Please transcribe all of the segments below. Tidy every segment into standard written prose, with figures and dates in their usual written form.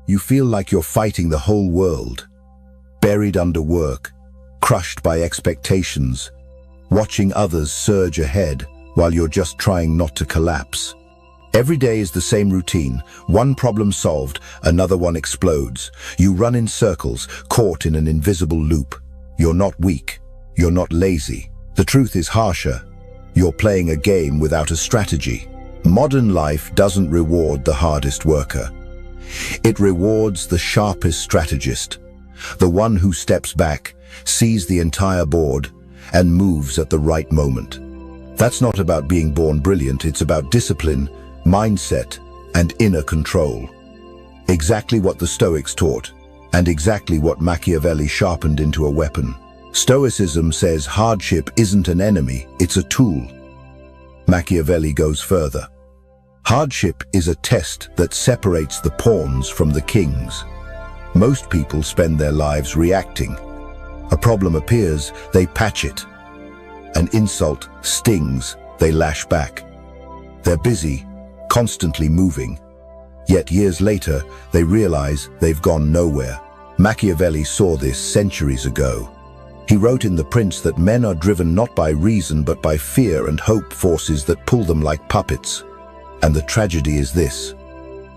you feel like you're fighting the whole world, buried under work, crushed by expectations, watching others surge ahead while you're just trying not to collapse. Every day is the same routine. One problem solved, another one explodes. You run in circles, caught in an invisible loop. You're not weak. You're not lazy. The truth is harsher. You're playing a game without a strategy. Modern life doesn't reward the hardest worker. It rewards the sharpest strategist, the one who steps back, sees the entire board, and moves at the right moment. That's not about being born brilliant, it's about discipline, mindset, and inner control. Exactly what the Stoics taught, and exactly what Machiavelli sharpened into a weapon. Stoicism says hardship isn't an enemy, it's a tool. Machiavelli goes further. Hardship is a test that separates the pawns from the kings. Most people spend their lives reacting. A problem appears, they patch it. An insult stings, they lash back. They're busy, constantly moving. Yet years later, they realize they've gone nowhere. Machiavelli saw this centuries ago. He wrote in The Prince that men are driven not by reason but by fear and hope, forces that pull them like puppets. And the tragedy is this: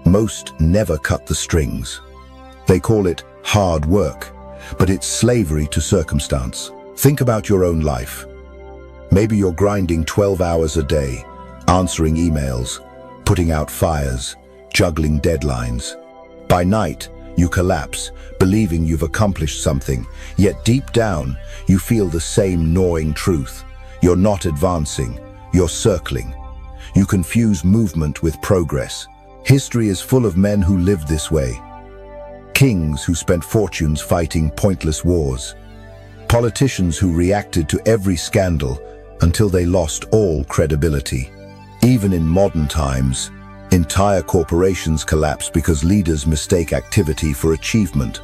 most never cut the strings. They call it hard work, but it's slavery to circumstance. Think about your own life. Maybe you're grinding 12 hours a day, answering emails, putting out fires, juggling deadlines. By night, you collapse, believing you've accomplished something, yet deep down, you feel the same gnawing truth. You're not advancing, you're circling. You confuse movement with progress. History is full of men who lived this way. Kings who spent fortunes fighting pointless wars. Politicians who reacted to every scandal until they lost all credibility. Even in modern times, entire corporations collapse because leaders mistake activity for achievement.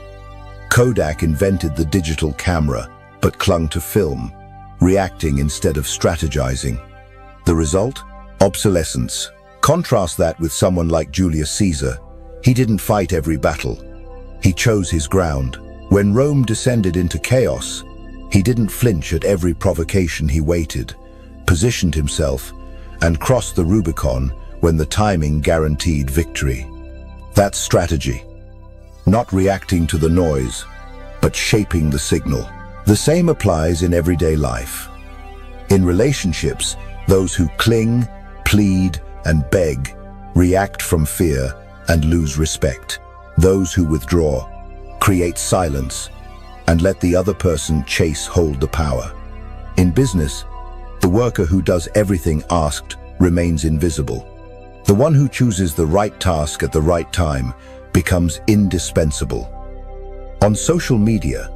Kodak invented the digital camera, but clung to film, reacting instead of strategizing. The result? Obsolescence. Contrast that with someone like Julius Caesar. He didn't fight every battle. He chose his ground. When Rome descended into chaos, he didn't flinch at every provocation. He waited, positioned himself, and crossed the Rubicon when the timing guaranteed victory. That's strategy. Not reacting to the noise, but shaping the signal. The same applies in everyday life. In relationships, those who cling, plead, and beg react from fear and lose respect. Those who withdraw create silence and let the other person hold the power. In business, the worker who does everything asked remains invisible. The one who chooses the right task at the right time becomes indispensable. On social media,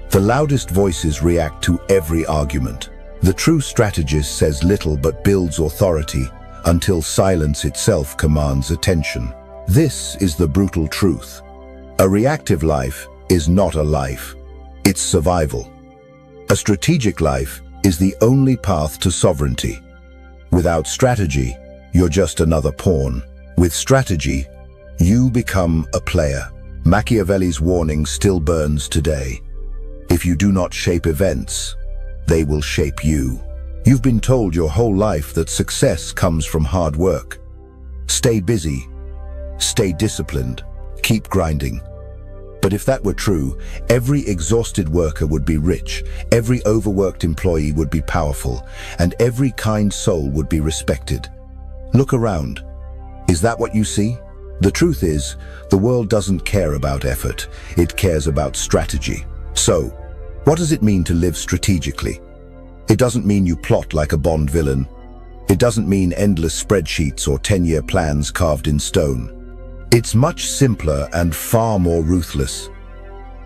the loudest voices react to every argument. The true strategist says little but builds authority until silence itself commands attention. This is the brutal truth. A reactive life is not a life, it's survival. A strategic life is the only path to sovereignty. Without strategy, you're just another pawn. With strategy, you become a player. Machiavelli's warning still burns today. If you do not shape events, they will shape you. You've been told your whole life that success comes from hard work. Stay busy, stay disciplined, keep grinding. But if that were true, every exhausted worker would be rich, every overworked employee would be powerful, and every kind soul would be respected. Look around. Is that what you see? The truth is, the world doesn't care about effort, it cares about strategy. So, what does it mean to live strategically? It doesn't mean you plot like a Bond villain. It doesn't mean endless spreadsheets or 10-year plans carved in stone. It's much simpler and far more ruthless.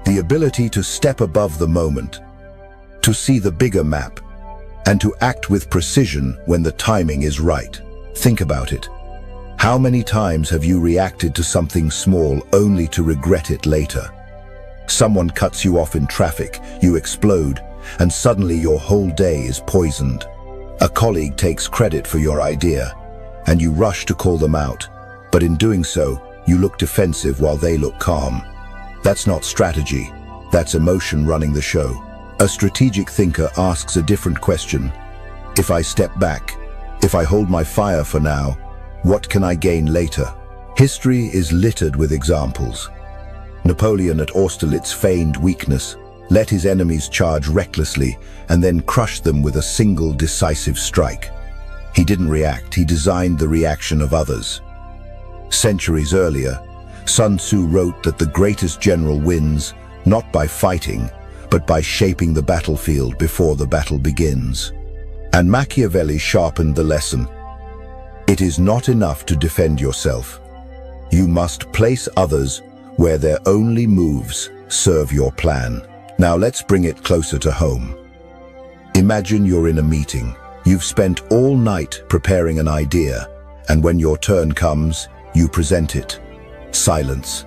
The ability to step above the moment, to see the bigger map, and to act with precision when the timing is right. Think about it. How many times have you reacted to something small only to regret it later? Someone cuts you off in traffic, you explode, and suddenly your whole day is poisoned. A colleague takes credit for your idea, and you rush to call them out, but in doing so, You look defensive while they look calm. That's not strategy. That's emotion running the show. A strategic thinker asks a different question. If I step back, if I hold my fire for now, what can I gain later? History is littered with examples. Napoleon at Austerlitz feigned weakness, let his enemies charge recklessly, and then crushed them with a single decisive strike. He didn't react, he designed the reaction of others. Centuries earlier, Sun Tzu wrote that the greatest general wins not by fighting, but by shaping the battlefield before the battle begins. And Machiavelli sharpened the lesson. It is not enough to defend yourself. You must place others where their only moves serve your plan. Now let's bring it closer to home. Imagine you're in a meeting. You've spent all night preparing an idea, and when your turn comes, you present it. Silence.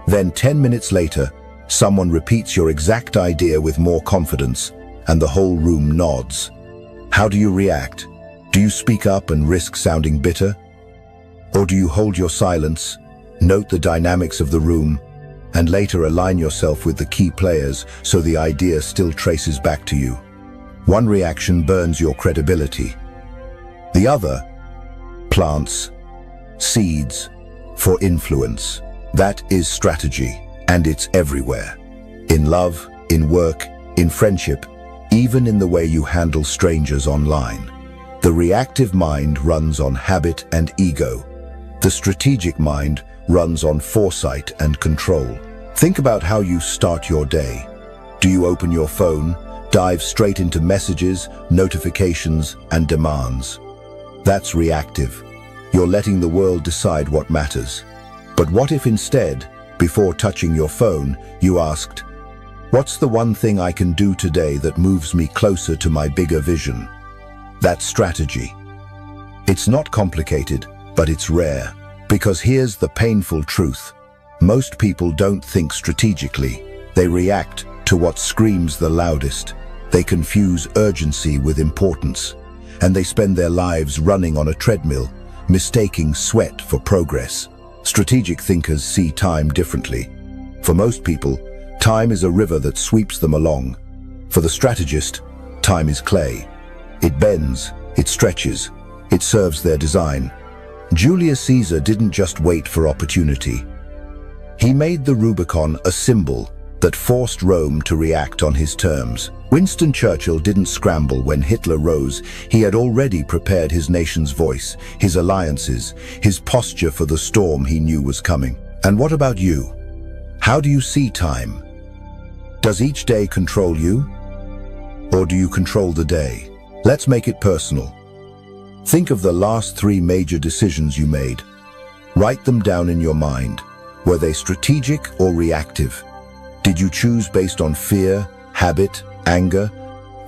Then 10 minutes later, someone repeats your exact idea with more confidence, and the whole room nods. How do you react? Do you speak up and risk sounding bitter? Or do you hold your silence, note the dynamics of the room, and later align yourself with the key players so the idea still traces back to you? One reaction burns your credibility. The other plants seeds for influence. That is strategy, and it's everywhere. In love, in work, in friendship, even in the way you handle strangers online. The reactive mind runs on habit and ego. The strategic mind runs on foresight and control. Think about how you start your day. Do you open your phone, dive straight into messages, notifications, and demands? That's reactive. You're letting the world decide what matters. But what if instead, before touching your phone, you asked, what's the one thing I can do today that moves me closer to my bigger vision? That's strategy. It's not complicated, but it's rare. Because here's the painful truth. Most people don't think strategically. They react to what screams the loudest. They confuse urgency with importance. And they spend their lives running on a treadmill, mistaking sweat for progress. Strategic thinkers see time differently. For most people, time is a river that sweeps them along. For the strategist, time is clay. It bends, it stretches, it serves their design. Julius Caesar didn't just wait for opportunity. He made the Rubicon a symbol that forced Rome to react on his terms. Winston Churchill didn't scramble when Hitler rose. He had already prepared his nation's voice, his alliances, his posture for the storm he knew was coming. And what about you? How do you see time? Does each day control you? Or do you control the day? Let's make it personal. Think of the last 3 major decisions you made. Write them down in your mind. Were they strategic or reactive? Did you choose based on fear, habit, anger?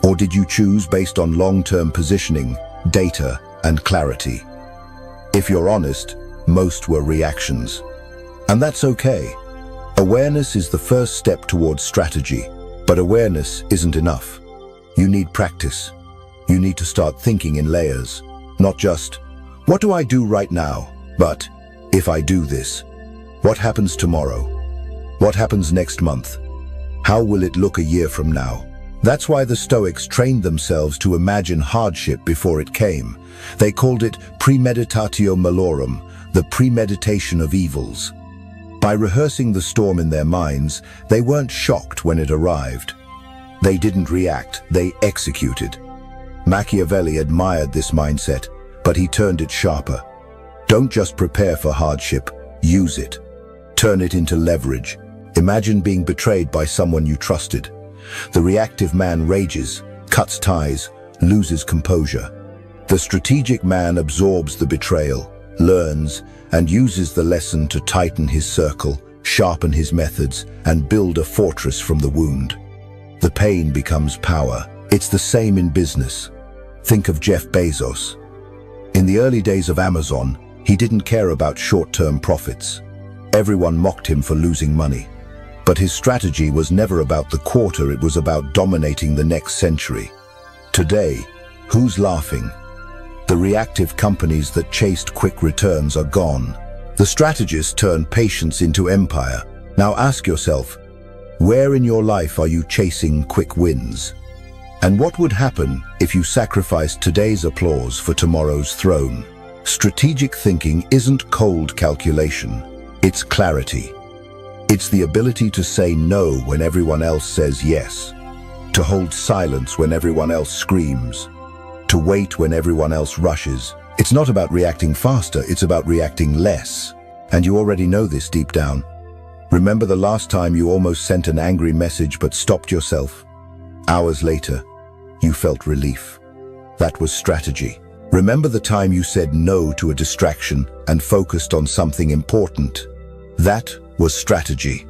Or did you choose based on long-term positioning, data, and clarity? If you're honest, most were reactions. And that's okay. Awareness is the first step towards strategy, but awareness isn't enough. You need practice. You need to start thinking in layers. Not just, what do I do right now? But, if I do this, what happens tomorrow? What happens next month? How will it look a year from now? That's why the Stoics trained themselves to imagine hardship before it came. They called it premeditatio malorum, the premeditation of evils. By rehearsing the storm in their minds, they weren't shocked when it arrived. They didn't react, they executed. Machiavelli admired this mindset, but he turned it sharper. Don't just prepare for hardship, use it. Turn it into leverage. Imagine being betrayed by someone you trusted. The reactive man rages, cuts ties, loses composure. The strategic man absorbs the betrayal, learns, and uses the lesson to tighten his circle, sharpen his methods, and build a fortress from the wound. The pain becomes power. It's the same in business. Think of Jeff Bezos. In the early days of Amazon, he didn't care about short-term profits. Everyone mocked him for losing money. But his strategy was never about the quarter, it was about dominating the next century. Today, who's laughing? The reactive companies that chased quick returns are gone. The strategist turned patience into empire. Now ask yourself, where in your life are you chasing quick wins? And what would happen if you sacrificed today's applause for tomorrow's throne? Strategic thinking isn't cold calculation, it's clarity. It's the ability to say no when everyone else says yes, to hold silence when everyone else screams, to wait when everyone else rushes. It's not about reacting faster, it's about reacting less. And you already know this deep down. Remember the last time you almost sent an angry message but stopped yourself? Hours later, you felt relief. That was strategy. Remember the time you said no to a distraction and focused on something important? That was strategy.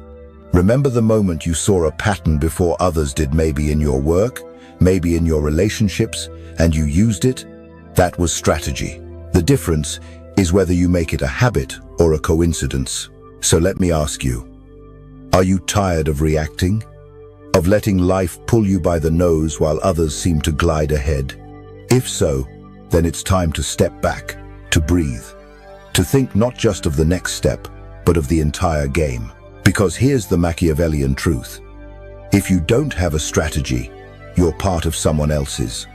Remember the moment you saw a pattern before others did, maybe in your work, maybe in your relationships, and you used it? That was strategy. The difference is whether you make it a habit or a coincidence. So let me ask you, are you tired of reacting? Of letting life pull you by the nose while others seem to glide ahead? If so, then it's time to step back, to breathe, to think not just of the next step, but of the entire game. Because here's the Machiavellian truth. If you don't have a strategy, you're part of someone else's.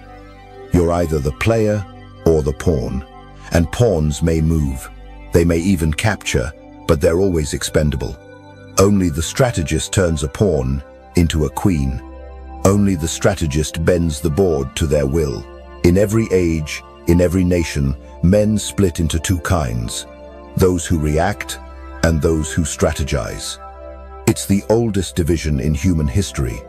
You're either the player or the pawn. And pawns may move, they may even capture, but they're always expendable. Only the strategist turns a pawn into a queen. Only the strategist bends the board to their will. In every age, in every nation, men split into two kinds: those who react and those who strategize. It's the oldest division in human history,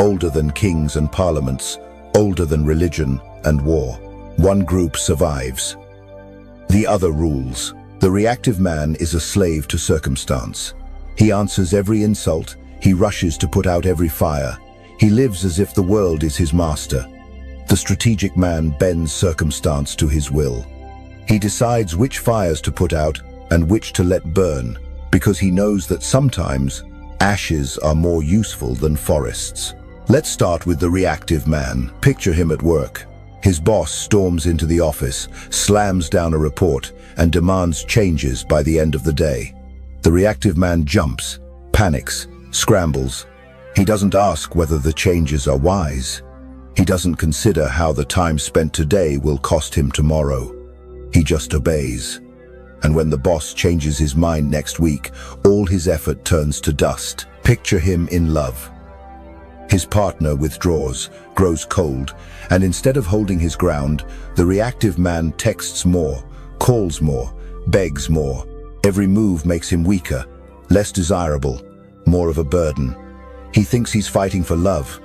older than kings and parliaments, older than religion and war. One group survives. The other rules. The reactive man is a slave to circumstance. He answers every insult, he rushes to put out every fire. He lives as if the world is his master. The strategic man bends circumstance to his will. He decides which fires to put out and which to let burn, because he knows that sometimes ashes are more useful than forests. Let's start with the reactive man. Picture him at work. His boss storms into the office, slams down a report, and demands changes by the end of the day. The reactive man jumps, panics, scrambles. He doesn't ask whether the changes are wise. He doesn't consider how the time spent today will cost him tomorrow. He just obeys. And when the boss changes his mind next week, all his effort turns to dust. Picture him in love. His partner withdraws, grows cold, and instead of holding his ground, the reactive man texts more, calls more, begs more. Every move makes him weaker, less desirable, more of a burden. He thinks he's fighting for love.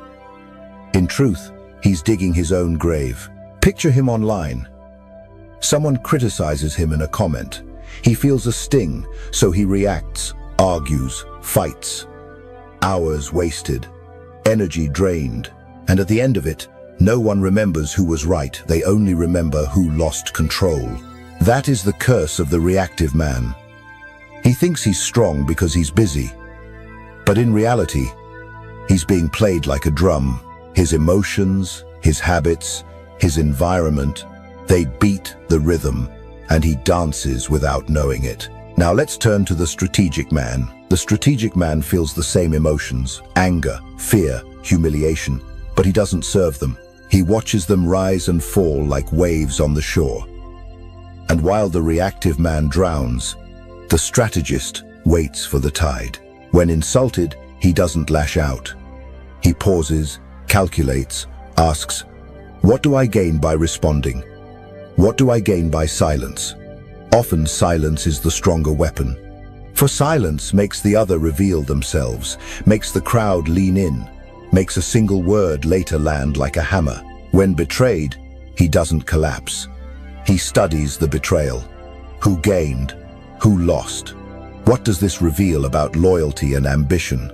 In truth, he's digging his own grave. Picture him online. Someone criticizes him in a comment. He feels a sting, so he reacts, argues, fights. Hours wasted. Energy drained, and at the end of it, no one remembers who was right, they only remember who lost control. That is the curse of the reactive man. He thinks he's strong because he's busy, but in reality, he's being played like a drum. His emotions, his habits, his environment, they beat the rhythm, and he dances without knowing it. Now let's turn to the strategic man. The strategic man feels the same emotions: anger, fear, humiliation, but he doesn't serve them. He watches them rise and fall like waves on the shore. And while the reactive man drowns, the strategist waits for the tide. When insulted, he doesn't lash out. He pauses, calculates, asks, what do I gain by responding? What do I gain by silence? Often silence is the stronger weapon. For silence makes the other reveal themselves, makes the crowd lean in, makes a single word later land like a hammer. When betrayed, he doesn't collapse. He studies the betrayal. Who gained? Who lost? What does this reveal about loyalty and ambition?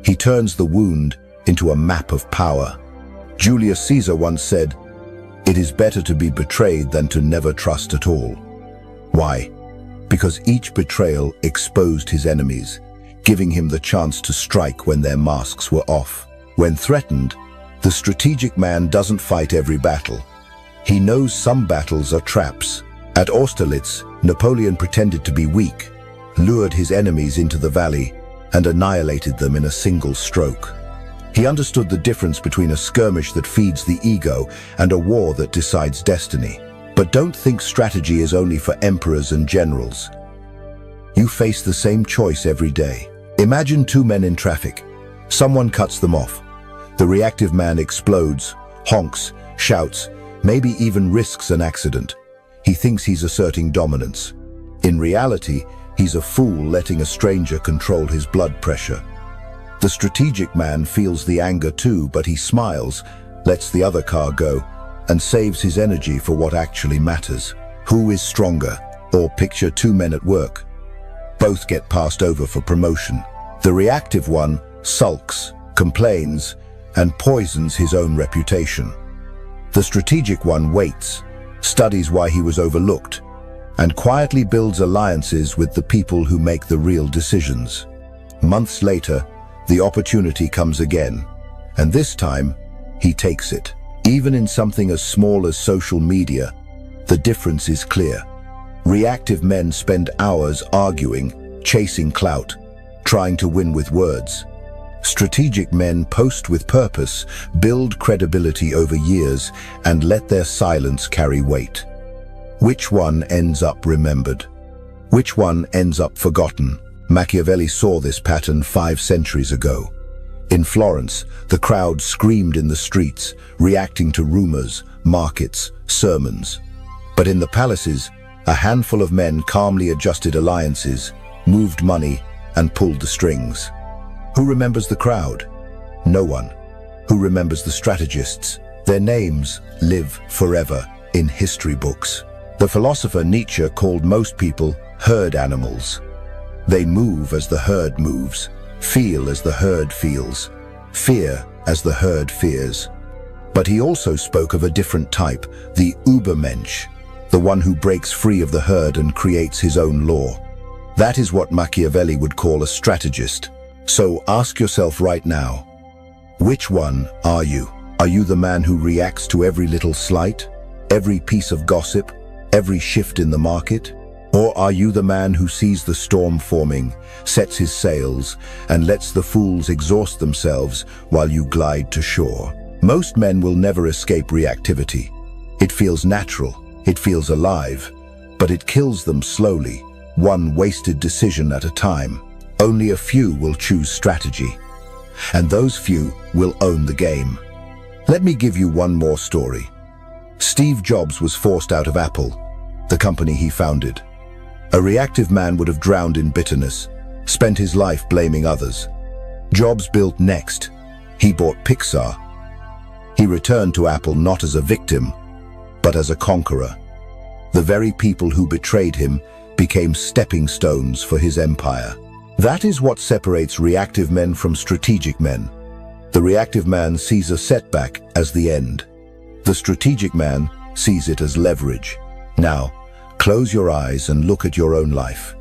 He turns the wound into a map of power. Julius Caesar once said, "It is better to be betrayed than to never trust at all." Why? Because each betrayal exposed his enemies, giving him the chance to strike when their masks were off. When threatened, the strategic man doesn't fight every battle. He knows some battles are traps. At Austerlitz, Napoleon pretended to be weak, lured his enemies into the valley, and annihilated them in a single stroke. He understood the difference between a skirmish that feeds the ego and a war that decides destiny. But don't think strategy is only for emperors and generals. You face the same choice every day. Imagine two men in traffic. Someone cuts them off. The reactive man explodes, honks, shouts, maybe even risks an accident. He thinks he's asserting dominance. In reality, he's a fool letting a stranger control his blood pressure. The strategic man feels the anger too, but he smiles, lets the other car go, and saves his energy for what actually matters. Who is stronger? Or picture two men at work. Both get passed over for promotion. The reactive one sulks, complains, and poisons his own reputation. The strategic one waits, studies why he was overlooked, and quietly builds alliances with the people who make the real decisions. Months later, the opportunity comes again, and this time, he takes it. Even in something as small as social media, the difference is clear. Reactive men spend hours arguing, chasing clout, trying to win with words. Strategic men post with purpose, build credibility over years, and let their silence carry weight. Which one ends up remembered? Which one ends up forgotten? Machiavelli saw this pattern 5 centuries ago. In Florence, the crowd screamed in the streets, reacting to rumors, markets, sermons. But in the palaces, a handful of men calmly adjusted alliances, moved money, and pulled the strings. Who remembers the crowd? No one. Who remembers the strategists? Their names live forever in history books. The philosopher Nietzsche called most people herd animals. They move as the herd moves, feel as the herd feels, fear as the herd fears. But he also spoke of a different type, the Übermensch, the one who breaks free of the herd and creates his own law. That is what Machiavelli would call a strategist. So ask yourself right now, which one are you? Are you the man who reacts to every little slight, every piece of gossip, every shift in the market? Or are you the man who sees the storm forming, sets his sails, and lets the fools exhaust themselves while you glide to shore? Most men will never escape reactivity. It feels natural, it feels alive, but it kills them slowly, one wasted decision at a time. Only a few will choose strategy, and those few will own the game. Let me give you one more story. Steve Jobs was forced out of Apple, the company he founded. A reactive man would have drowned in bitterness, spent his life blaming others. Jobs built Next. He bought Pixar. He returned to Apple not as a victim, but as a conqueror. The very people who betrayed him became stepping stones for his empire. That is what separates reactive men from strategic men. The reactive man sees a setback as the end. The strategic man sees it as leverage. Now, close your eyes and look at your own life.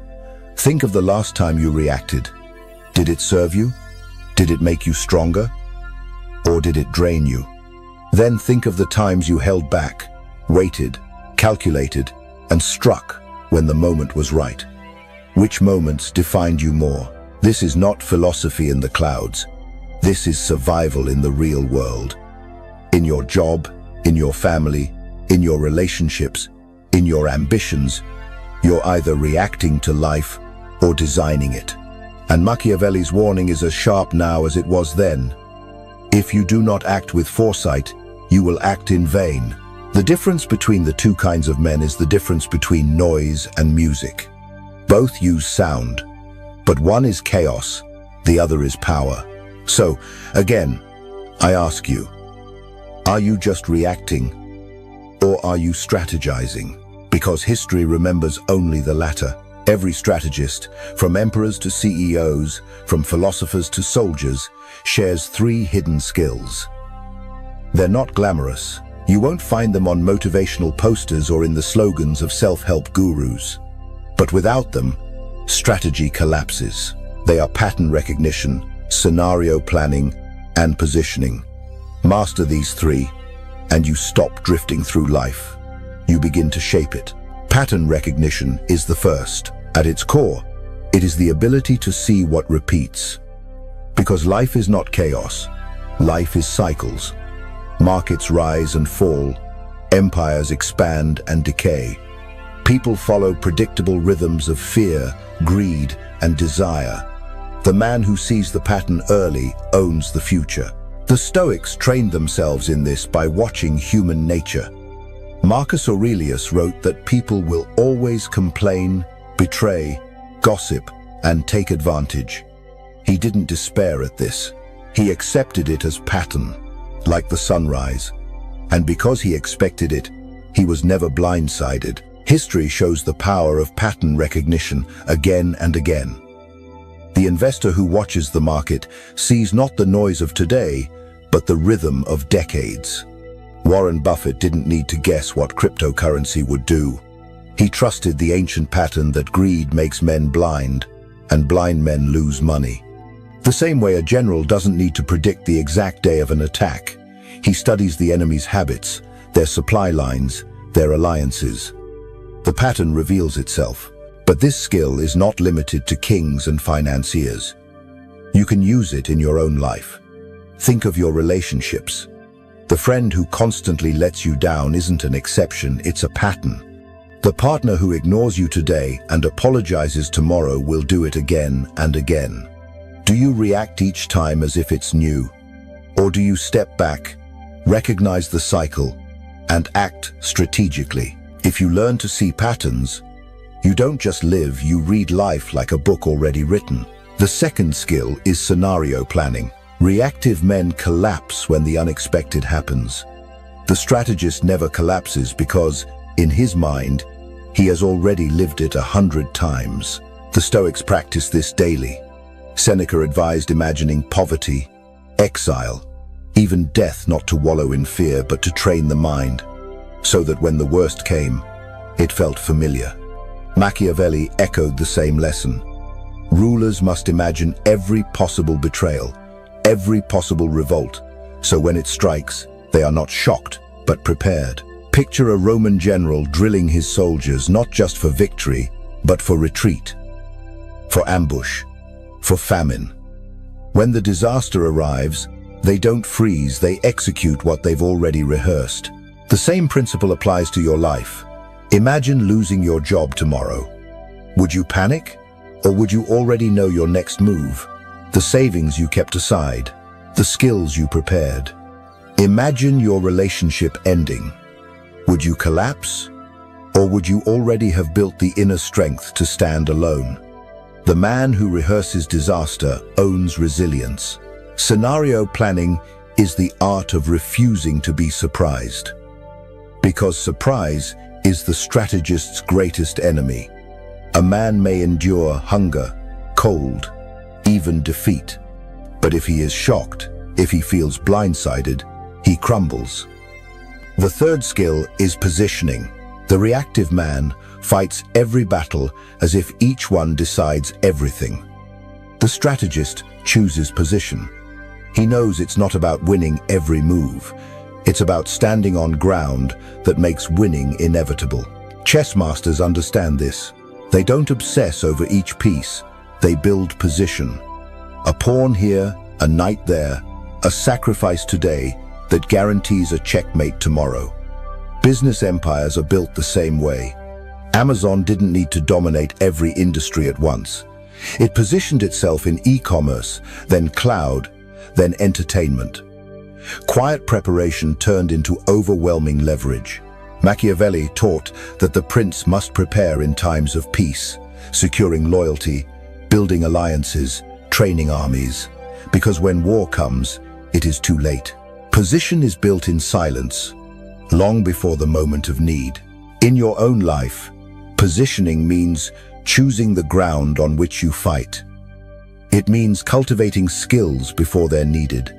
Think of the last time you reacted. Did it serve you? Did it make you stronger? Or did it drain you? Then think of the times you held back, waited, calculated, and struck when the moment was right. Which moments defined you more? This is not philosophy in the clouds. This is survival in the real world. In your job, in your family, in your relationships, in your ambitions, you're either reacting to life or designing it. And Machiavelli's warning is as sharp now as it was then. If you do not act with foresight, you will act in vain. The difference between the two kinds of men is the difference between noise and music. Both use sound, but one is chaos, the other is power. So, again, I ask you, are you just reacting, or are you strategizing? Because history remembers only the latter. Every strategist, from emperors to CEOs, from philosophers to soldiers, shares 3 hidden skills. They're not glamorous. You won't find them on motivational posters or in the slogans of self-help gurus. But without them, strategy collapses. They are pattern recognition, scenario planning, and positioning. Master these 3, and you stop drifting through life. You begin to shape it. Pattern recognition is the first. At its core, It is the ability to see what repeats. Because life is not chaos. Life is cycles. Markets rise and fall. Empires expand and decay. People follow predictable rhythms of fear, greed, and desire. The man who sees the pattern early owns the future. The Stoics trained themselves in this by watching human nature. Marcus Aurelius wrote that people will always complain, betray, gossip, and take advantage. He didn't despair at this. He accepted it as pattern, like the sunrise. And because he expected it, he was never blindsided. History shows the power of pattern recognition again and again. The investor who watches the market sees not the noise of today, but the rhythm of decades. Warren Buffett didn't need to guess what cryptocurrency would do. He trusted the ancient pattern that greed makes men blind, and blind men lose money. The same way a general doesn't need to predict the exact day of an attack. He studies the enemy's habits, their supply lines, their alliances. The pattern reveals itself. But this skill is not limited to kings and financiers. You can use it in your own life. Think of your relationships. The friend who constantly lets you down isn't an exception, it's a pattern. The partner who ignores you today and apologizes tomorrow will do it again and again. Do you react each time as if it's new? Or do you step back, recognize the cycle, and act strategically? If you learn to see patterns, you don't just live, you read life like a book already written. The second skill is scenario planning. Reactive men collapse when the unexpected happens. The strategist never collapses because, in his mind, he has already lived it 100 times. The Stoics practice this daily. Seneca advised imagining poverty, exile, even death, not to wallow in fear but to train the mind, so that when the worst came, it felt familiar. Machiavelli echoed the same lesson. Rulers must imagine every possible betrayal, every possible revolt, so when it strikes, they are not shocked, but prepared. Picture a Roman general drilling his soldiers not just for victory, but for retreat, for ambush, for famine. When the disaster arrives, they don't freeze, they execute what they've already rehearsed. The same principle applies to your life. Imagine losing your job tomorrow. Would you panic? Or would you already know your next move? The savings you kept aside, the skills you prepared. Imagine your relationship ending. Would you collapse? Or would you already have built the inner strength to stand alone? The man who rehearses disaster owns resilience. Scenario planning is the art of refusing to be surprised. Because surprise is the strategist's greatest enemy. A man may endure hunger, cold, even defeat. But if he is shocked, if he feels blindsided, he crumbles. The third skill is positioning. The reactive man fights every battle as if each one decides everything. The strategist chooses position. He knows it's not about winning every move. It's about standing on ground that makes winning inevitable. Chess masters understand this. They don't obsess over each piece. They build position. A pawn here, a knight there, a sacrifice today that guarantees a checkmate tomorrow. Business empires are built the same way. Amazon didn't need to dominate every industry at once. It positioned itself in e-commerce, then cloud, then entertainment. Quiet preparation turned into overwhelming leverage. Machiavelli taught that the prince must prepare in times of peace, securing loyalty, building alliances, training armies, because when war comes, it is too late. Position is built in silence, long before the moment of need. In your own life, positioning means choosing the ground on which you fight. It means cultivating skills before they're needed,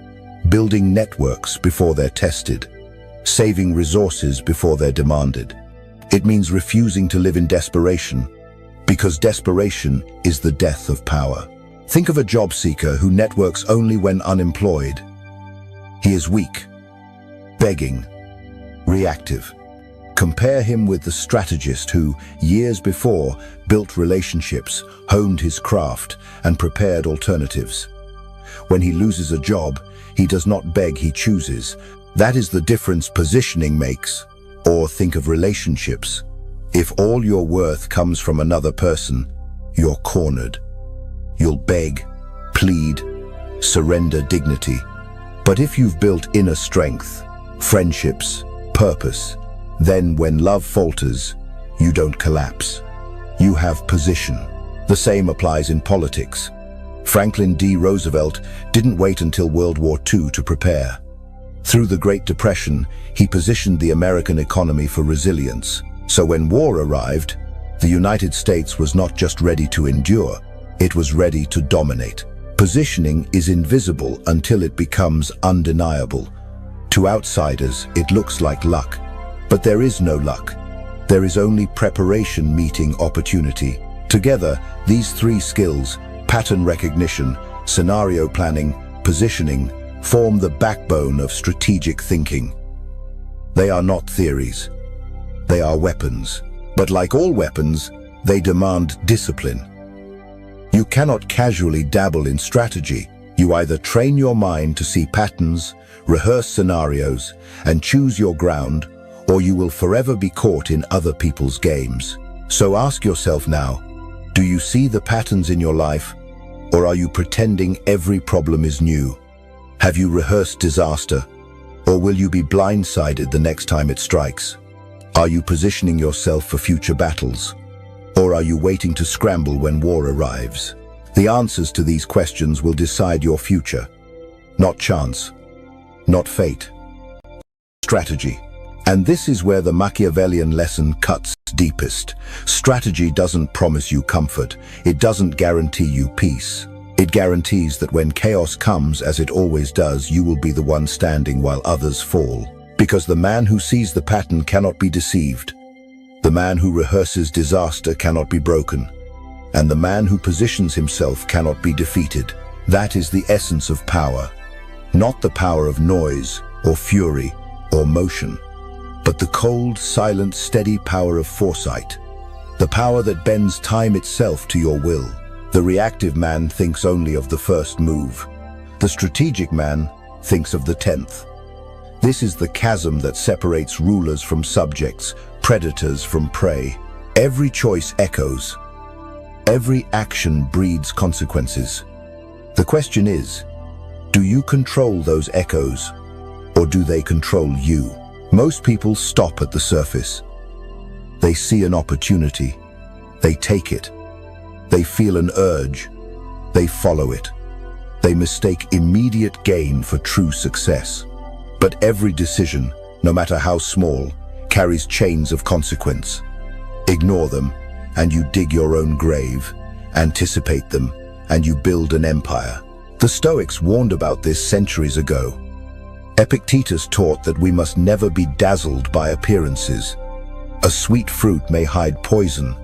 building networks before they're tested, saving resources before they're demanded. It means refusing to live in desperation, because desperation is the death of power. Think of a job seeker who networks only when unemployed. He is weak, begging, reactive. Compare him with the strategist who, years before, built relationships, honed his craft, and prepared alternatives. When he loses a job, he does not beg, he chooses. That is the difference positioning makes. Or think of relationships. If all your worth comes from another person, you're cornered. You'll beg, plead, surrender dignity. But if you've built inner strength, friendships, purpose, then when love falters, you don't collapse. You have position. The same applies in politics. Franklin D. Roosevelt didn't wait until World War II to prepare. Through the Great Depression, he positioned the American economy for resilience. So when war arrived, the United States was not just ready to endure, it was ready to dominate. Positioning is invisible until it becomes undeniable. To outsiders, it looks like luck. But there is no luck. There is only preparation meeting opportunity. Together, these three skills, pattern recognition, scenario planning, positioning, form the backbone of strategic thinking. They are not theories. They are weapons. But like all weapons, they demand discipline. You cannot casually dabble in strategy. You either train your mind to see patterns, rehearse scenarios, and choose your ground, or you will forever be caught in other people's games. So ask yourself now, do you see the patterns in your life, or are you pretending every problem is new? Have you rehearsed disaster, or will you be blindsided the next time it strikes? Are you positioning yourself for future battles, or are you waiting to scramble when war arrives? The answers to these questions will decide your future. Not chance, not fate, strategy. And this is where the Machiavellian lesson cuts deepest. Strategy doesn't promise you comfort. It doesn't guarantee you peace. It guarantees that when chaos comes, as it always does, you will be the one standing while others fall. Because the man who sees the pattern cannot be deceived. The man who rehearses disaster cannot be broken. And the man who positions himself cannot be defeated. That is the essence of power. Not the power of noise, or fury, or motion, but the cold, silent, steady power of foresight. The power that bends time itself to your will. The reactive man thinks only of the first move. The strategic man thinks of the 10th. This is the chasm that separates rulers from subjects, predators from prey. Every choice echoes. Every action breeds consequences. The question is, do you control those echoes, or do they control you? Most people stop at the surface. They see an opportunity. They take it. They feel an urge. They follow it. They mistake immediate gain for true success. But every decision, no matter how small, carries chains of consequence. Ignore them, and you dig your own grave. Anticipate them, and you build an empire. The Stoics warned about this centuries ago. Epictetus taught that we must never be dazzled by appearances. A sweet fruit may hide poison.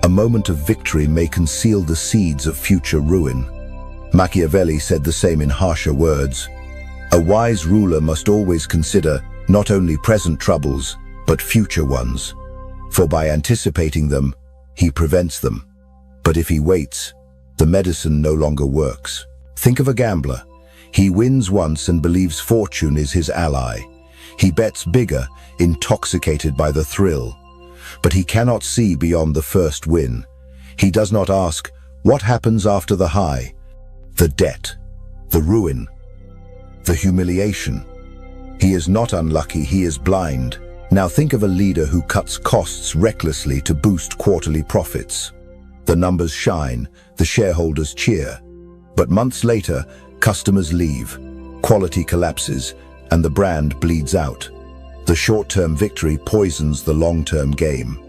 A moment of victory may conceal the seeds of future ruin. Machiavelli said the same in harsher words. A wise ruler must always consider not only present troubles, but future ones. For by anticipating them, he prevents them. But if he waits, the medicine no longer works. Think of a gambler. He wins once and believes fortune is his ally. He bets bigger, intoxicated by the thrill. But he cannot see beyond the first win. He does not ask, what happens after the high? The debt, the ruin, the humiliation. He is not unlucky, he is blind. Now think of a leader who cuts costs recklessly to boost quarterly profits. The numbers shine, the shareholders cheer. But months later, customers leave, quality collapses, and the brand bleeds out. The short-term victory poisons the long-term game.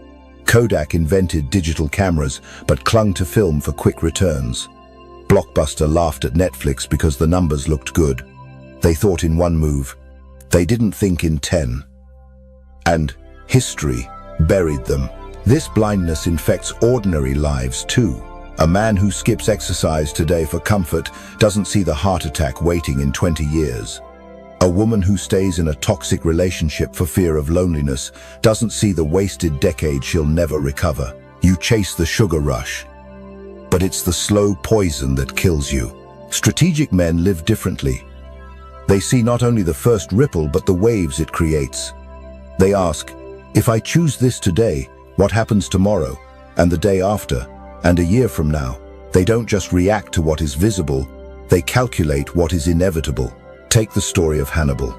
Kodak invented digital cameras, but clung to film for quick returns. Blockbuster laughed at Netflix because the numbers looked good. They thought in one move. They didn't think in 10. And history buried them. This blindness infects ordinary lives too. A man who skips exercise today for comfort doesn't see the heart attack waiting in 20 years. A woman who stays in a toxic relationship for fear of loneliness doesn't see the wasted decade she'll never recover. You chase the sugar rush, but it's the slow poison that kills you. Strategic men live differently. They see not only the first ripple, but the waves it creates. They ask, if I choose this today, what happens tomorrow, and the day after, and a year from now? They don't just react to what is visible, they calculate what is inevitable. Take the story of Hannibal.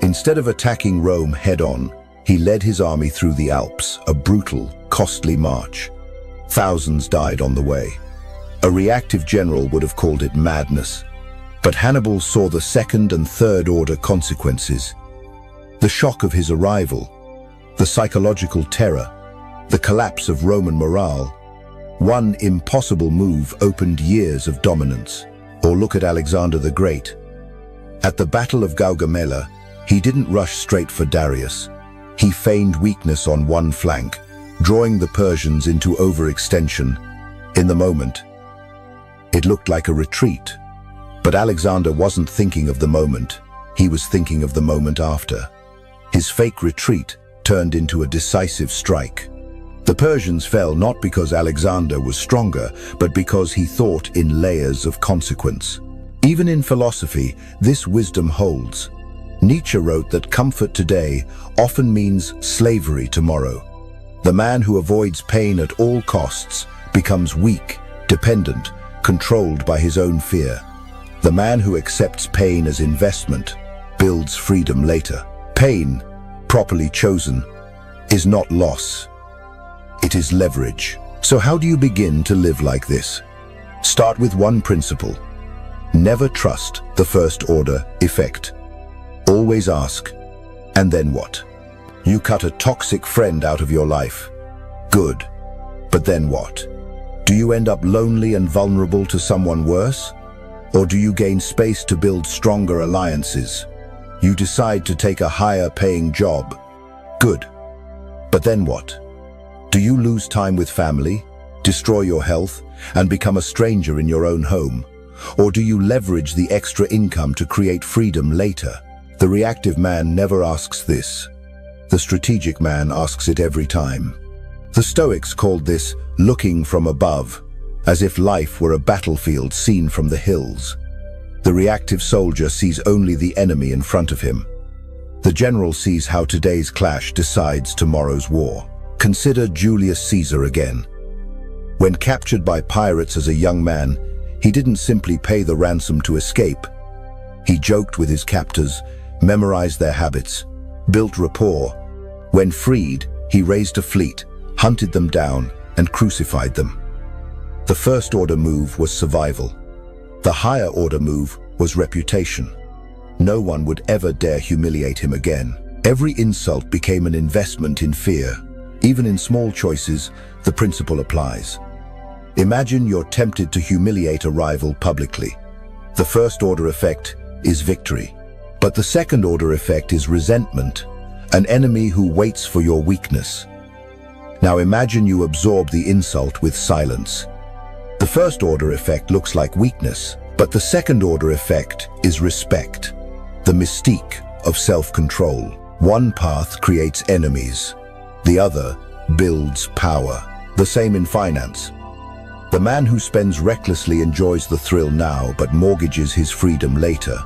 Instead of attacking Rome head-on, he led his army through the Alps, a brutal, costly march. Thousands died on the way. A reactive general would have called it madness. But Hannibal saw the second and third order consequences. The shock of his arrival, the psychological terror, the collapse of Roman morale. One impossible move opened years of dominance. Or look at Alexander the Great. At the Battle of Gaugamela, he didn't rush straight for Darius. He feigned weakness on one flank, drawing the Persians into overextension. In the moment, it looked like a retreat. But Alexander wasn't thinking of the moment, he was thinking of the moment after. His fake retreat turned into a decisive strike. The Persians fell not because Alexander was stronger, but because he thought in layers of consequence. Even in philosophy, this wisdom holds. Nietzsche wrote that comfort today often means slavery tomorrow. The man who avoids pain at all costs becomes weak, dependent, controlled by his own fear. The man who accepts pain as investment builds freedom later. Pain, properly chosen, is not loss. It is leverage. So how do you begin to live like this? Start with one principle. Never trust the first order effect. Always ask, and then what? You cut a toxic friend out of your life. Good. But then what? Do you end up lonely and vulnerable to someone worse? Or do you gain space to build stronger alliances? You decide to take a higher-paying job. Good. But then what? Do you lose time with family, destroy your health, and become a stranger in your own home? Or do you leverage the extra income to create freedom later? The reactive man never asks this. The strategic man asks it every time. The Stoics called this looking from above, as if life were a battlefield seen from the hills. The reactive soldier sees only the enemy in front of him. The general sees how today's clash decides tomorrow's war. Consider Julius Caesar again. When captured by pirates as a young man, he didn't simply pay the ransom to escape. He joked with his captors, memorized their habits, built rapport. When freed, he raised a fleet, hunted them down, and crucified them. The first order move was survival. The higher order move was reputation. No one would ever dare humiliate him again. Every insult became an investment in fear. Even in small choices, the principle applies. Imagine you're tempted to humiliate a rival publicly. The first order effect is victory. But the second order effect is resentment, an enemy who waits for your weakness. Now imagine you absorb the insult with silence. The first order effect looks like weakness, but the second order effect is respect, the mystique of self-control. One path creates enemies, the other builds power. The same in finance. The man who spends recklessly enjoys the thrill now but mortgages his freedom later.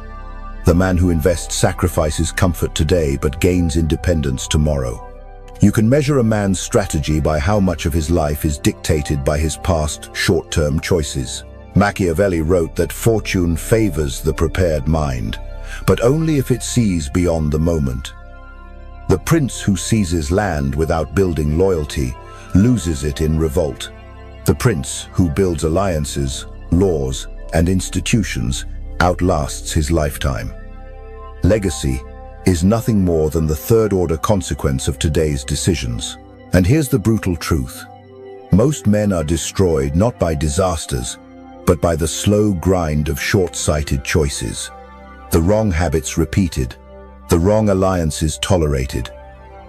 The man who invests sacrifices comfort today but gains independence tomorrow. You can measure a man's strategy by how much of his life is dictated by his past short-term choices. Machiavelli wrote that fortune favors the prepared mind, but only if it sees beyond the moment. The prince who seizes land without building loyalty loses it in revolt. The prince who builds alliances, laws, and institutions outlasts his lifetime. Legacy is nothing more than the third-order consequence of today's decisions. And here's the brutal truth. Most men are destroyed not by disasters, but by the slow grind of short-sighted choices. The wrong habits repeated, the wrong alliances tolerated,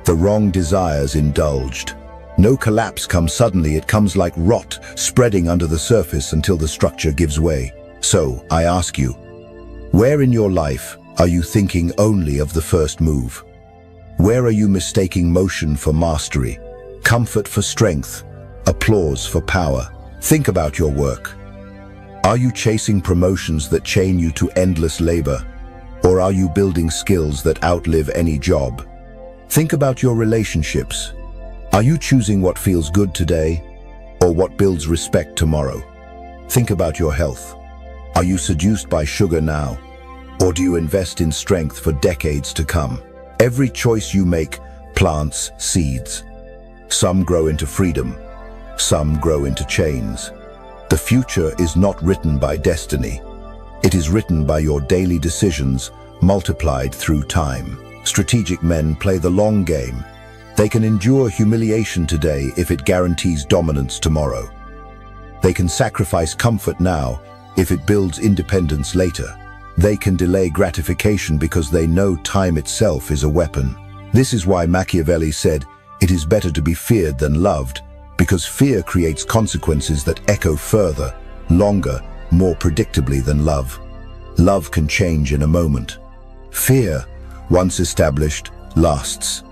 the wrong desires indulged. No collapse comes suddenly, it comes like rot spreading under the surface until the structure gives way. So, I ask you, where in your life Are you thinking only of the first move? Where are you mistaking motion for mastery, comfort for strength, applause for power? Think about your work. Are you chasing promotions that chain you to endless labor? Or are you building skills that outlive any job? Think about your relationships. Are you choosing what feels good today, or what builds respect tomorrow? Think about your health. Are you seduced by sugar now, or do you invest in strength for decades to come? Every choice you make plants seeds. Some grow into freedom, some grow into chains. The future is not written by destiny. It is written by your daily decisions multiplied through time. Strategic men play the long game. They can endure humiliation today if it guarantees dominance tomorrow. They can sacrifice comfort now if it builds independence later. They can delay gratification because they know time itself is a weapon. This is why Machiavelli said, "It is better to be feared than loved," because fear creates consequences that echo further, longer, more predictably than love. Love can change in a moment. Fear, once established, lasts.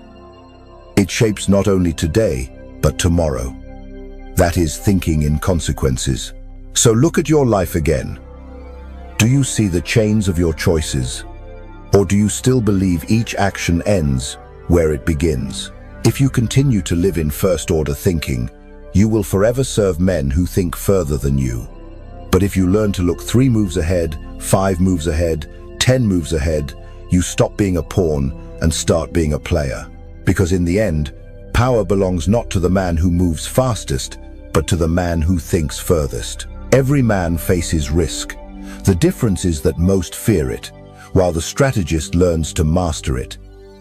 It shapes not only today, but tomorrow. That is thinking in consequences. So look at your life again. Do you see the chains of your choices? Or do you still believe each action ends where it begins? If you continue to live in first-order thinking, you will forever serve men who think further than you. But if you learn to look 3 moves ahead, 5 moves ahead, 10 moves ahead, you stop being a pawn and start being a player. Because in the end, power belongs not to the man who moves fastest, but to the man who thinks furthest. Every man faces risk. The difference is that most fear it, while the strategist learns to master it.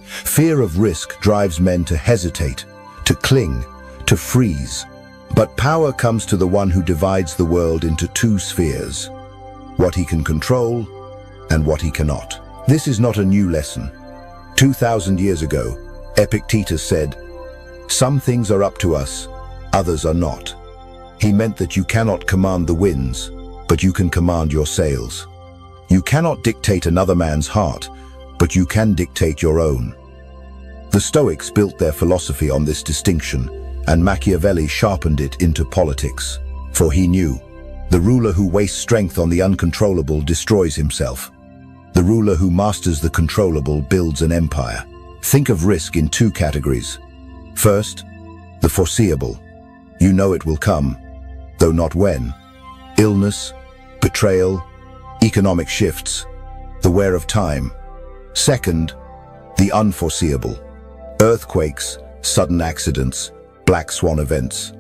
Fear of risk drives men to hesitate, to cling, to freeze. But power comes to the one who divides the world into 2 spheres, what he can control and what he cannot. This is not a new lesson. 2,000 years ago, Epictetus said, "Some things are up to us, others are not." He meant that you cannot command the winds, but you can command your sails. You cannot dictate another man's heart, but you can dictate your own. The Stoics built their philosophy on this distinction, and Machiavelli sharpened it into politics. For he knew, the ruler who wastes strength on the uncontrollable destroys himself. The ruler who masters the controllable builds an empire. Think of risk in 2 categories. First, the foreseeable. You know it will come, though not when. Illness, betrayal, economic shifts, the wear of time. Second, the unforeseeable. Earthquakes, sudden accidents, black swan events.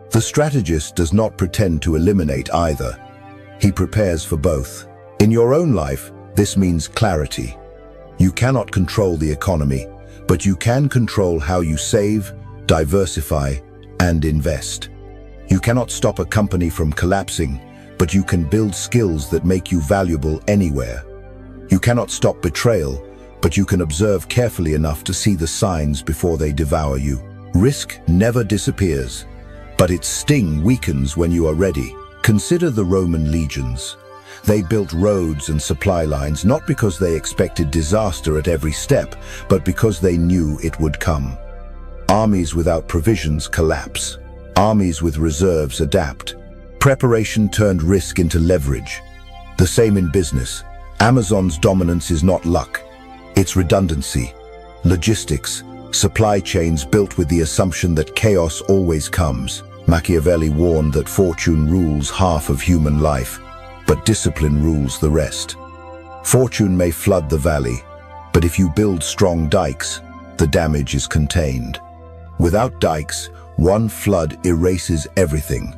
The strategist does not pretend to eliminate either. He prepares for both. In your own life, this means clarity. You cannot control the economy, but you can control how you save, diversify, and invest. You cannot stop a company from collapsing, but you can build skills that make you valuable anywhere. You cannot stop betrayal, but you can observe carefully enough to see the signs before they devour you. Risk never disappears, but its sting weakens when you are ready. Consider the Roman legions. They built roads and supply lines not because they expected disaster at every step, but because they knew it would come. Armies without provisions collapse. Armies with reserves adapt. Preparation turned risk into leverage. The same in business. Amazon's dominance is not luck. It's redundancy. Logistics. Supply chains built with the assumption that chaos always comes. Machiavelli warned that fortune rules half of human life, but discipline rules the rest. Fortune may flood the valley, but if you build strong dikes, the damage is contained. Without dikes, one flood erases everything.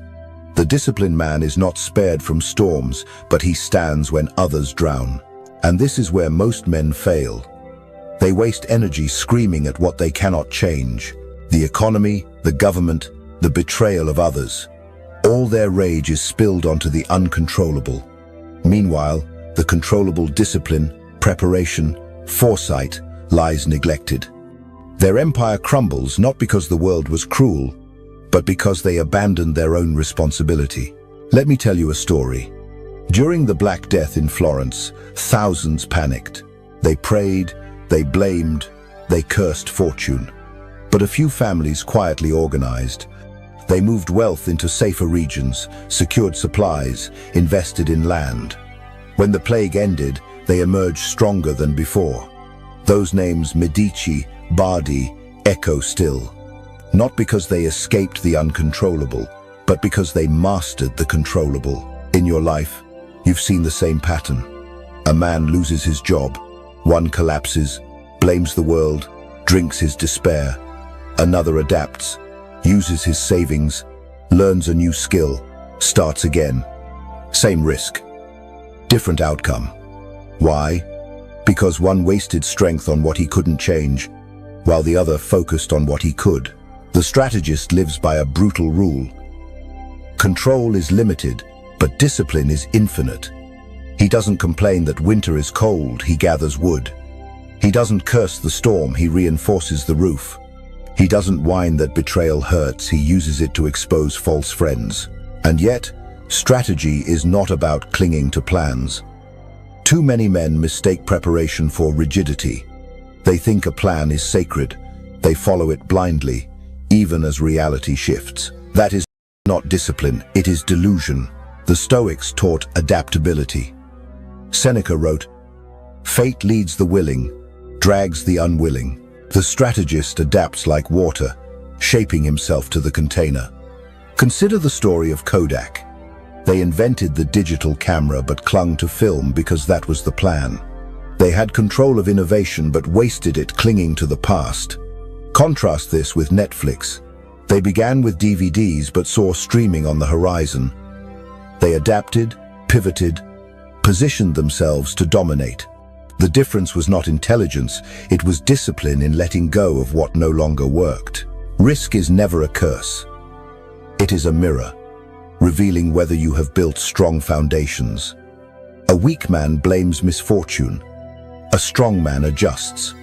The disciplined man is not spared from storms, but he stands when others drown. And this is where most men fail. They waste energy screaming at what they cannot change. The economy, the government, the betrayal of others. All their rage is spilled onto the uncontrollable. Meanwhile, the controllable discipline, preparation, foresight lies neglected. Their empire crumbles not because the world was cruel, but because they abandoned their own responsibility. Let me tell you a story. During the Black Death in Florence, thousands panicked. They prayed, they blamed, they cursed fortune. But a few families quietly organized. They moved wealth into safer regions, secured supplies, invested in land. When the plague ended, they emerged stronger than before. Those names, Medici, Bardi, echo still. Not because they escaped the uncontrollable, but because they mastered the controllable. In your life, you've seen the same pattern. A man loses his job, one collapses, blames the world, drinks his despair. Another adapts, uses his savings, learns a new skill, starts again. Same risk, different outcome. Why? Because one wasted strength on what he couldn't change, while the other focused on what he could. The strategist lives by a brutal rule. Control is limited, but discipline is infinite. He doesn't complain that winter is cold, he gathers wood. He doesn't curse the storm, he reinforces the roof. He doesn't whine that betrayal hurts, he uses it to expose false friends. And yet, strategy is not about clinging to plans. Too many men mistake preparation for rigidity. They think a plan is sacred. They follow it blindly, even as reality shifts. That is not discipline, it is delusion. The Stoics taught adaptability. Seneca wrote, "Fate leads the willing, drags the unwilling." The strategist adapts like water, shaping himself to the container. Consider the story of Kodak. They invented the digital camera but clung to film because that was the plan. They had control of innovation but wasted it clinging to the past. Contrast this with Netflix. They began with DVDs but saw streaming on the horizon. They adapted, pivoted, positioned themselves to dominate. The difference was not intelligence, it was discipline in letting go of what no longer worked. Risk is never a curse. It is a mirror, revealing whether you have built strong foundations. A weak man blames misfortune. A strong man adjusts.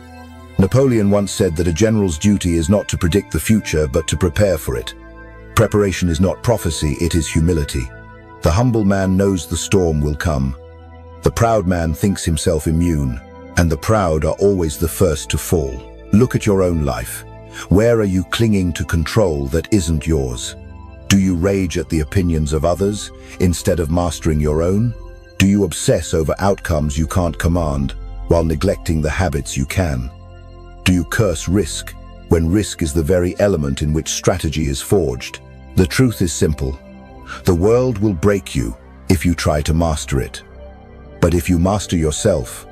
Napoleon once said that a general's duty is not to predict the future, but to prepare for it. Preparation is not prophecy, it is humility. The humble man knows the storm will come. The proud man thinks himself immune, and the proud are always the first to fall. Look at your own life. Where are you clinging to control that isn't yours? Do you rage at the opinions of others instead of mastering your own? Do you obsess over outcomes you can't command while neglecting the habits you can? Do you curse risk when risk is the very element in which strategy is forged? The truth is simple. The world will break you if you try to master it. But if you master yourself,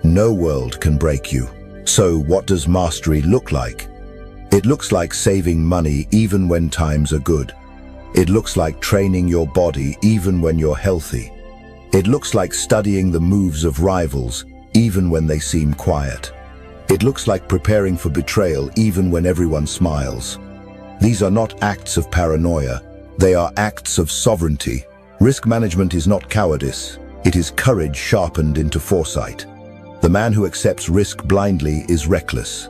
no world can break you. So what does mastery look like? It looks like saving money even when times are good. It looks like training your body even when you're healthy. It looks like studying the moves of rivals even when they seem quiet. It looks like preparing for betrayal even when everyone smiles. These are not acts of paranoia. They are acts of sovereignty. Risk management is not cowardice. It is courage sharpened into foresight. The man who accepts risk blindly is reckless.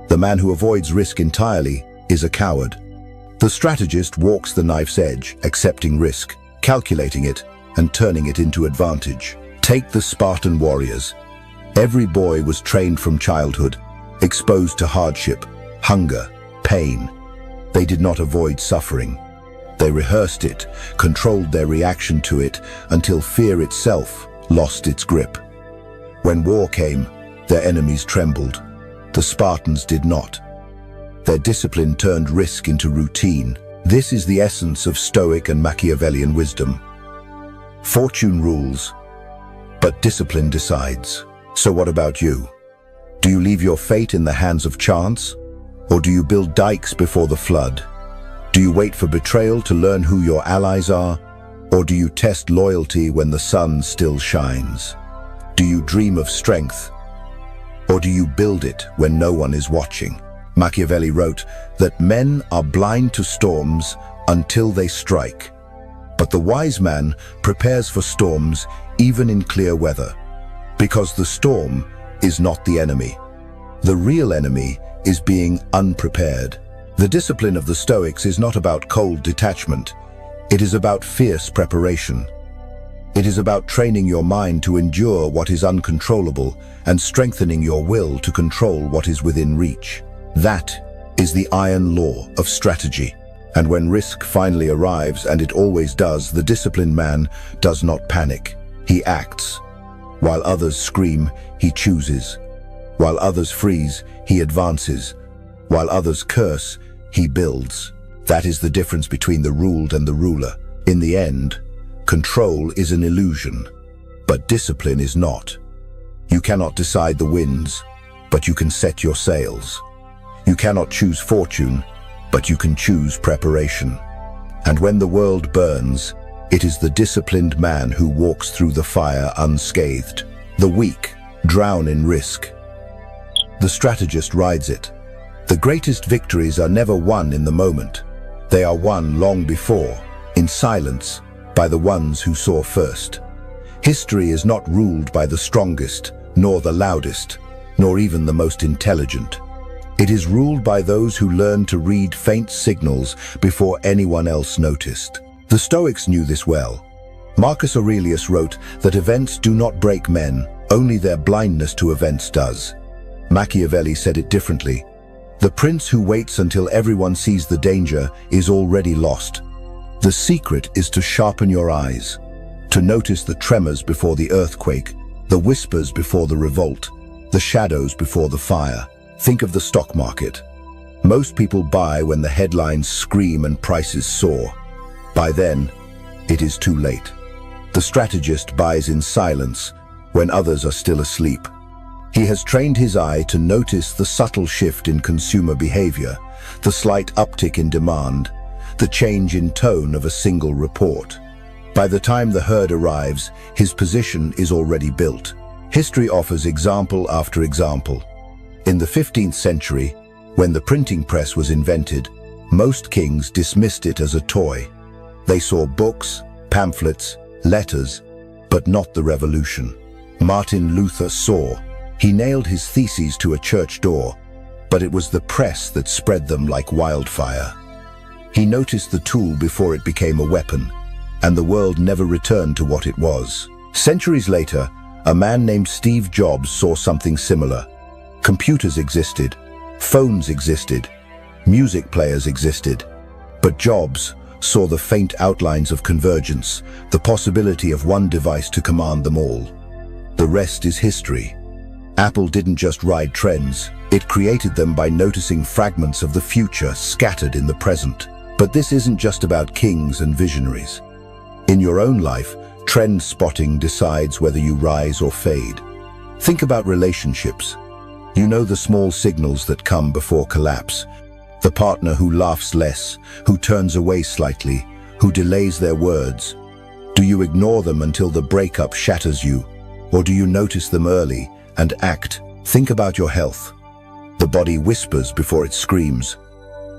The man who avoids risk entirely is a coward. The strategist walks the knife's edge, accepting risk, calculating it, and turning it into advantage. Take the Spartan warriors. Every boy was trained from childhood, exposed to hardship, hunger, pain. They did not avoid suffering. They rehearsed it, controlled their reaction to it, until fear itself lost its grip. When war came, their enemies trembled. The Spartans did not. Their discipline turned risk into routine. This is the essence of Stoic and Machiavellian wisdom. Fortune rules, but discipline decides. So what about you? Do you leave your fate in the hands of chance? Or do you build dikes before the flood? Do you wait for betrayal to learn who your allies are? Or do you test loyalty when the sun still shines? Do you dream of strength? Or do you build it when no one is watching? Machiavelli wrote that men are blind to storms until they strike. But the wise man prepares for storms even in clear weather. Because the storm is not the enemy. The real enemy is being unprepared. The discipline of the Stoics is not about cold detachment. It is about fierce preparation. It is about training your mind to endure what is uncontrollable and strengthening your will to control what is within reach. That is the iron law of strategy. And when risk finally arrives, and it always does, the disciplined man does not panic. He acts. While others scream, he chooses. While others freeze, he advances. While others curse, he builds. That is the difference between the ruled and the ruler. In the end, control is an illusion, but discipline is not. You cannot decide the winds, but you can set your sails. You cannot choose fortune, but you can choose preparation. And when the world burns, it is the disciplined man who walks through the fire unscathed. The weak drown in risk. The strategist rides it. The greatest victories are never won in the moment. They are won long before, in silence, by the ones who saw first. History is not ruled by the strongest, nor the loudest, nor even the most intelligent. It is ruled by those who learned to read faint signals before anyone else noticed. The Stoics knew this well. Marcus Aurelius wrote that events do not break men, only their blindness to events does. Machiavelli said it differently. The prince who waits until everyone sees the danger is already lost. The secret is to sharpen your eyes, to notice the tremors before the earthquake, the whispers before the revolt, the shadows before the fire. Think of the stock market. Most people buy when the headlines scream and prices soar. By then, it is too late. The strategist buys in silence when others are still asleep. He has trained his eye to notice the subtle shift in consumer behavior, the slight uptick in demand, the change in tone of a single report. By the time the herd arrives, his position is already built. History offers example after example. In the 15th century, when the printing press was invented, most kings dismissed it as a toy. They saw books, pamphlets, letters, but not the revolution. Martin Luther saw. He nailed his theses to a church door, but it was the press that spread them like wildfire. He noticed the tool before it became a weapon, and the world never returned to what it was. Centuries later, a man named Steve Jobs saw something similar. Computers existed, phones existed, music players existed, but Jobs saw the faint outlines of convergence, the possibility of one device to command them all. The rest is history. Apple didn't just ride trends, it created them by noticing fragments of the future scattered in the present. But this isn't just about kings and visionaries. In your own life, trend spotting decides whether you rise or fade. Think about relationships. You know the small signals that come before collapse. The partner who laughs less, who turns away slightly, who delays their words. Do you ignore them until the breakup shatters you? Or do you notice them early and act? Think about your health. The body whispers before it screams.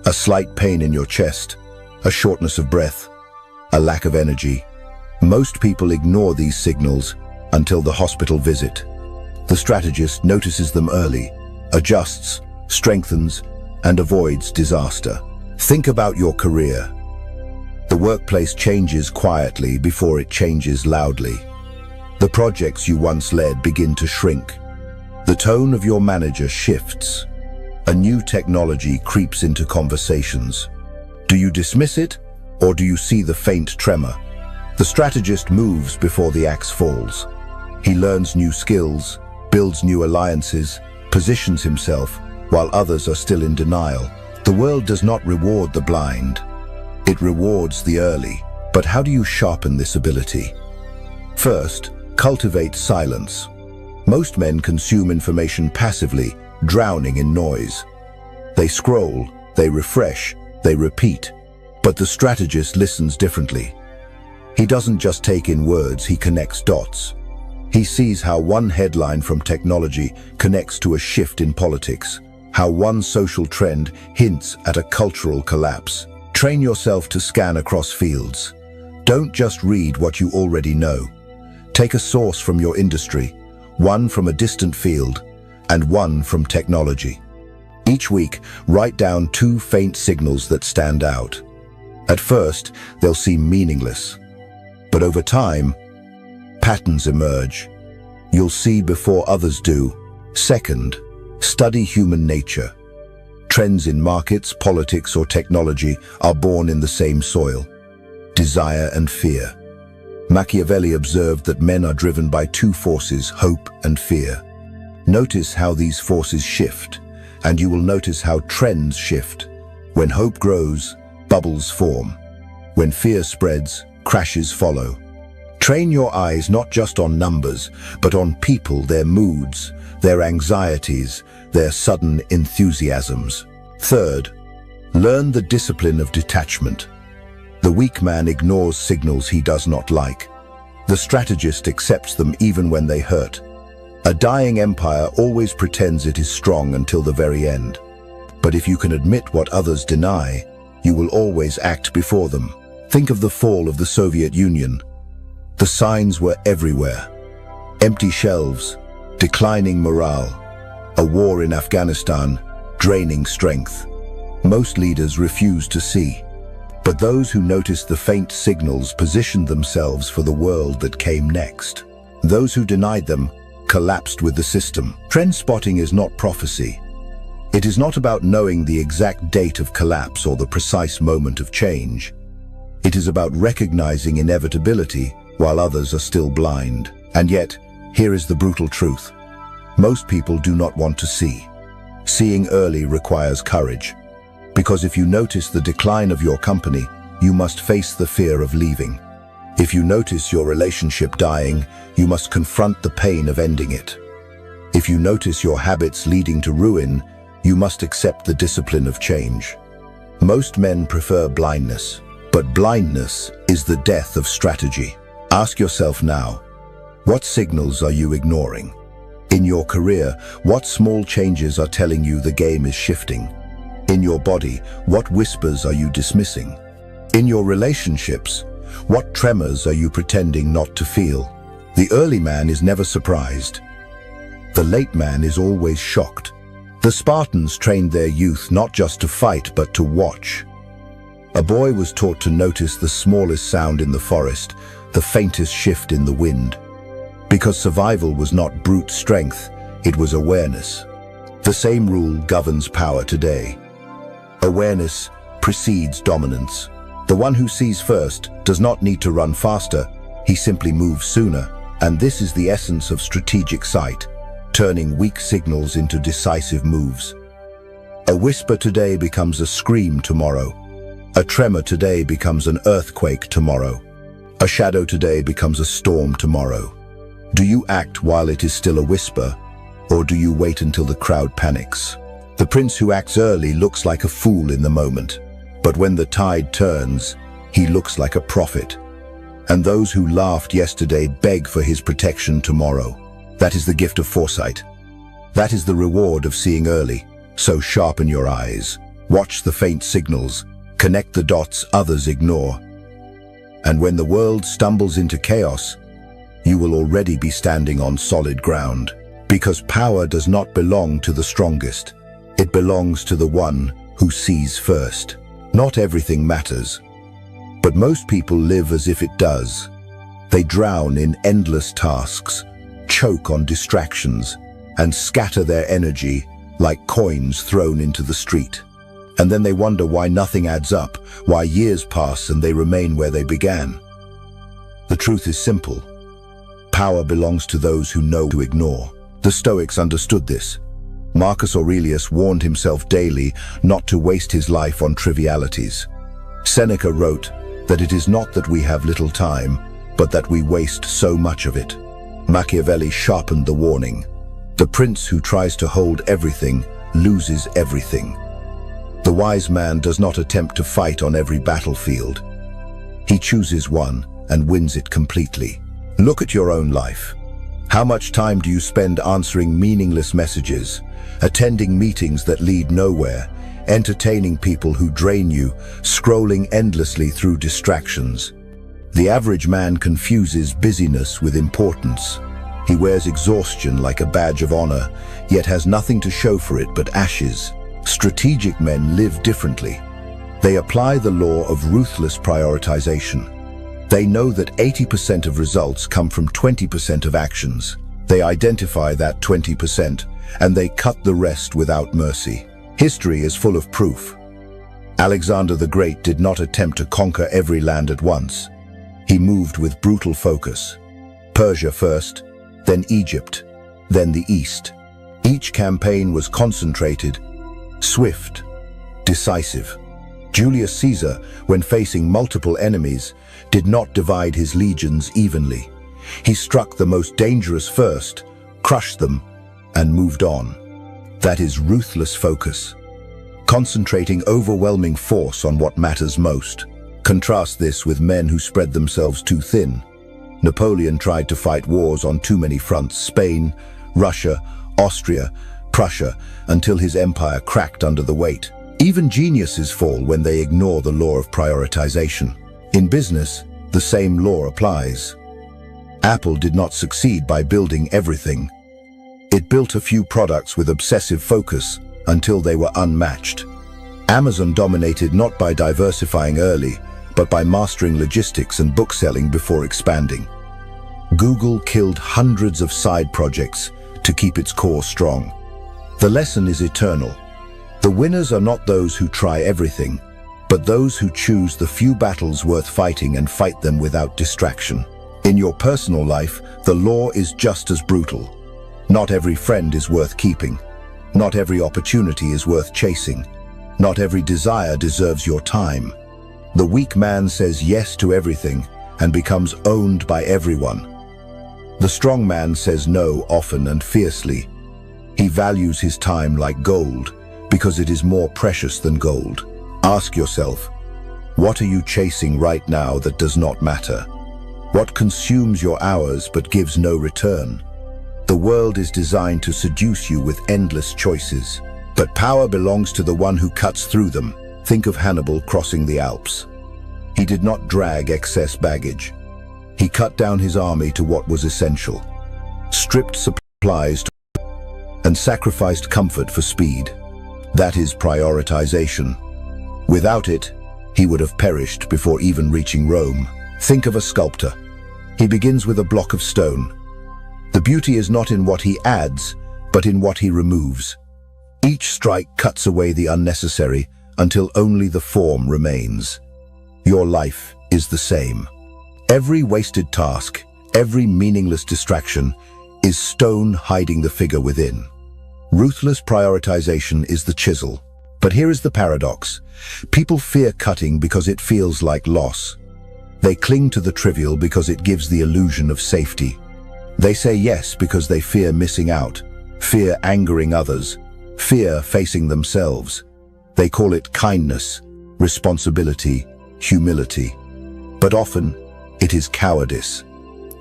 A slight pain in your chest, a shortness of breath, a lack of energy. Most people ignore these signals until the hospital visit. The strategist notices them early, adjusts, strengthens, and avoids disaster. Think about your career. The workplace changes quietly before it changes loudly. The projects you once led begin to shrink. The tone of your manager shifts. A new technology creeps into conversations. Do you dismiss it, or do you see the faint tremor? The strategist moves before the axe falls. He learns new skills, builds new alliances, positions himself, while others are still in denial. The world does not reward the blind. It rewards the early. But how do you sharpen this ability? First, cultivate silence. Most men consume information passively, drowning in noise. They scroll, they refresh, they repeat. But the strategist listens differently. He doesn't just take in words, he connects dots. He sees how one headline from technology connects to a shift in politics, how one social trend hints at a cultural collapse. Train yourself to scan across fields. Don't just read what you already know. Take a source from your industry, one from a distant field, and one from technology. Each week, write down 2 faint signals that stand out. At first, they'll seem meaningless. But over time, Patterns emerge. You'll see before others do. Second, study human nature. Trends in markets, politics, or technology are born in the same soil: desire and fear. Machiavelli observed that men are driven by two forces, hope and fear. Notice how these forces shift, and you will notice how trends shift. When hope grows, bubbles form. When fear spreads, crashes follow. Train your eyes not just on numbers, but on people, their moods, their anxieties, their sudden enthusiasms. Third, learn the discipline of detachment. The weak man ignores signals he does not like. The strategist accepts them even when they hurt. A dying empire always pretends it is strong until the very end. But if you can admit what others deny, you will always act before them. Think of the fall of the Soviet Union. The signs were everywhere. Empty shelves, declining morale, a war in Afghanistan, draining strength. Most leaders refused to see. But those who noticed the faint signals positioned themselves for the world that came next. Those who denied them collapsed with the system. Trend spotting is not prophecy. It is not about knowing the exact date of collapse or the precise moment of change. It is about recognizing inevitability while others are still blind. And yet, here is the brutal truth. Most people do not want to see. Seeing early requires courage. Because if you notice the decline of your company, you must face the fear of leaving. If you notice your relationship dying, you must confront the pain of ending it. If you notice your habits leading to ruin, you must accept the discipline of change. Most men prefer blindness, but blindness is the death of strategy. Ask yourself now, what signals are you ignoring? In your career, what small changes are telling you the game is shifting? In your body, what whispers are you dismissing? In your relationships, what tremors are you pretending not to feel? The early man is never surprised. The late man is always shocked. The Spartans trained their youth not just to fight, but to watch. A boy was taught to notice the smallest sound in the forest, the faintest shift in the wind. Because survival was not brute strength, it was awareness. The same rule governs power today. Awareness precedes dominance. The one who sees first does not need to run faster, he simply moves sooner. And this is the essence of strategic sight, turning weak signals into decisive moves. A whisper today becomes a scream tomorrow. A tremor today becomes an earthquake tomorrow. A shadow today becomes a storm tomorrow. Do you act while it is still a whisper, or do you wait until the crowd panics? The prince who acts early looks like a fool in the moment, but when the tide turns, he looks like a prophet. And those who laughed yesterday beg for his protection tomorrow. That is the gift of foresight. That is the reward of seeing early. So sharpen your eyes, watch the faint signals, connect the dots others ignore. And when the world stumbles into chaos, you will already be standing on solid ground. Because power does not belong to the strongest. It belongs to the one who sees first. Not everything matters, but most people live as if it does. They drown in endless tasks, choke on distractions, and scatter their energy like coins thrown into the street. And then they wonder why nothing adds up, why years pass and they remain where they began. The truth is simple. Power belongs to those who know to ignore. The Stoics understood this. Marcus Aurelius warned himself daily not to waste his life on trivialities. Seneca wrote that it is not that we have little time, but that we waste so much of it. Machiavelli sharpened the warning. The prince who tries to hold everything loses everything. The wise man does not attempt to fight on every battlefield. He chooses one and wins it completely. Look at your own life. How much time do you spend answering meaningless messages, attending meetings that lead nowhere, entertaining people who drain you, scrolling endlessly through distractions? The average man confuses busyness with importance. He wears exhaustion like a badge of honor, yet has nothing to show for it but ashes. Strategic men live differently. They apply the law of ruthless prioritization. They know that 80% of results come from 20% of actions. They identify that 20%, and they cut the rest without mercy. History is full of proof. Alexander the Great did not attempt to conquer every land at once. He moved with brutal focus. Persia first, then Egypt, then the East. Each campaign was concentrated, swift, decisive. Julius Caesar, when facing multiple enemies, did not divide his legions evenly. He struck the most dangerous first, crushed them, and moved on. That is ruthless focus, concentrating overwhelming force on what matters most. Contrast this with men who spread themselves too thin. Napoleon tried to fight wars on too many fronts: Spain, Russia, Austria, Prussia, until his empire cracked under the weight. Even geniuses fall when they ignore the law of prioritization. In business, the same law applies. Apple did not succeed by building everything. It built a few products with obsessive focus until they were unmatched. Amazon dominated not by diversifying early, but by mastering logistics and bookselling before expanding. Google killed hundreds of side projects to keep its core strong. The lesson is eternal. The winners are not those who try everything, but those who choose the few battles worth fighting and fight them without distraction. In your personal life, the law is just as brutal. Not every friend is worth keeping. Not every opportunity is worth chasing. Not every desire deserves your time. The weak man says yes to everything and becomes owned by everyone. The strong man says no often and fiercely. He values his time like gold, because it is more precious than gold. Ask yourself, what are you chasing right now that does not matter? What consumes your hours but gives no return? The world is designed to seduce you with endless choices, but power belongs to the one who cuts through them. Think of Hannibal crossing the Alps. He did not drag excess baggage. He cut down his army to what was essential, stripped supplies and sacrificed comfort for speed. That is prioritization. Without it, he would have perished before even reaching Rome. Think of a sculptor. He begins with a block of stone. The beauty is not in what he adds, but in what he removes. Each strike cuts away the unnecessary until only the form remains. Your life is the same. Every wasted task, every meaningless distraction, is stone hiding the figure within. Ruthless prioritization is the chisel. But here is the paradox. People fear cutting because it feels like loss. They cling to the trivial because it gives the illusion of safety. They say yes because they fear missing out, fear angering others, fear facing themselves. They call it kindness, responsibility, humility. But often, it is cowardice.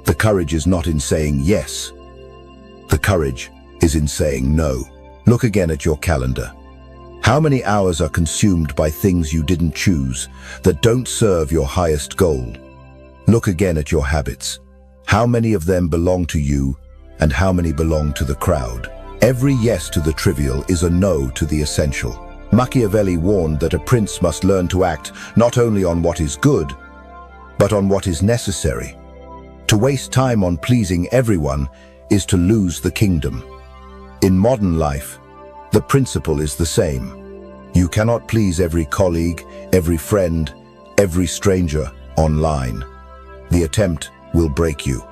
The courage is not in saying yes. The courage is in saying no. Look again at your calendar. How many hours are consumed by things you didn't choose, that don't serve your highest goal? Look again at your habits. How many of them belong to you, and how many belong to the crowd? Every yes to the trivial is a no to the essential. Machiavelli warned that a prince must learn to act not only on what is good, but on what is necessary. To waste time on pleasing everyone is to lose the kingdom. In modern life, the principle is the same. You cannot please every colleague, every friend, every stranger online. The attempt will break you.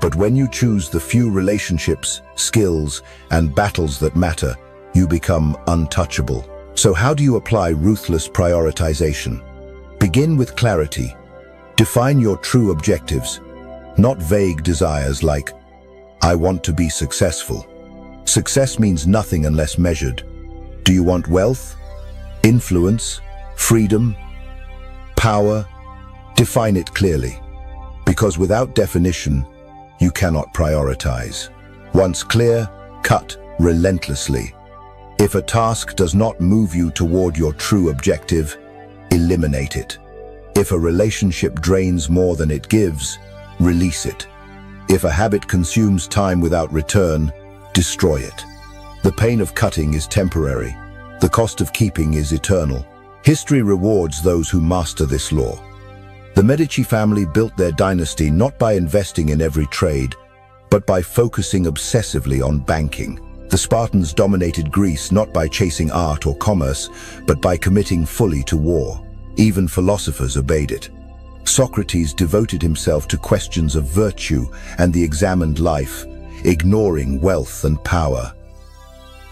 But when you choose the few relationships, skills, and battles that matter, you become untouchable. So how do you apply ruthless prioritization? Begin with clarity. Define your true objectives, not vague desires like, I want to be successful. Success means nothing unless measured. Do you want wealth, influence, freedom, power? Define it clearly. Because without definition, you cannot prioritize. Once clear, cut relentlessly. If a task does not move you toward your true objective, eliminate it. If a relationship drains more than it gives, release it. If a habit consumes time without return, destroy it. The pain of cutting is temporary. The cost of keeping is eternal. History rewards those who master this law. The Medici family built their dynasty not by investing in every trade, but by focusing obsessively on banking. The Spartans dominated Greece not by chasing art or commerce, but by committing fully to war. Even philosophers obeyed it. Socrates devoted himself to questions of virtue and the examined life, ignoring wealth and power.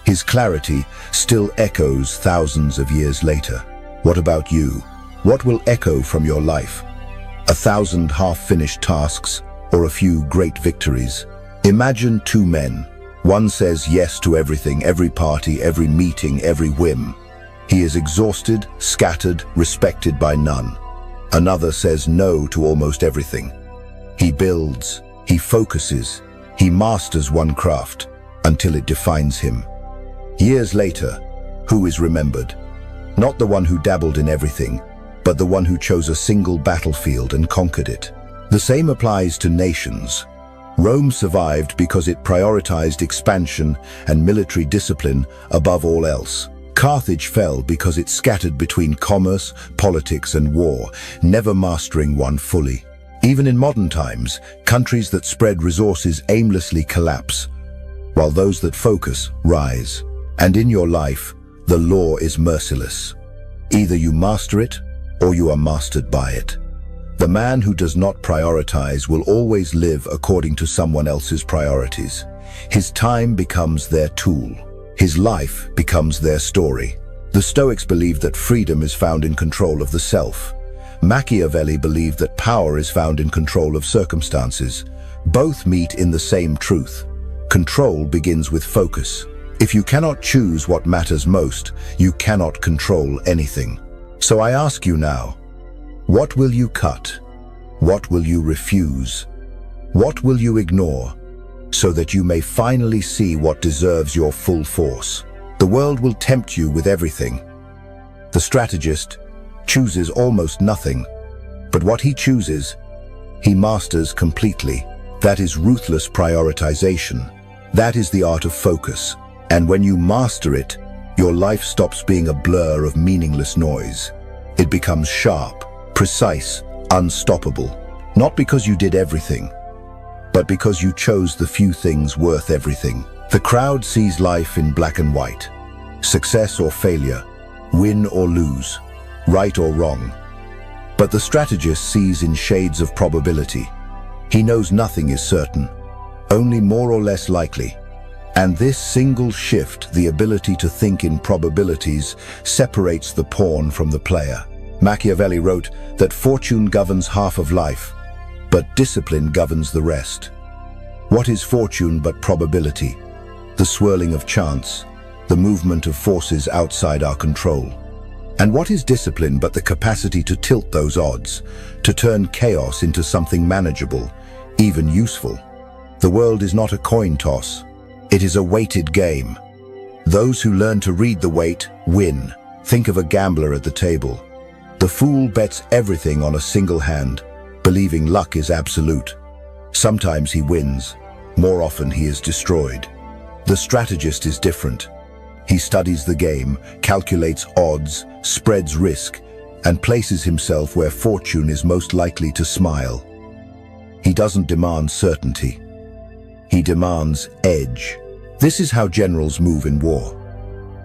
His clarity still echoes thousands of years later. What about you? What will echo from your life? 1,000 half-finished tasks or a few great victories? Imagine two men. One says yes to everything, every party, every meeting, every whim. He is exhausted, scattered, respected by none. Another says no to almost everything. He builds, he focuses, he masters one craft until it defines him. Years later, who is remembered? Not the one who dabbled in everything, but the one who chose a single battlefield and conquered it. The same applies to nations. Rome survived because it prioritized expansion and military discipline above all else. Carthage fell because it scattered between commerce, politics, and war, never mastering one fully. Even in modern times, countries that spread resources aimlessly collapse, while those that focus rise. And in your life, the law is merciless. Either you master it, or you are mastered by it. The man who does not prioritize will always live according to someone else's priorities. His time becomes their tool. His life becomes their story. The Stoics believed that freedom is found in control of the self. Machiavelli believed that power is found in control of circumstances. Both meet in the same truth. Control begins with focus. If you cannot choose what matters most, you cannot control anything. So I ask you now, what will you cut? What will you refuse? What will you ignore, so that you may finally see what deserves your full force? The world will tempt you with everything. The strategist chooses almost nothing, but what he chooses, he masters completely. That is ruthless prioritization. That is the art of focus. And when you master it, your life stops being a blur of meaningless noise. It becomes sharp, precise, unstoppable. Not because you did everything, but because you chose the few things worth everything. The crowd sees life in black and white. Success or failure, win or lose, right or wrong. But the strategist sees in shades of probability. He knows nothing is certain, only more or less likely. And this single shift, the ability to think in probabilities, separates the pawn from the player. Machiavelli wrote that fortune governs half of life, but discipline governs the rest. What is fortune but probability? The swirling of chance, the movement of forces outside our control. And what is discipline but the capacity to tilt those odds, to turn chaos into something manageable, even useful? The world is not a coin toss. It is a weighted game. Those who learn to read the weight win. Think of a gambler at the table. The fool bets everything on a single hand, believing luck is absolute. Sometimes he wins. More often he is destroyed. The strategist is different. He studies the game, calculates odds, spreads risk, and places himself where fortune is most likely to smile. He doesn't demand certainty. He demands edge. This is how generals move in war.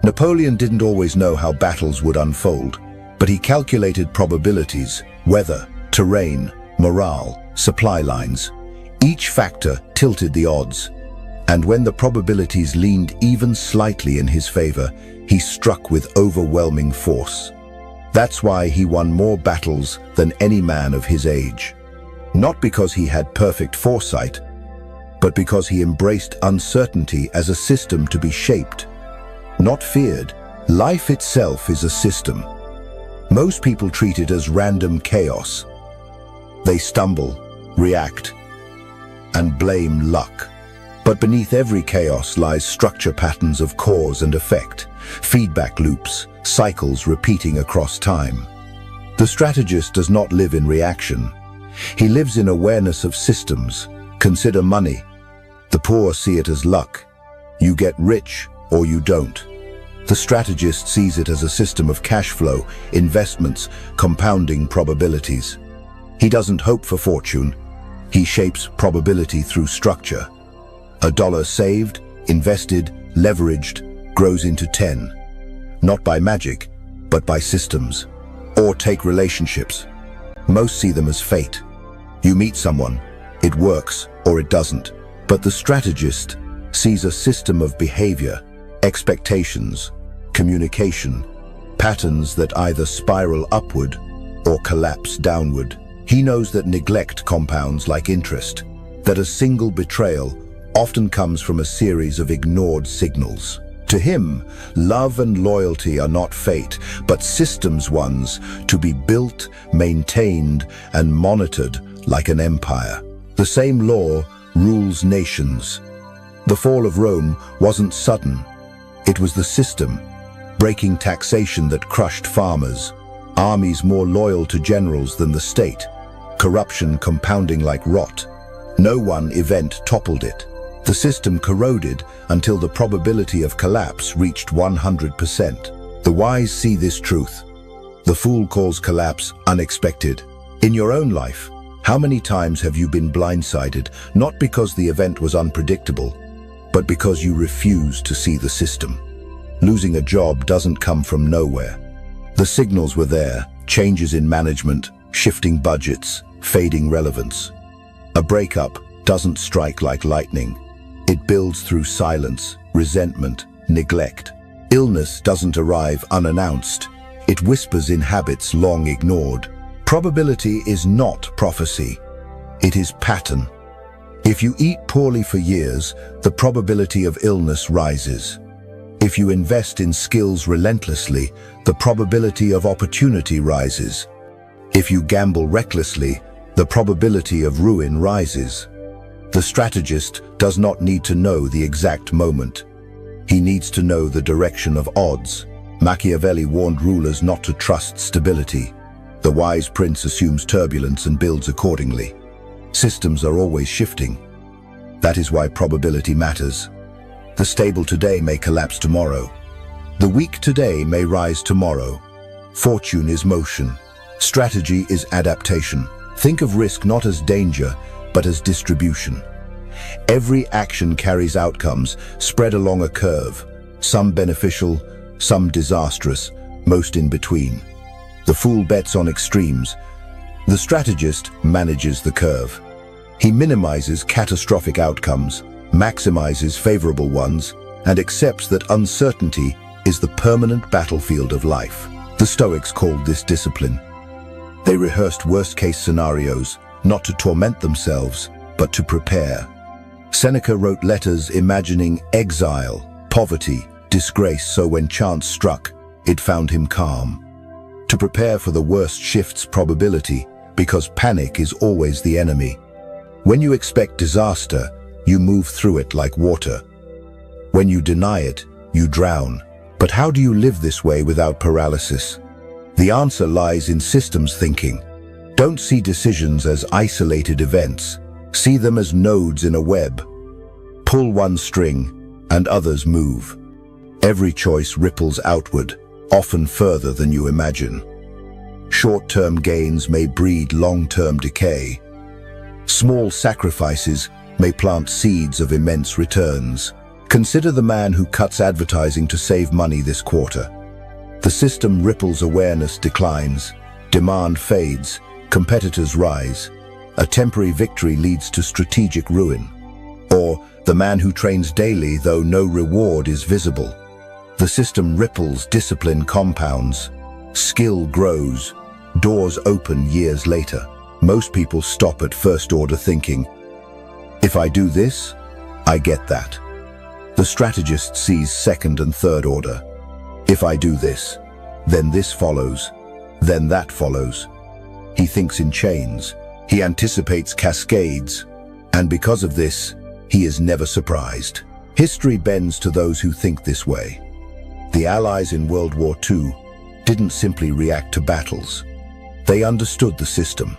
Napoleon didn't always know how battles would unfold, but he calculated probabilities, weather, terrain, morale, supply lines. Each factor tilted the odds, and when the probabilities leaned even slightly in his favor, he struck with overwhelming force. That's why he won more battles than any man of his age. Not because he had perfect foresight, but because he embraced uncertainty as a system to be shaped, not feared. Life itself is a system. Most people treat it as random chaos. They stumble, react, and blame luck. But beneath every chaos lies structure patterns of cause and effect, feedback loops, cycles repeating across time. The strategist does not live in reaction. He lives in awareness of systems. Consider money. The poor see it as luck. You get rich or you don't. The strategist sees it as a system of cash flow, investments, compounding probabilities. He doesn't hope for fortune. He shapes probability through structure. A dollar saved, invested, leveraged, grows into 10. Not by magic, but by systems. Or take relationships. Most see them as fate. You meet someone, it works or it doesn't. But the strategist sees a system of behavior, expectations, communication, patterns that either spiral upward or collapse downward. He knows that neglect compounds like interest, that a single betrayal often comes from a series of ignored signals. To him, love and loyalty are not fate, but systems ones to be built, maintained, and monitored like an empire. The same law rules nations. The fall of Rome wasn't sudden. It was the system, breaking taxation that crushed farmers, armies more loyal to generals than the state, corruption compounding like rot. No one event toppled it. The system corroded until the probability of collapse reached 100%. The wise see this truth. The fool calls collapse unexpected. In your own life, how many times have you been blindsided, not because the event was unpredictable, but because you refused to see the system? Losing a job doesn't come from nowhere. The signals were there: changes in management, shifting budgets, fading relevance. A breakup doesn't strike like lightning. It builds through silence, resentment, neglect. Illness doesn't arrive unannounced. It whispers in habits long ignored. Probability is not prophecy. It is pattern. If you eat poorly for years, the probability of illness rises. If you invest in skills relentlessly, the probability of opportunity rises. If you gamble recklessly, the probability of ruin rises. The strategist does not need to know the exact moment. He needs to know the direction of odds. Machiavelli warned rulers not to trust stability. The wise prince assumes turbulence and builds accordingly. Systems are always shifting. That is why probability matters. The stable today may collapse tomorrow. The weak today may rise tomorrow. Fortune is motion. Strategy is adaptation. Think of risk not as danger, but as distribution. Every action carries outcomes spread along a curve, some beneficial, some disastrous, most in between. The fool bets on extremes. The strategist manages the curve. He minimizes catastrophic outcomes, maximizes favorable ones, and accepts that uncertainty is the permanent battlefield of life. The Stoics called this discipline. They rehearsed worst-case scenarios, not to torment themselves, but to prepare. Seneca wrote letters imagining exile, poverty, disgrace, so when chance struck, it found him calm. To prepare for the worst shifts probability, because panic is always the enemy. When you expect disaster, you move through it like water. When you deny it, you drown. But how do you live this way without paralysis? The answer lies in systems thinking. Don't see decisions as isolated events. See them as nodes in a web. Pull one string, and others move. Every choice ripples outward, often further than you imagine. Short-term gains may breed long-term decay. Small sacrifices may plant seeds of immense returns. Consider the man who cuts advertising to save money this quarter. The system ripples, awareness declines, demand fades, competitors rise. A temporary victory leads to strategic ruin. Or the man who trains daily though no reward is visible. The system ripples, discipline compounds, skill grows, doors open years later. Most people stop at first-order thinking, if I do this, I get that. The strategist sees second and third order. If I do this, then this follows, then that follows. He thinks in chains. He anticipates cascades. And because of this, he is never surprised. History bends to those who think this way. The Allies in World War II didn't simply react to battles. They understood the system.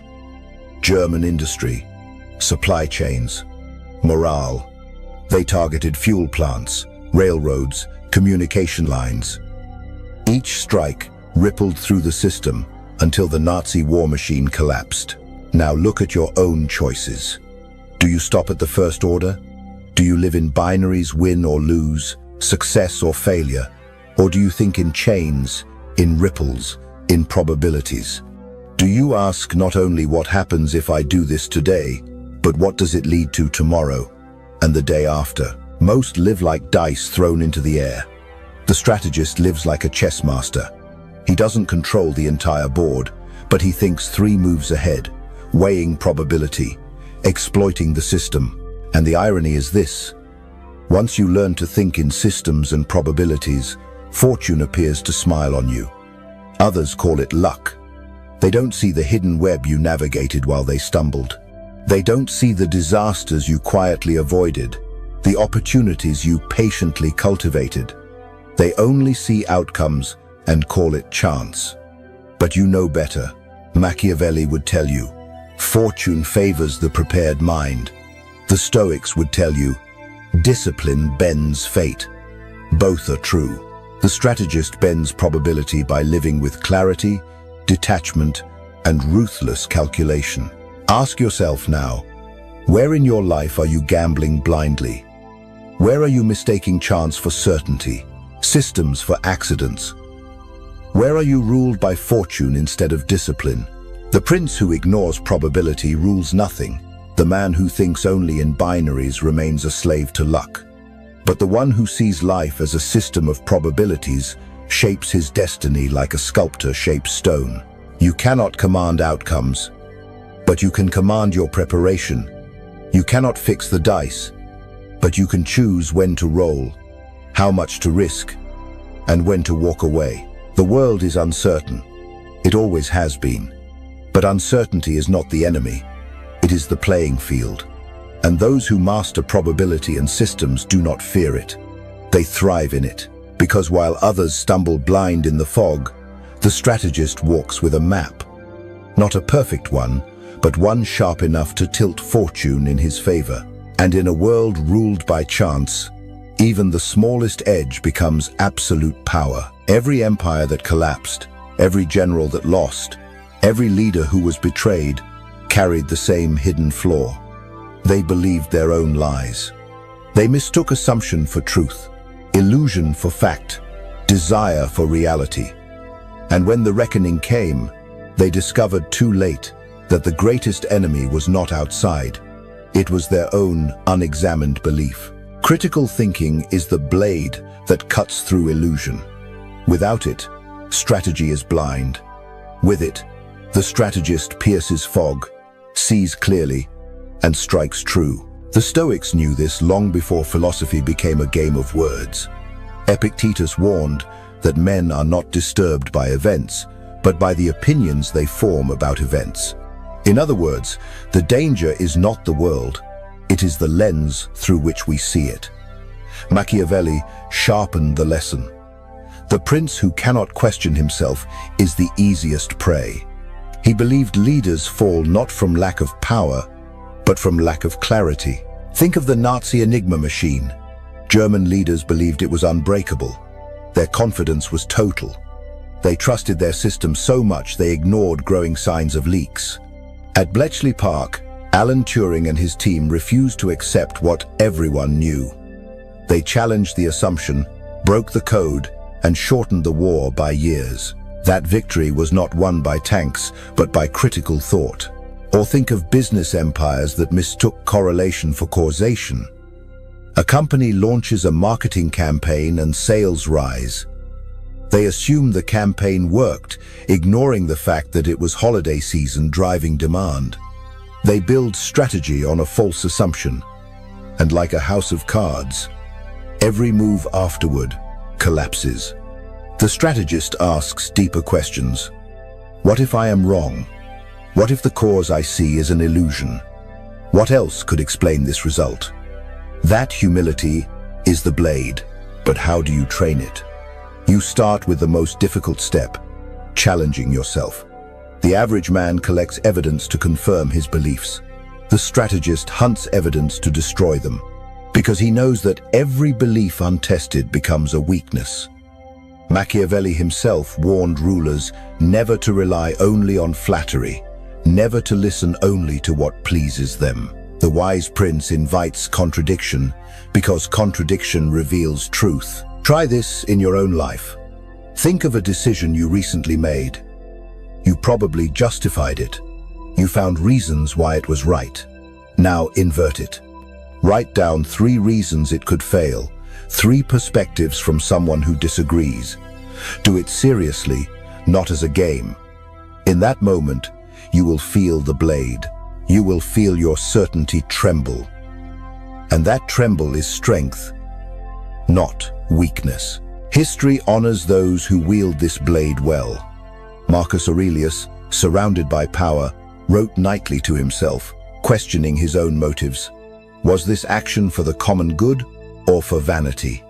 German industry, supply chains, morale. They targeted fuel plants, railroads, communication lines. Each strike rippled through the system until the Nazi war machine collapsed. Now look at your own choices. Do you stop at the first order? Do you live in binaries, win or lose, success or failure? Or do you think in chains, in ripples, in probabilities? Do you ask not only what happens if I do this today, but what does it lead to tomorrow and the day after? Most live like dice thrown into the air. The strategist lives like a chess master. He doesn't control the entire board, but he thinks 3 moves ahead, weighing probability, exploiting the system. And the irony is this: once you learn to think in systems and probabilities, fortune appears to smile on you. Others call it luck. They don't see the hidden web you navigated while they stumbled. They don't see the disasters you quietly avoided, the opportunities you patiently cultivated. They only see outcomes and call it chance. But you know better. Machiavelli would tell you, fortune favors the prepared mind. The Stoics would tell you, discipline bends fate. Both are true. The strategist bends probability by living with clarity, detachment, and ruthless calculation. Ask yourself now, where in your life are you gambling blindly? Where are you mistaking chance for certainty, systems for accidents? Where are you ruled by fortune instead of discipline? The prince who ignores probability rules nothing. The man who thinks only in binaries remains a slave to luck. But the one who sees life as a system of probabilities shapes his destiny like a sculptor shapes stone. You cannot command outcomes, but you can command your preparation. You cannot fix the dice, but you can choose when to roll, how much to risk, and when to walk away. The world is uncertain. It always has been. But uncertainty is not the enemy. It is the playing field. And those who master probability and systems do not fear it. They thrive in it. Because while others stumble blind in the fog, the strategist walks with a map. Not a perfect one, but one sharp enough to tilt fortune in his favor. And in a world ruled by chance, even the smallest edge becomes absolute power. Every empire that collapsed, every general that lost, every leader who was betrayed, carried the same hidden flaw. They believed their own lies. They mistook assumption for truth, illusion for fact, desire for reality. And when the reckoning came, they discovered too late that the greatest enemy was not outside. It was their own unexamined belief. Critical thinking is the blade that cuts through illusion. Without it, strategy is blind. With it, the strategist pierces fog, sees clearly, and strikes true. The Stoics knew this long before philosophy became a game of words. Epictetus warned that men are not disturbed by events, but by the opinions they form about events. In other words, the danger is not the world, it is the lens through which we see it. Machiavelli sharpened the lesson. The prince who cannot question himself is the easiest prey. He believed leaders fall not from lack of power, but from lack of clarity. Think of the Nazi Enigma machine. German leaders believed it was unbreakable. Their confidence was total. They trusted their system so much they ignored growing signs of leaks. At Bletchley Park, Alan Turing and his team refused to accept what everyone knew. They challenged the assumption, broke the code, and shortened the war by years. That victory was not won by tanks, but by critical thought. Or think of business empires that mistook correlation for causation. A company launches a marketing campaign and sales rise. They assume the campaign worked, ignoring the fact that it was holiday season driving demand. They build strategy on a false assumption. And like a house of cards, every move afterward collapses. The strategist asks deeper questions. What if I am wrong? What if the cause I see is an illusion? What else could explain this result? That humility is the blade, but how do you train it? You start with the most difficult step, challenging yourself. The average man collects evidence to confirm his beliefs. The strategist hunts evidence to destroy them, because he knows that every belief untested becomes a weakness. Machiavelli himself warned rulers never to rely only on flattery. never to listen only to what pleases them. The wise prince invites contradiction because contradiction reveals truth. Try this in your own life. Think of a decision you recently made. You probably justified it. You found reasons why it was right. Now invert it. Write down 3 reasons it could fail, 3 perspectives from someone who disagrees. Do it seriously, not as a game. In that moment, you will feel the blade. You will feel your certainty tremble. And that tremble is strength, not weakness. History honors those who wield this blade well. Marcus Aurelius, surrounded by power, wrote nightly to himself, questioning his own motives. Was this action for the common good or for vanity?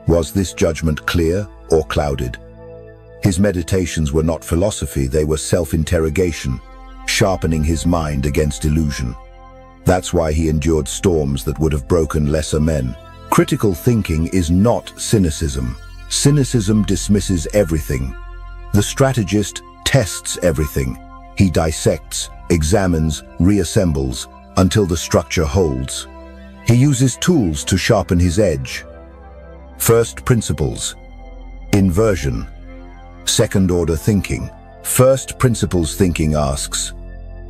Was this judgment clear or clouded? His meditations were not philosophy, they were self-interrogation, sharpening his mind against illusion. That's why he endured storms that would have broken lesser men. Critical thinking is not cynicism. Cynicism dismisses everything. The strategist tests everything. He dissects, examines, reassembles, until the structure holds. He uses tools to sharpen his edge. First principles. Inversion. Second-order thinking. First principles thinking asks,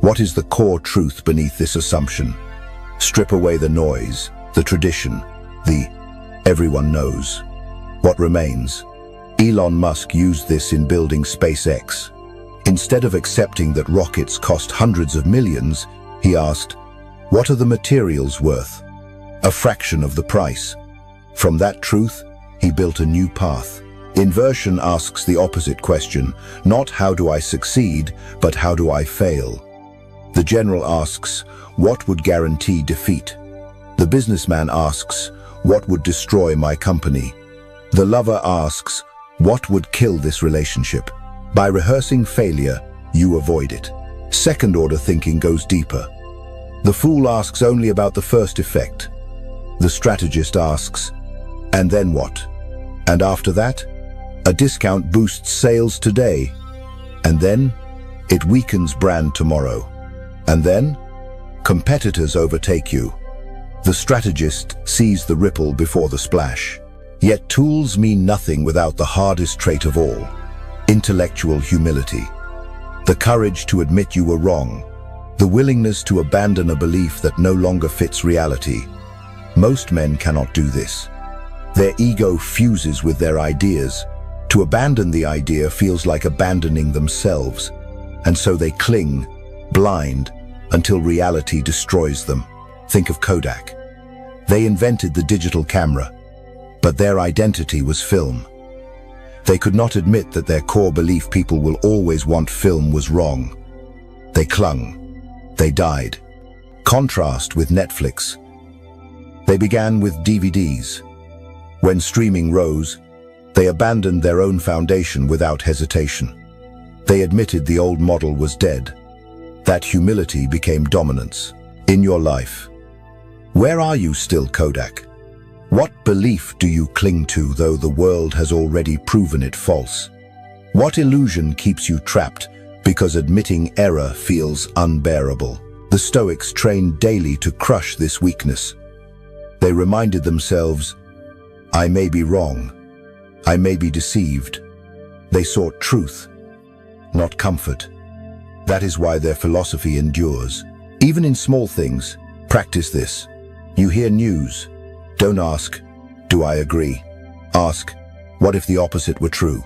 what is the core truth beneath this assumption? Strip away the noise, the tradition, the everyone knows. What remains? Elon Musk used this in building SpaceX. Instead of accepting that rockets cost hundreds of millions, he asked, what are the materials worth? A fraction of the price. From that truth, he built a new path. Inversion asks the opposite question, not how do I succeed, but how do I fail? The general asks, what would guarantee defeat? The businessman asks, what would destroy my company? The lover asks, what would kill this relationship? By rehearsing failure, you avoid it. Second-order thinking goes deeper. The fool asks only about the first effect. The strategist asks, and then what? And after that? A discount boosts sales today. And then, it weakens brand tomorrow. And then, competitors overtake you. The strategist sees the ripple before the splash. Yet tools mean nothing without the hardest trait of all, intellectual humility. The courage to admit you were wrong. The willingness to abandon a belief that no longer fits reality. Most men cannot do this. Their ego fuses with their ideas. To abandon the idea feels like abandoning themselves, and so they cling, blind, until reality destroys them. Think of Kodak. They invented the digital camera, but their identity was film. They could not admit that their core belief people will always want film was wrong. They clung. They died. Contrast with Netflix. They began with DVDs. When streaming rose, they abandoned their own foundation without hesitation. They admitted the old model was dead. That humility became dominance. In your life, where are you still, Kodak? What belief do you cling to though the world has already proven it false? What illusion keeps you trapped because admitting error feels unbearable? The Stoics trained daily to crush this weakness. They reminded themselves, I may be wrong. I may be deceived. They sought truth, not comfort. That is why their philosophy endures. Even in small things, practice this. You hear news. Don't ask, do I agree? Ask, what if the opposite were true?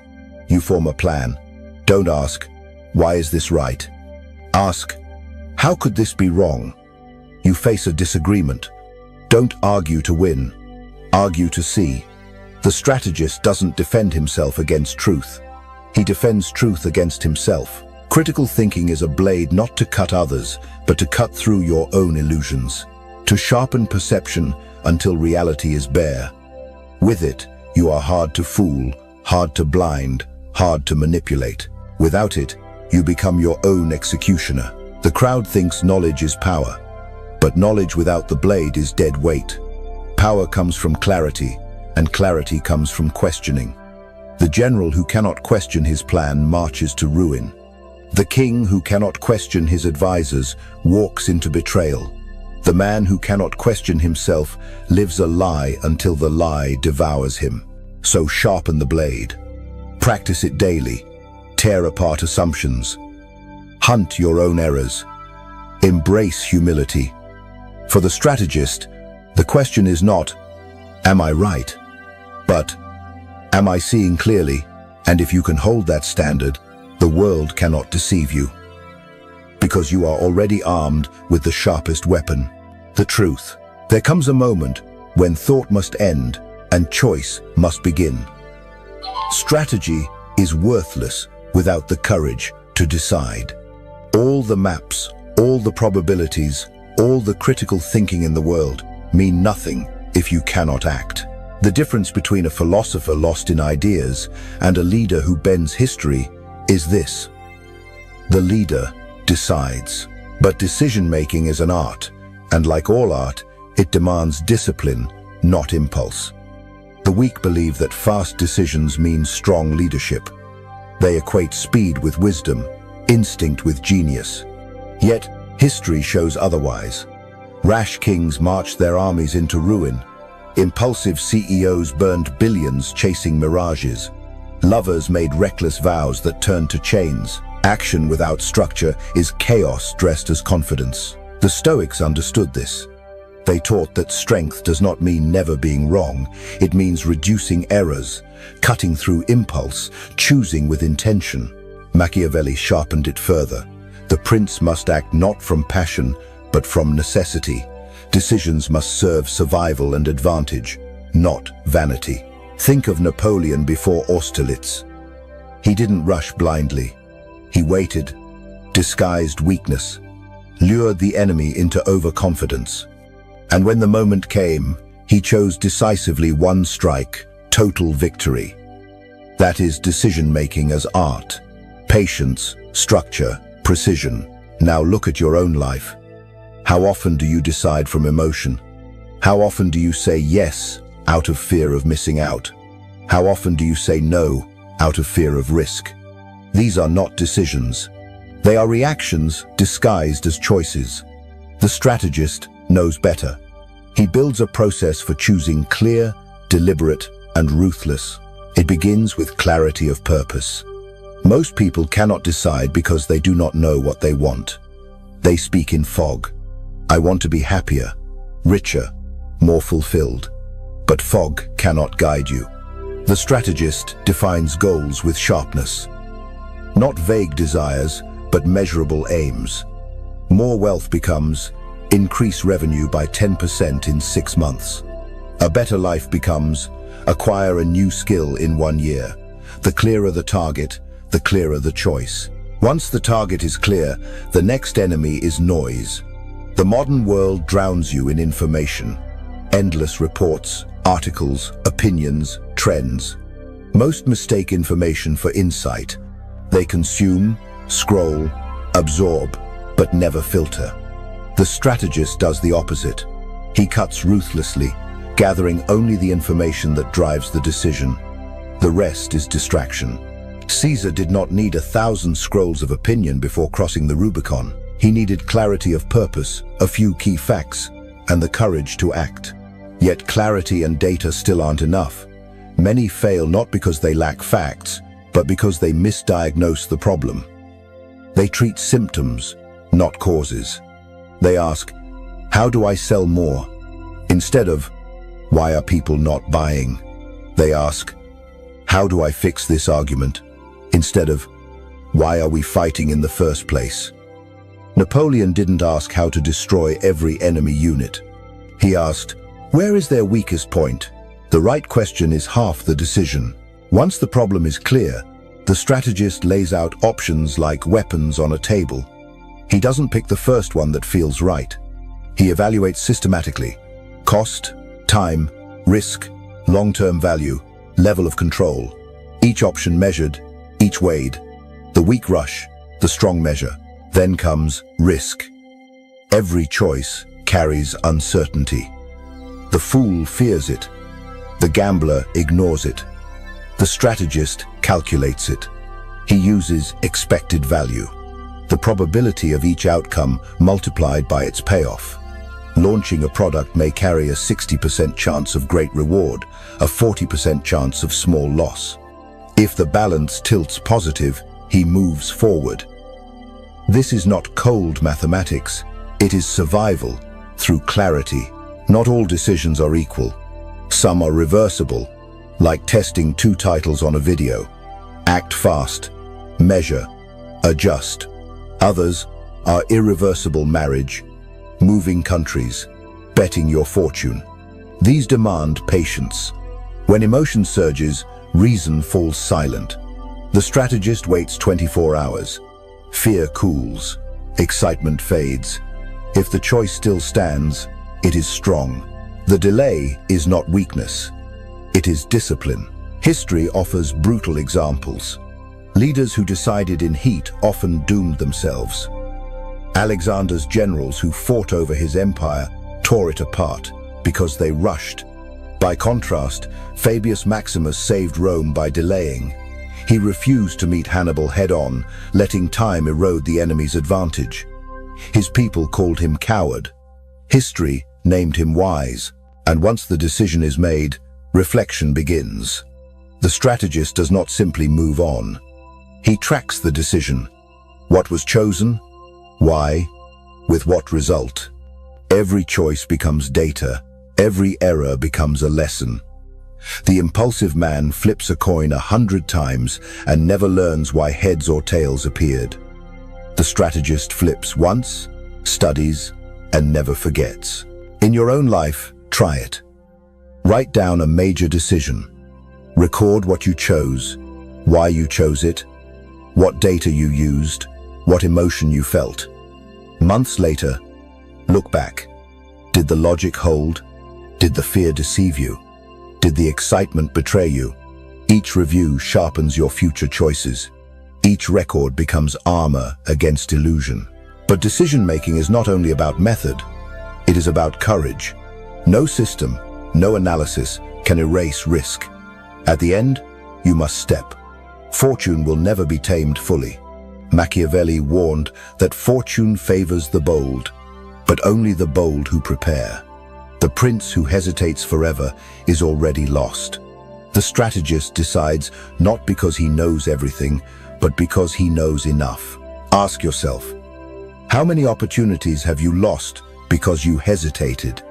You form a plan. Don't ask, why is this right? Ask, how could this be wrong? You face a disagreement. Don't argue to win. Argue to see. The strategist doesn't defend himself against truth. He defends truth against himself. Critical thinking is a blade not to cut others, but to cut through your own illusions, to sharpen perception until reality is bare. With it, you are hard to fool, hard to blind, hard to manipulate. Without it, you become your own executioner. The crowd thinks knowledge is power, but knowledge without the blade is dead weight. Power comes from clarity, and clarity comes from questioning. The general who cannot question his plan marches to ruin. The king who cannot question his advisors walks into betrayal. The man who cannot question himself lives a lie until the lie devours him. So sharpen the blade. Practice it daily. Tear apart assumptions. Hunt your own errors. Embrace humility. For the strategist, the question is not, am I right? But, am I seeing clearly? And if you can hold that standard, the world cannot deceive you. Because you are already armed with the sharpest weapon, the truth. There comes a moment when thought must end and choice must begin. Strategy is worthless without the courage to decide. All the maps, all the probabilities, all the critical thinking in the world mean nothing if you cannot act. The difference between a philosopher lost in ideas and a leader who bends history is this. The leader decides. But decision-making is an art, and like all art, it demands discipline, not impulse. The weak believe that fast decisions mean strong leadership. They equate speed with wisdom, instinct with genius. Yet, history shows otherwise. Rash kings marched their armies into ruin. Impulsive CEOs burned billions chasing mirages. Lovers made reckless vows that turned to chains. Action without structure is chaos dressed as confidence. The Stoics understood this. They taught that strength does not mean never being wrong. It means reducing errors, cutting through impulse, choosing with intention. Machiavelli sharpened it further. The prince must act not from passion, but from necessity. Decisions must serve survival and advantage, not vanity. Think of Napoleon before Austerlitz. He didn't rush blindly. He waited, disguised weakness, lured the enemy into overconfidence. And when the moment came, he chose decisively one strike, total victory. That is decision-making as art. Patience, structure, precision. Now look at your own life. How often do you decide from emotion? How often do you say yes out of fear of missing out? How often do you say no out of fear of risk? These are not decisions. They are reactions disguised as choices. The strategist knows better. He builds a process for choosing clear, deliberate, and ruthless. It begins with clarity of purpose. Most people cannot decide because they do not know what they want. They speak in fog. I want to be happier, richer, more fulfilled. But fog cannot guide you. The strategist defines goals with sharpness. Not vague desires, but measurable aims. More wealth becomes, increase revenue by 10% in 6 months. A better life becomes, acquire a new skill in 1 year. The clearer the target, the clearer the choice. Once the target is clear, the next enemy is noise. The modern world drowns you in information. Endless reports, articles, opinions, trends. Most mistake information for insight. They consume, scroll, absorb, but never filter. The strategist does the opposite. He cuts ruthlessly, gathering only the information that drives the decision. The rest is distraction. Caesar did not need 1,000 scrolls of opinion before crossing the Rubicon. He needed clarity of purpose, a few key facts, and the courage to act. Yet clarity and data still aren't enough. Many fail not because they lack facts, but because they misdiagnose the problem. They treat symptoms, not causes. They ask, how do I sell more? Instead of, why are people not buying? They ask, how do I fix this argument? Instead of, why are we fighting in the first place? Napoleon didn't ask how to destroy every enemy unit. He asked, where is their weakest point? The right question is half the decision. Once the problem is clear, the strategist lays out options like weapons on a table. He doesn't pick the first one that feels right. He evaluates systematically. Cost, time, risk, long-term value, level of control. Each option measured, each weighed. The weak rush, the strong measure. Then comes risk. Every choice carries uncertainty. The fool fears it. The gambler ignores it. The strategist calculates it. He uses expected value. the probability of each outcome multiplied by its payoff. Launching a product may carry a 60% chance of great reward, a 40% chance of small loss. If the balance tilts positive, he moves forward. This is not cold mathematics, it is survival through clarity. Not all decisions are equal. Some are reversible, like testing 2 titles on a video. Act fast, measure, adjust. Others are irreversible: marriage, moving countries, betting your fortune. These demand patience. When emotion surges, reason falls silent. The strategist waits 24 hours. Fear cools, excitement fades. If the choice still stands, it is strong. The delay is not weakness, it is discipline. History offers brutal examples. Leaders who decided in heat often doomed themselves. Alexander's generals who fought over his empire tore it apart because they rushed. By contrast, Fabius Maximus saved Rome by delaying. He refused to meet Hannibal head-on, letting time erode the enemy's advantage. His people called him coward. History named him wise. And once the decision is made, reflection begins. The strategist does not simply move on. He tracks the decision. What was chosen? Why? With what result? Every choice becomes data. Every error becomes a lesson. The impulsive man flips a coin 100 times and never learns why heads or tails appeared. The strategist flips once, studies, and never forgets. In your own life, try it. Write down a major decision. Record what you chose, why you chose it, what data you used, what emotion you felt. Months later, look back. Did the logic hold? Did the fear deceive you? Did the excitement betray you? Each review sharpens your future choices. Each record becomes armor against illusion. But decision-making is not only about method, it is about courage. No system, no analysis can erase risk. At the end, you must step. Fortune will never be tamed fully. Machiavelli warned that fortune favors the bold, but only the bold who prepare. The prince who hesitates forever is already lost. The strategist decides not because he knows everything, but because he knows enough. Ask yourself, how many opportunities have you lost because you hesitated?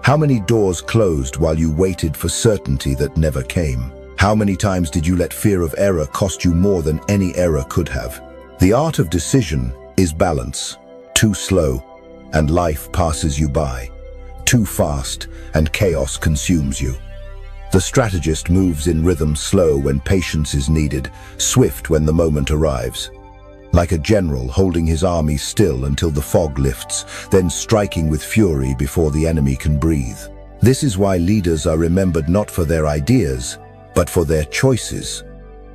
How many doors closed while you waited for certainty that never came? How many times did you let fear of error cost you more than any error could have? The art of decision is balance. Too slow, and life passes you by. Too fast, and chaos consumes you. The strategist moves in rhythm, slow when patience is needed, swift when the moment arrives. Like a general holding his army still until the fog lifts, then striking with fury before the enemy can breathe. This is why leaders are remembered not for their ideas, but for their choices.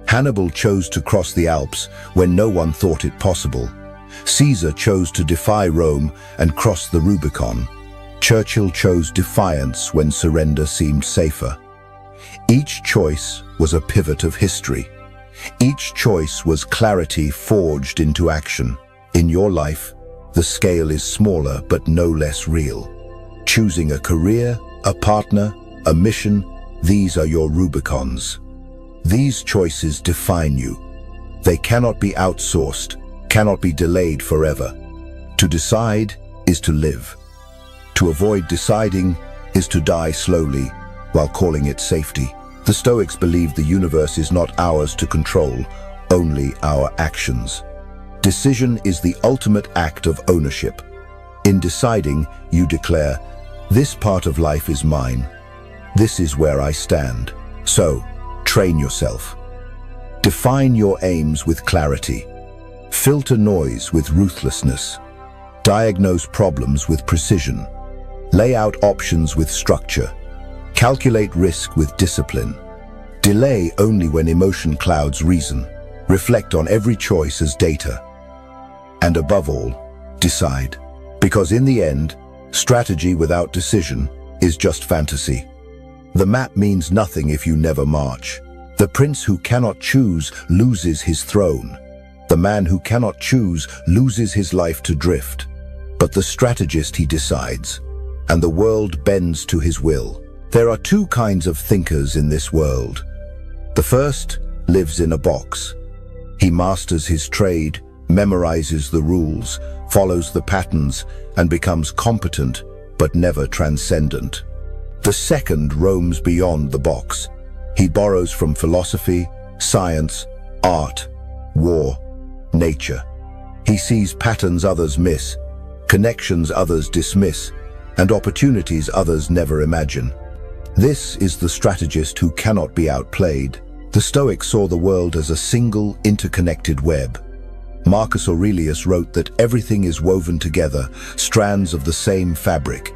Hannibal chose to cross the Alps when no one thought it possible. Caesar chose to defy Rome and cross the Rubicon. Churchill chose defiance when surrender seemed safer. Each choice was a pivot of history. Each choice was clarity forged into action. In your life, the scale is smaller but no less real. Choosing a career, a partner, a mission, these are your Rubicons. These choices define you. They cannot be outsourced, cannot be delayed forever. To decide is to live. To avoid deciding is to die slowly while calling it safety. The Stoics believed the universe is not ours to control, only our actions. Decision is the ultimate act of ownership. In deciding, you declare, this part of life is mine. This is where I stand. So, train yourself. Define your aims with clarity. Filter noise with ruthlessness. Diagnose problems with precision. Lay out options with structure. Calculate risk with discipline. Delay only when emotion clouds reason. Reflect on every choice as data. And above all, decide. Because in the end, strategy without decision is just fantasy. The map means nothing if you never march. The prince who cannot choose loses his throne. The man who cannot choose loses his life to drift. But the strategist, he decides, and the world bends to his will. There are two kinds of thinkers in this world. The first lives in a box. He masters his trade, memorizes the rules, follows the patterns, and becomes competent, but never transcendent. The second roams beyond the box. He borrows from philosophy, science, art, war, nature. He sees patterns others miss, connections others dismiss, and opportunities others never imagine. This is the strategist who cannot be outplayed. The Stoics saw the world as a single, interconnected web. Marcus Aurelius wrote that everything is woven together, strands of the same fabric.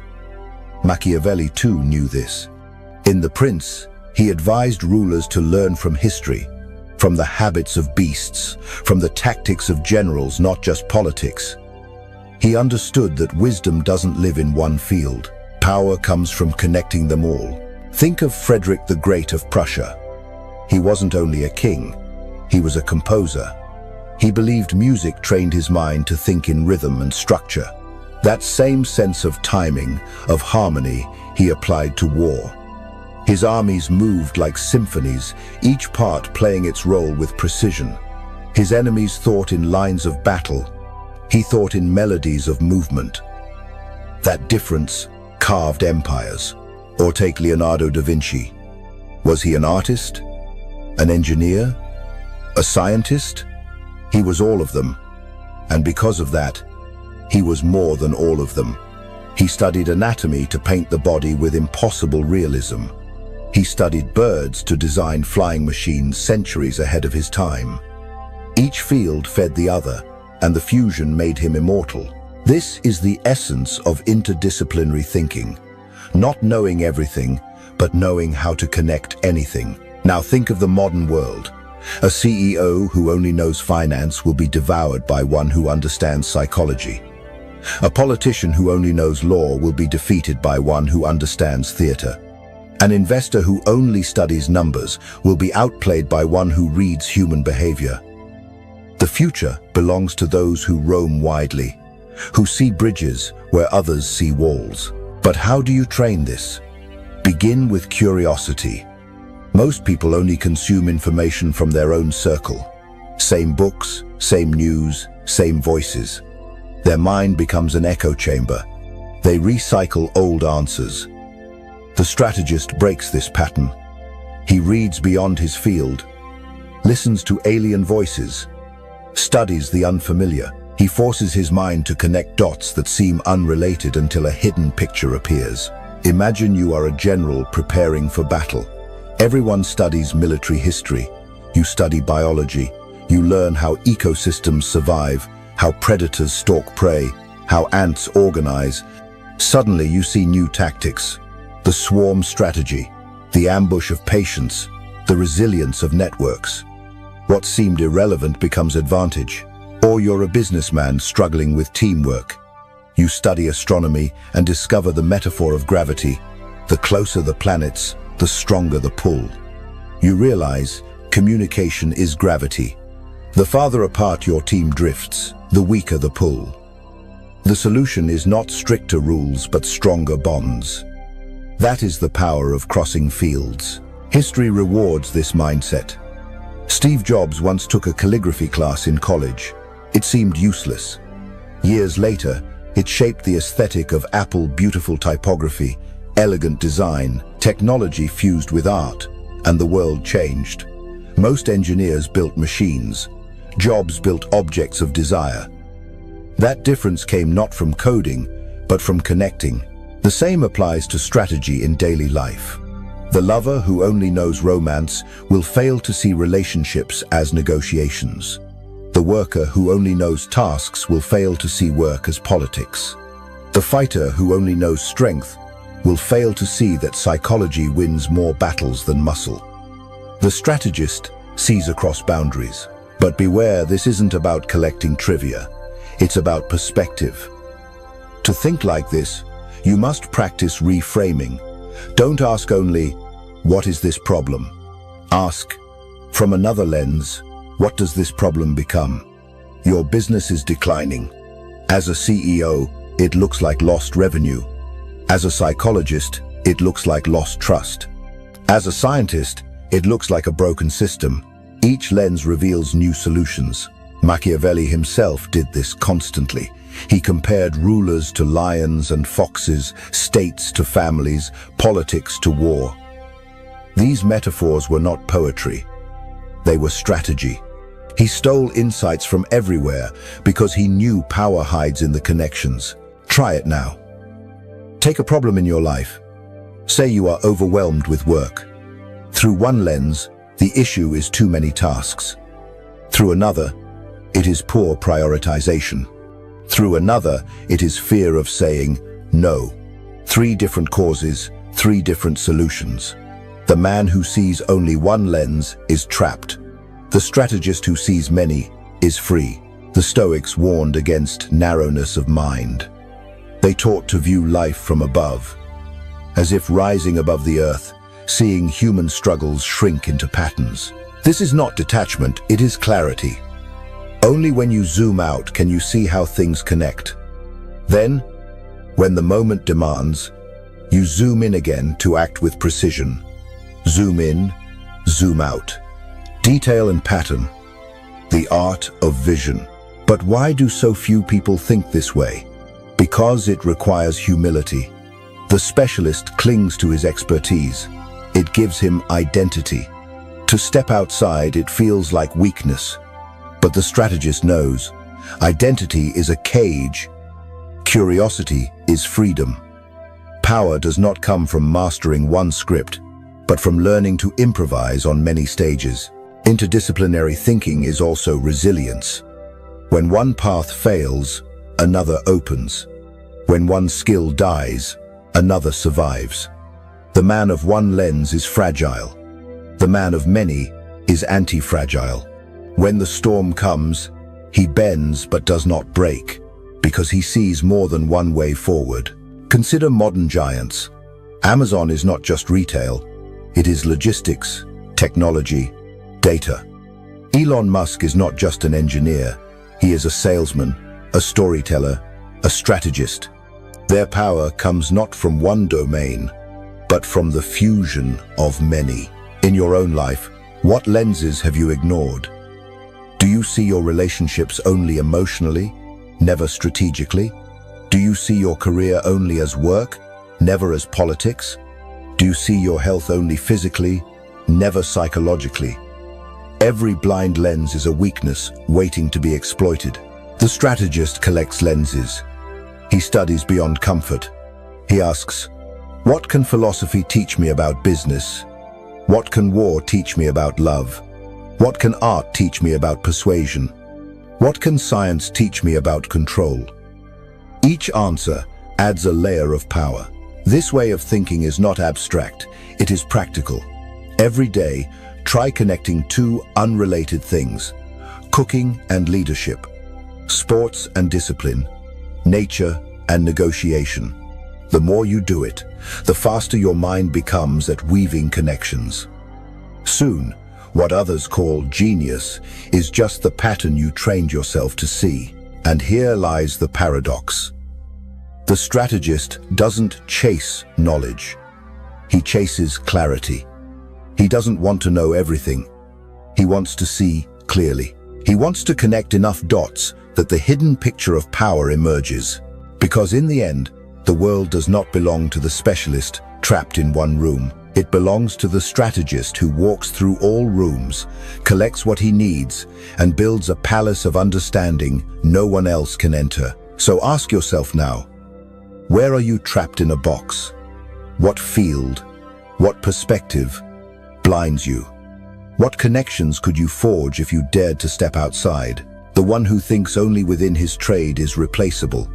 Machiavelli too knew this. In The Prince, he advised rulers to learn from history, from the habits of beasts, from the tactics of generals, not just politics. He understood that wisdom doesn't live in one field. Power comes from connecting them all. Think of Frederick the Great of Prussia. He wasn't only a king, he was a composer. He believed music trained his mind to think in rhythm and structure. That same sense of timing, of harmony, he applied to war. His armies moved like symphonies, each part playing its role with precision. His enemies thought in lines of battle. He thought in melodies of movement. That difference carved empires. Or take Leonardo da Vinci. Was he an artist? An engineer? A scientist? He was all of them. And because of that, he was more than all of them. He studied anatomy to paint the body with impossible realism. He studied birds to design flying machines centuries ahead of his time. Each field fed the other, and the fusion made him immortal. This is the essence of interdisciplinary thinking. Not knowing everything, but knowing how to connect anything. Now think of the modern world. A CEO who only knows finance will be devoured by one who understands psychology. A politician who only knows law will be defeated by one who understands theater. An investor who only studies numbers will be outplayed by one who reads human behavior. The future belongs to those who roam widely, who see bridges where others see walls. But how do you train this? Begin with curiosity. Most people only consume information from their own circle. Same books, same news, same voices. Their mind becomes an echo chamber. They recycle old answers. The strategist breaks this pattern. He reads beyond his field, listens to alien voices, studies the unfamiliar. He forces his mind to connect dots that seem unrelated until a hidden picture appears. Imagine you are a general preparing for battle. Everyone studies military history. You study biology. You learn how ecosystems survive, how predators stalk prey, how ants organize. Suddenly you see new tactics. The swarm strategy, the ambush of patience, the resilience of networks. What seemed irrelevant becomes advantage. Or you're a businessman struggling with teamwork. You study astronomy and discover the metaphor of gravity. The closer the planets, the stronger the pull. You realize communication is gravity. The farther apart your team drifts, the weaker the pull. The solution is not stricter rules but stronger bonds. That is the power of crossing fields. History rewards this mindset. Steve Jobs once took a calligraphy class in college. It seemed useless. Years later, it shaped the aesthetic of Apple. Beautiful typography, elegant design, technology fused with art, and the world changed. Most engineers built machines. Jobs built objects of desire. That difference came not from coding, but from connecting. The same applies to strategy in daily life. The lover who only knows romance will fail to see relationships as negotiations. The worker who only knows tasks will fail to see work as politics. The fighter who only knows strength will fail to see that psychology wins more battles than muscle. The strategist sees across boundaries. But beware, this isn't about collecting trivia. It's about perspective. To think like this, you must practice reframing. Don't ask only, what is this problem? Ask, from another lens, what does this problem become? Your business is declining. As a CEO, it looks like lost revenue. As a psychologist, it looks like lost trust. As a scientist, it looks like a broken system. Each lens reveals new solutions. Machiavelli himself did this constantly. He compared rulers to lions and foxes, states to families, politics to war. These metaphors were not poetry. They were strategy. He stole insights from everywhere because he knew power hides in the connections. Try it now. Take a problem in your life. Say you are overwhelmed with work. Through one lens, the issue is too many tasks. Through another, it is poor prioritization. Through another, it is fear of saying no. 3 different causes, 3 different solutions. The man who sees only one lens is trapped. The strategist who sees many is free. The Stoics warned against narrowness of mind. They taught to view life from above, as if rising above the earth, seeing human struggles shrink into patterns. This is not detachment, it is clarity. Only when you zoom out can you see how things connect. Then, when the moment demands, you zoom in again to act with precision. Zoom in, zoom out. Detail and pattern. The art of vision. But why do so few people think this way? Because it requires humility. The specialist clings to his expertise. It gives him identity. To step outside, it feels like weakness. But the strategist knows, identity is a cage. Curiosity is freedom. Power does not come from mastering one script, but from learning to improvise on many stages. Interdisciplinary thinking is also resilience. When one path fails, another opens. When one skill dies, another survives. The man of one lens is fragile. The man of many is anti-fragile. When the storm comes, he bends but does not break, because he sees more than one way forward. Consider modern giants. Amazon is not just retail, it is logistics, technology, data. Elon Musk is not just an engineer, he is a salesman, a storyteller, a strategist. Their power comes not from one domain, but from the fusion of many. In your own life, what lenses have you ignored? Do you see your relationships only emotionally, never strategically? Do you see your career only as work, never as politics? Do you see your health only physically, never psychologically? Every blind lens is a weakness waiting to be exploited. The strategist collects lenses. He studies beyond comfort. He asks, what can philosophy teach me about business? What can war teach me about love? What can art teach me about persuasion? What can science teach me about control? Each answer adds a layer of power. This way of thinking is not abstract, it is practical. Every day, try connecting 2 unrelated things: cooking and leadership, sports and discipline, nature and negotiation. The more you do it, the faster your mind becomes at weaving connections. Soon, what others call genius is just the pattern you trained yourself to see. And here lies the paradox. The strategist doesn't chase knowledge. He chases clarity. He doesn't want to know everything. He wants to see clearly. He wants to connect enough dots that the hidden picture of power emerges. Because in the end, the world does not belong to the specialist trapped in one room. It belongs to the strategist who walks through all rooms, collects what he needs, and builds a palace of understanding no one else can enter. So ask yourself now, where are you trapped in a box? What field, what perspective blinds you? What connections could you forge if you dared to step outside? The one who thinks only within his trade is replaceable.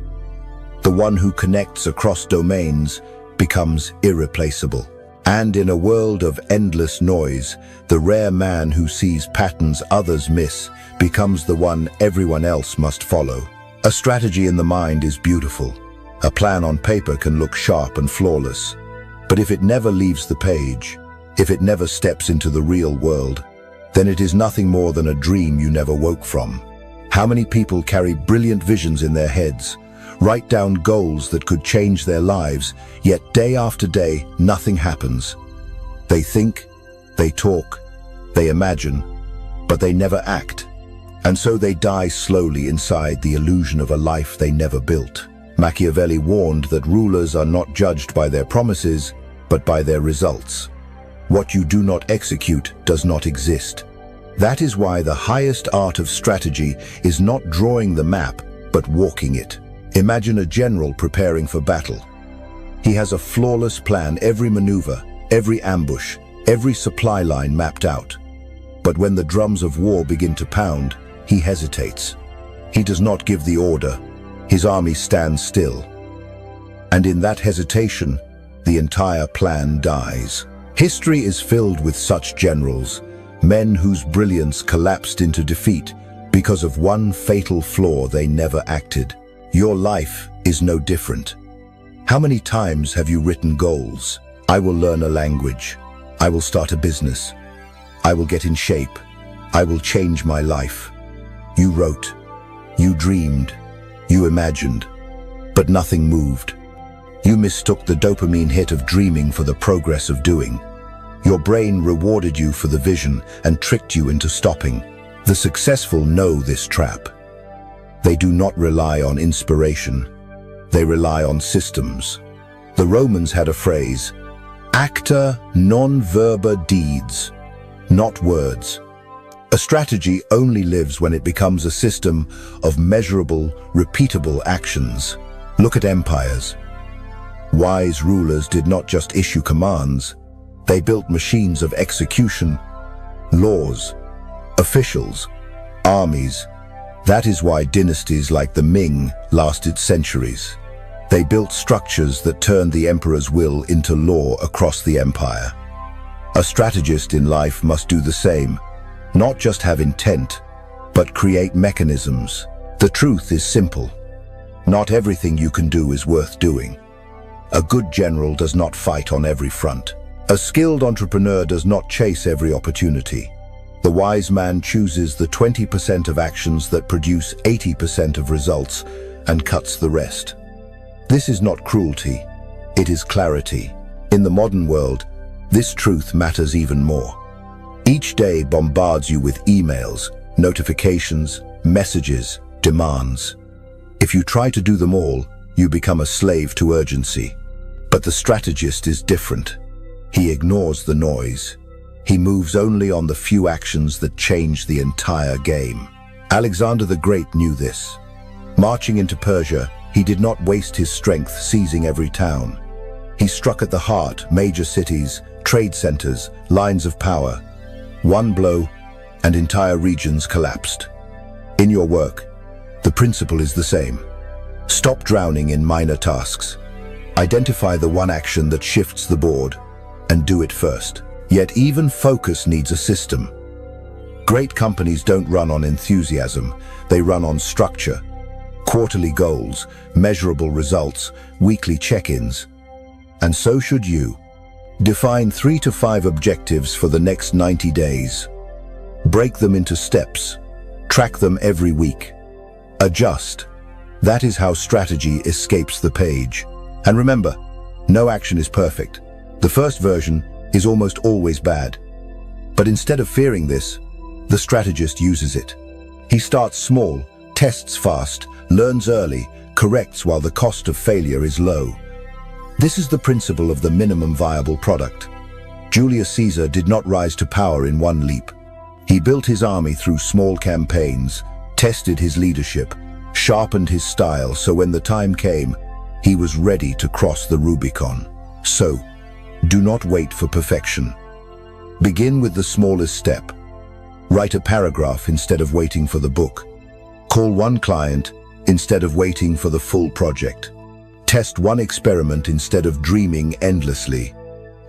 The one who connects across domains becomes irreplaceable. And in a world of endless noise, the rare man who sees patterns others miss becomes the one everyone else must follow. A strategy in the mind is beautiful. A plan on paper can look sharp and flawless. But if it never leaves the page, if it never steps into the real world, then it is nothing more than a dream you never woke from. How many people carry brilliant visions in their heads, write down goals that could change their lives, yet day after day, nothing happens? They think, they talk, they imagine, but they never act. And so they die slowly inside the illusion of a life they never built. Machiavelli warned that rulers are not judged by their promises, but by their results. What you do not execute does not exist. That is why the highest art of strategy is not drawing the map, but walking it. Imagine a general preparing for battle. He has a flawless plan, every maneuver, every ambush, every supply line mapped out. But when the drums of war begin to pound, he hesitates. He does not give the order. His army stands still. And in that hesitation, the entire plan dies. History is filled with such generals, men whose brilliance collapsed into defeat because of one fatal flaw: they never acted. Your life is no different. How many times have you written goals? I will learn a language. I will start a business. I will get in shape. I will change my life. You wrote. You dreamed. You imagined. But nothing moved. You mistook the dopamine hit of dreaming for the progress of doing. Your brain rewarded you for the vision and tricked you into stopping. The successful know this trap. They do not rely on inspiration. They rely on systems. The Romans had a phrase: acta non verba deeds, not words. A strategy only lives when it becomes a system of measurable, repeatable actions. Look at empires. Wise rulers did not just issue commands. They built machines of execution, laws, officials, armies. That is why dynasties like the Ming lasted centuries. They built structures that turned the emperor's will into law across the empire. A strategist in life must do the same, not just have intent, but create mechanisms. The truth is simple. Not everything you can do is worth doing. A good general does not fight on every front. A skilled entrepreneur does not chase every opportunity. The wise man chooses the 20% of actions that produce 80% of results and cuts the rest. This is not cruelty, it is clarity. In the modern world, this truth matters even more. Each day bombards you with emails, notifications, messages, demands. If you try to do them all, you become a slave to urgency. But the strategist is different. He ignores the noise. He moves only on the few actions that change the entire game. Alexander the Great knew this. Marching into Persia, he did not waste his strength seizing every town. He struck at the heart, major cities, trade centers, lines of power. One blow, and entire regions collapsed. In your work, the principle is the same. Stop drowning in minor tasks. Identify the one action that shifts the board, and do it first. Yet even focus needs a system. Great companies don't run on enthusiasm, they run on structure. Quarterly goals, measurable results, weekly check-ins. And so should you. Define 3 to 5 objectives for the next 90 days. Break them into steps. Track them every week. Adjust. That is how strategy escapes the page. And remember, no action is perfect. The first version is almost always bad. But instead of fearing this, the strategist uses it. He starts small, tests fast, learns early, corrects while the cost of failure is low. This is the principle of the minimum viable product. Julius Caesar did not rise to power in one leap. He built his army through small campaigns, tested his leadership, sharpened his style so when the time came, he was ready to cross the Rubicon. So, do not wait for perfection. Begin with the smallest step. Write a paragraph instead of waiting for the book. Call one client instead of waiting for the full project. Test one experiment instead of dreaming endlessly.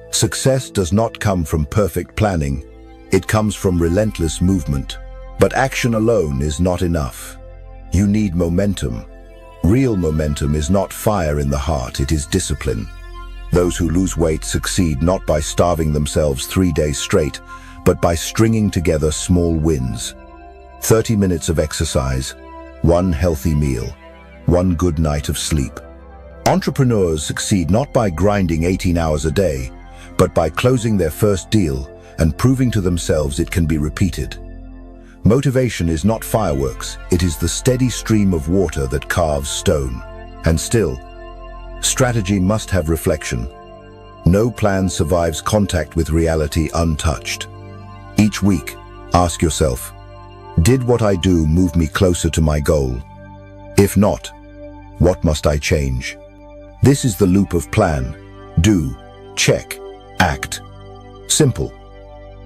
Success does not come from perfect planning. It comes from relentless movement. But action alone is not enough. You need momentum. Real momentum is not fire in the heart, it is discipline. Those who lose weight succeed not by starving themselves 3 days straight, but by stringing together small wins. 30 minutes of exercise, one healthy meal, one good night of sleep. Entrepreneurs succeed not by grinding 18 hours a day, but by closing their first deal and proving to themselves it can be repeated. Motivation is not fireworks, it is the steady stream of water that carves stone. And still, strategy must have reflection. No plan survives contact with reality untouched. Each week, ask yourself, did what I do move me closer to my goal? If not, what must I change? This is the loop of plan, do, check, act. Simple,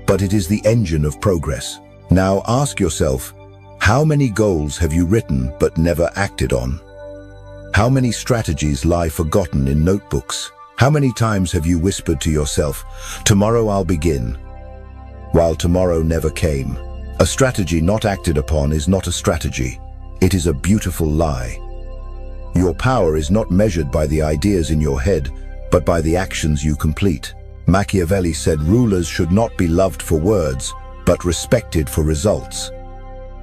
but it is the engine of progress. Now ask yourself, how many goals have you written but never acted on? How many strategies lie forgotten in notebooks? How many times have you whispered to yourself, tomorrow I'll begin, while tomorrow never came? A strategy not acted upon is not a strategy. It is a beautiful lie. Your power is not measured by the ideas in your head, but by the actions you complete. Machiavelli said rulers should not be loved for words, but respected for results.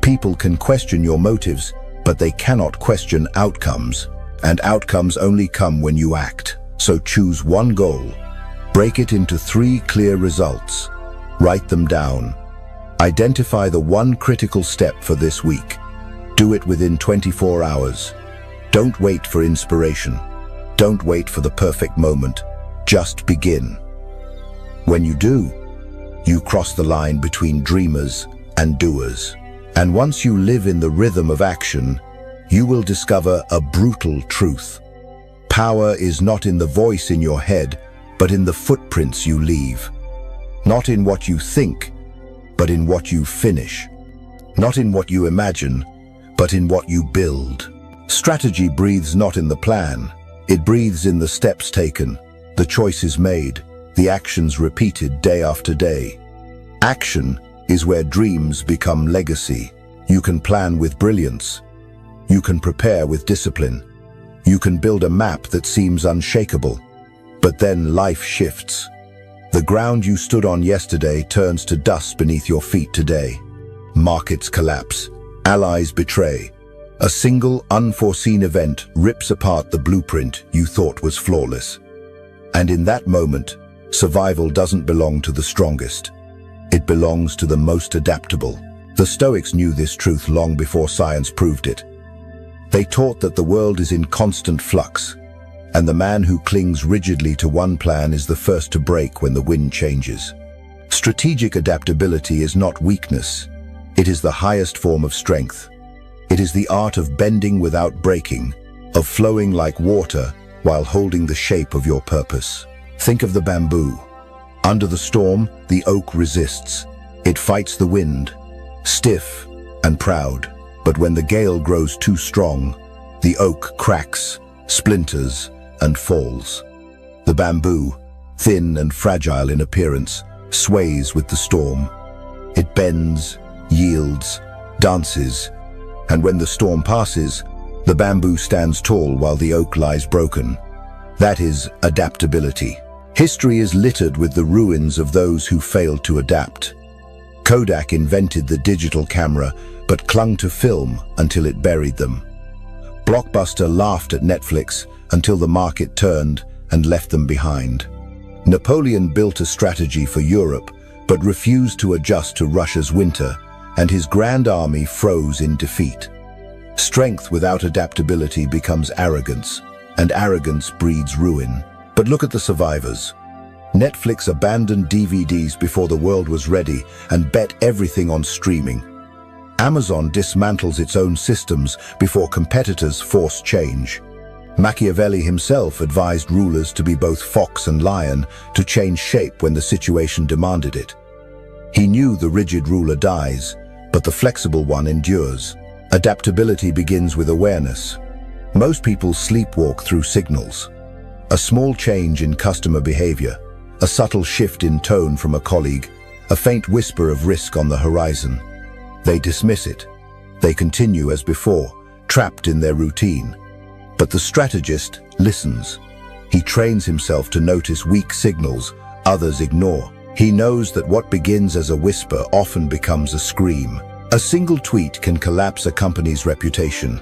People can question your motives, but they cannot question outcomes. And outcomes only come when you act. So choose one goal. Break it into 3 clear results. Write them down. Identify the one critical step for this week. Do it within 24 hours. Don't wait for inspiration. Don't wait for the perfect moment. Just begin. When you do, you cross the line between dreamers and doers. And once you live in the rhythm of action, you will discover a brutal truth. Power is not in the voice in your head, but in the footprints you leave. Not in what you think, but in what you finish. Not in what you imagine, but in what you build. Strategy breathes not in the plan. It breathes in the steps taken, the choices made, the actions repeated day after day. Action is where dreams become legacy. You can plan with brilliance. You can prepare with discipline. You can build a map that seems unshakable. But then life shifts. The ground you stood on yesterday turns to dust beneath your feet today. Markets collapse. Allies betray. A single unforeseen event rips apart the blueprint you thought was flawless. And in that moment, survival doesn't belong to the strongest. It belongs to the most adaptable. The Stoics knew this truth long before science proved it. They taught that the world is in constant flux, and the man who clings rigidly to one plan is the first to break when the wind changes. Strategic adaptability is not weakness. It is the highest form of strength. It is the art of bending without breaking, of flowing like water while holding the shape of your purpose. Think of the bamboo. Under the storm, the oak resists. It fights the wind, stiff and proud. But when the gale grows too strong, the oak cracks, splinters, and falls. The bamboo, thin and fragile in appearance, sways with the storm. It bends, yields, dances, and when the storm passes, the bamboo stands tall while the oak lies broken. That is adaptability. History is littered with the ruins of those who failed to adapt. Kodak invented the digital camera, but clung to film until it buried them. Blockbuster laughed at Netflix until the market turned and left them behind. Napoleon built a strategy for Europe, but refused to adjust to Russia's winter, and his grand army froze in defeat. Strength without adaptability becomes arrogance, and arrogance breeds ruin. But look at the survivors. Netflix abandoned DVDs before the world was ready and bet everything on streaming. Amazon dismantles its own systems before competitors force change. Machiavelli himself advised rulers to be both fox and lion, to change shape when the situation demanded it. He knew the rigid ruler dies, but the flexible one endures. Adaptability begins with awareness. Most people sleepwalk through signals. A small change in customer behavior, a subtle shift in tone from a colleague, a faint whisper of risk on the horizon. They dismiss it. They continue as before, trapped in their routine. But the strategist listens. He trains himself to notice weak signals others ignore. He knows that what begins as a whisper often becomes a scream. A single tweet can collapse a company's reputation.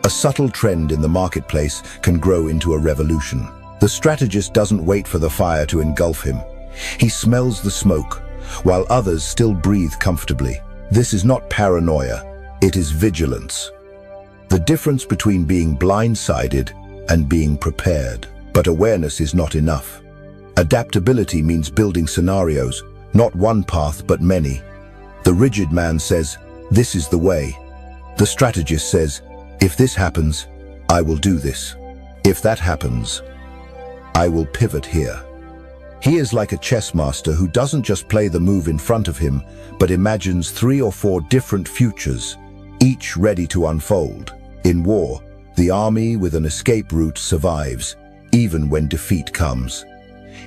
A subtle trend in the marketplace can grow into a revolution. The strategist doesn't wait for the fire to engulf him. He smells the smoke, while others still breathe comfortably. This is not paranoia, it is vigilance. The difference between being blindsided and being prepared. But awareness is not enough. Adaptability means building scenarios, not one path but many. The rigid man says, "This is the way." The strategist says, "If this happens, I will do this. If that happens, I will pivot here." He is like a chess master who doesn't just play the move in front of him, but imagines 3 or 4 different futures, each ready to unfold. In war, the army with an escape route survives, even when defeat comes.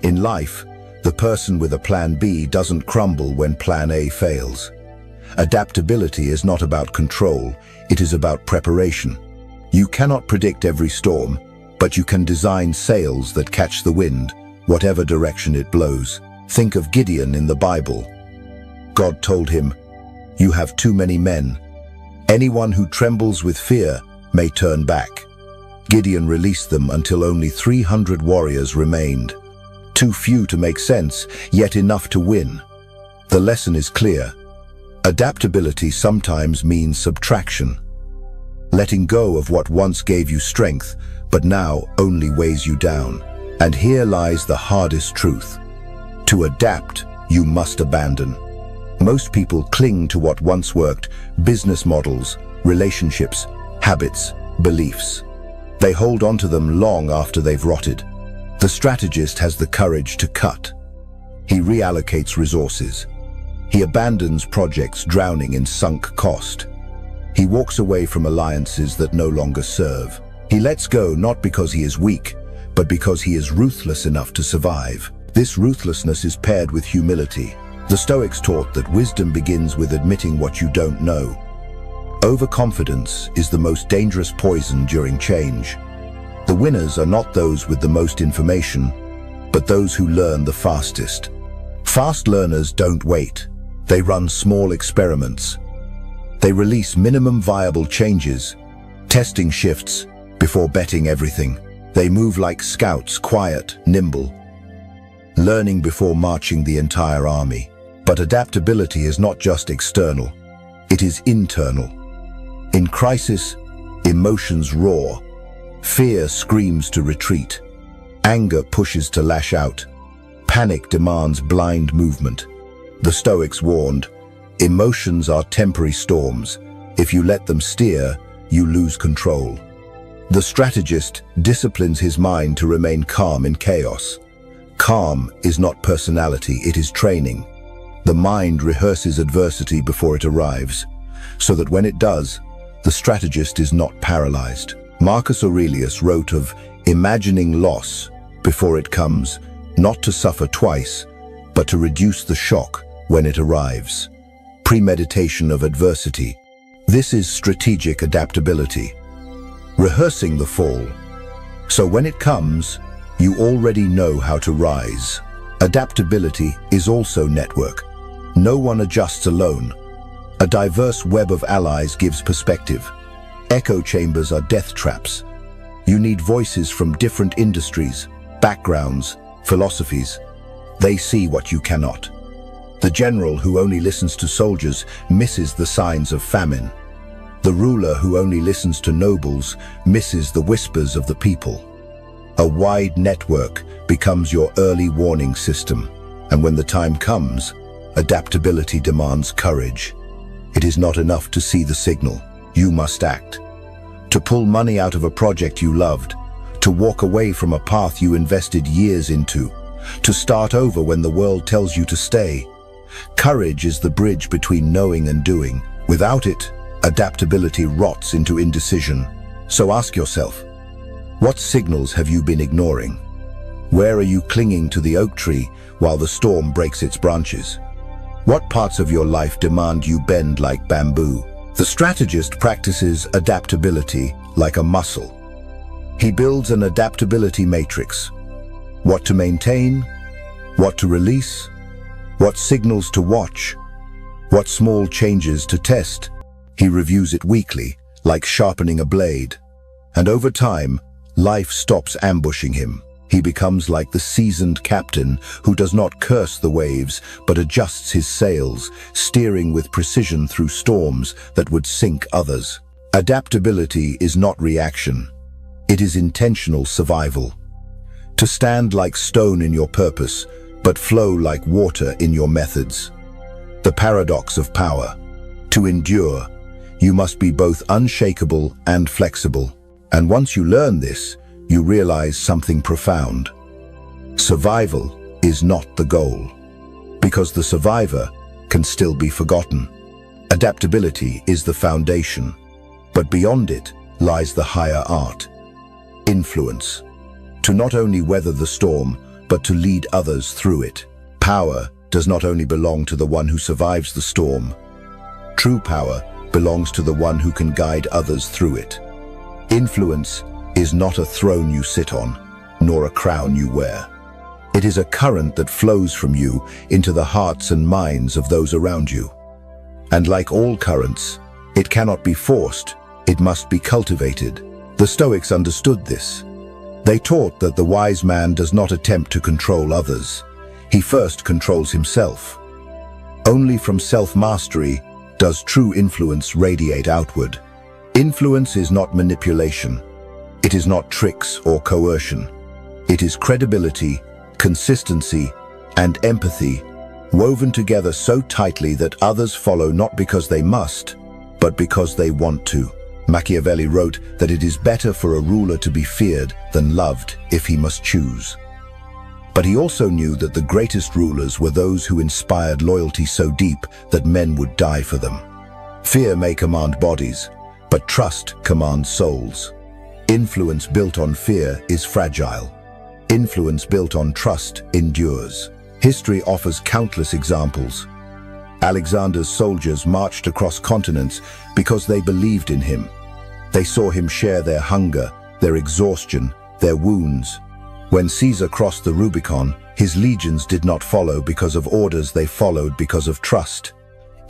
In life, the person with a plan B doesn't crumble when plan A fails. Adaptability is not about control, it is about preparation. You cannot predict every storm, but you can design sails that catch the wind, whatever direction it blows. Think of Gideon in the Bible. God told him, "You have too many men. Anyone who trembles with fear may turn back." Gideon released them until only 300 warriors remained. Too few to make sense, yet enough to win. The lesson is clear. Adaptability sometimes means subtraction. Letting go of what once gave you strength, but now only weighs you down. And here lies the hardest truth. To adapt, you must abandon. Most people cling to what once worked: business models, relationships, habits, beliefs. They hold on to them long after they've rotted. The strategist has the courage to cut. He reallocates resources. He abandons projects drowning in sunk cost. He walks away from alliances that no longer serve. He lets go not because he is weak, but because he is ruthless enough to survive. This ruthlessness is paired with humility. The Stoics taught that wisdom begins with admitting what you don't know. Overconfidence is the most dangerous poison during change. The winners are not those with the most information, but those who learn the fastest. Fast learners don't wait. They run small experiments. They release minimum viable changes, testing shifts before betting everything. They move like scouts, quiet, nimble, learning before marching the entire army. But adaptability is not just external, it is internal. In crisis, emotions roar. Fear screams to retreat. Anger pushes to lash out. Panic demands blind movement. The Stoics warned, emotions are temporary storms. If you let them steer, you lose control. The strategist disciplines his mind to remain calm in chaos. Calm is not personality, it is training. The mind rehearses adversity before it arrives, so that when it does, the strategist is not paralyzed. Marcus Aurelius wrote of imagining loss before it comes, not to suffer twice, but to reduce the shock when it arrives. Premeditation of adversity. This is strategic adaptability. Rehearsing the fall, so when it comes, you already know how to rise. Adaptability is also network. No one adjusts alone. A diverse web of allies gives perspective. Echo chambers are death traps. You need voices from different industries, backgrounds, philosophies. They see what you cannot. The general who only listens to soldiers misses the signs of famine. The ruler who only listens to nobles misses the whispers of the people. A wide network becomes your early warning system, and when the time comes, adaptability demands courage. It is not enough to see the signal. You must act. To pull money out of a project you loved, to walk away from a path you invested years into, to start over when the world tells you to stay. Courage is the bridge between knowing and doing. Without it, adaptability rots into indecision. So ask yourself, what signals have you been ignoring? Where are you clinging to the oak tree while the storm breaks its branches? What parts of your life demand you bend like bamboo? The strategist practices adaptability like a muscle. He builds an adaptability matrix. What to maintain, what to release, what signals to watch. What small changes to test? He reviews it weekly, like sharpening a blade. And over time, life stops ambushing him. He becomes like the seasoned captain who does not curse the waves, but adjusts his sails, steering with precision through storms that would sink others. Adaptability is not reaction. It is intentional survival. To stand like stone in your purpose, but flow like water in your methods. The paradox of power. To endure, you must be both unshakable and flexible. And once you learn this, you realize something profound. Survival is not the goal, because the survivor can still be forgotten. Adaptability is the foundation, but beyond it lies the higher art. Influence. To not only weather the storm, but to lead others through it. Power does not only belong to the one who survives the storm. True power belongs to the one who can guide others through it. Influence is not a throne you sit on, nor a crown you wear. It is a current that flows from you into the hearts and minds of those around you. And like all currents, it cannot be forced, it must be cultivated. The Stoics understood this. They taught that the wise man does not attempt to control others. He first controls himself. Only from self-mastery does true influence radiate outward. Influence is not manipulation. It is not tricks or coercion. It is credibility, consistency, and empathy, woven together so tightly that others follow not because they must, but because they want to. Machiavelli wrote that it is better for a ruler to be feared than loved if he must choose. But he also knew that the greatest rulers were those who inspired loyalty so deep that men would die for them. Fear may command bodies, but trust commands souls. Influence built on fear is fragile. Influence built on trust endures. History offers countless examples. Alexander's soldiers marched across continents because they believed in him. They saw him share their hunger, their exhaustion, their wounds. When Caesar crossed the Rubicon, his legions did not follow because of orders, they followed because of trust.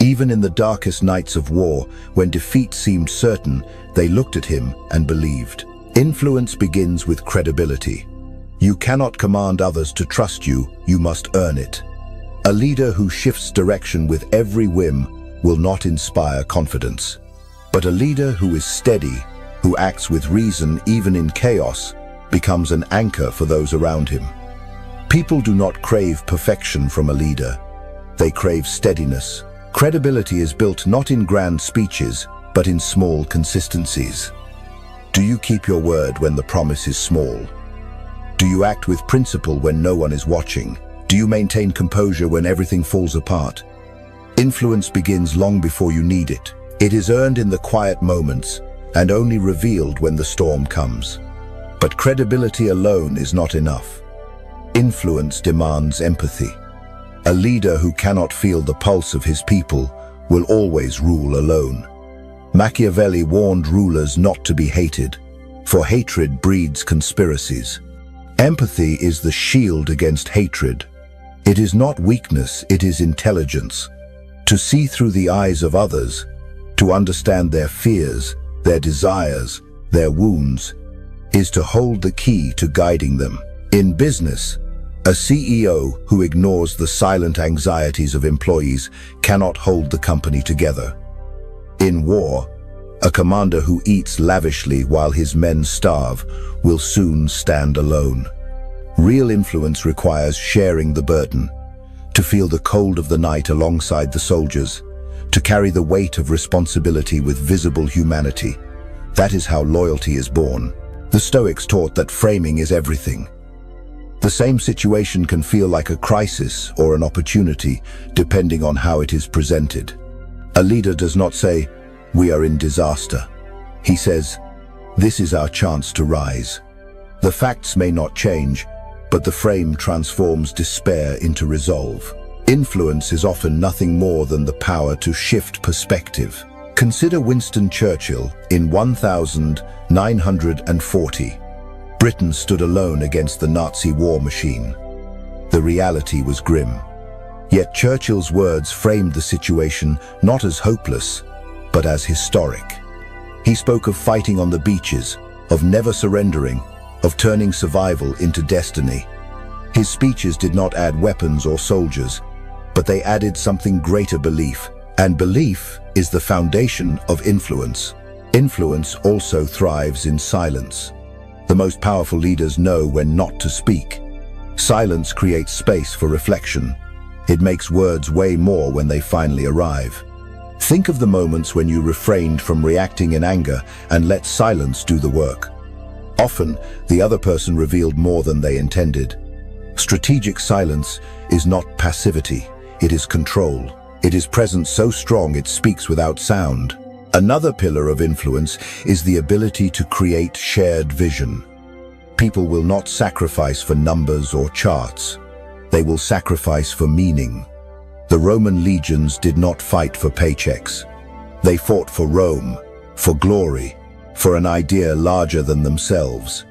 Even in the darkest nights of war, when defeat seemed certain, they looked at him and believed. Influence begins with credibility. You cannot command others to trust you, you must earn it. A leader who shifts direction with every whim will not inspire confidence. But a leader who is steady, who acts with reason even in chaos, becomes an anchor for those around him. People do not crave perfection from a leader. They crave steadiness. Credibility is built not in grand speeches, but in small consistencies. Do you keep your word when the promise is small? Do you act with principle when no one is watching? Do you maintain composure when everything falls apart? Influence begins long before you need it. It is earned in the quiet moments and only revealed when the storm comes. But credibility alone is not enough. Influence demands empathy. A leader who cannot feel the pulse of his people will always rule alone. Machiavelli warned rulers not to be hated, for hatred breeds conspiracies. Empathy is the shield against hatred. It is not weakness, it is intelligence. To see through the eyes of others, to understand their fears, their desires, their wounds, is to hold the key to guiding them. In business, a CEO who ignores the silent anxieties of employees cannot hold the company together. In war, a commander who eats lavishly while his men starve will soon stand alone. Real influence requires sharing the burden, to feel the cold of the night alongside the soldiers, to carry the weight of responsibility with visible humanity. That is how loyalty is born. The Stoics taught that framing is everything. The same situation can feel like a crisis or an opportunity, depending on how it is presented. A leader does not say, "We are in disaster." He says, "This is our chance to rise." The facts may not change, but the frame transforms despair into resolve. Influence is often nothing more than the power to shift perspective. Consider Winston Churchill in 1940. Britain stood alone against the Nazi war machine. The reality was grim. Yet Churchill's words framed the situation not as hopeless, but as historic. He spoke of fighting on the beaches, of never surrendering, of turning survival into destiny. His speeches did not add weapons or soldiers, but they added something greater: belief. And belief is the foundation of influence. Influence also thrives in silence. The most powerful leaders know when not to speak. Silence creates space for reflection. It makes words weigh more when they finally arrive. Think of the moments when you refrained from reacting in anger and let silence do the work. Often, the other person revealed more than they intended. Strategic silence is not passivity, it is control. It is presence so strong it speaks without sound. Another pillar of influence is the ability to create shared vision. People will not sacrifice for numbers or charts. They will sacrifice for meaning. The Roman legions did not fight for paychecks. They fought for Rome, for glory, for an idea larger than themselves.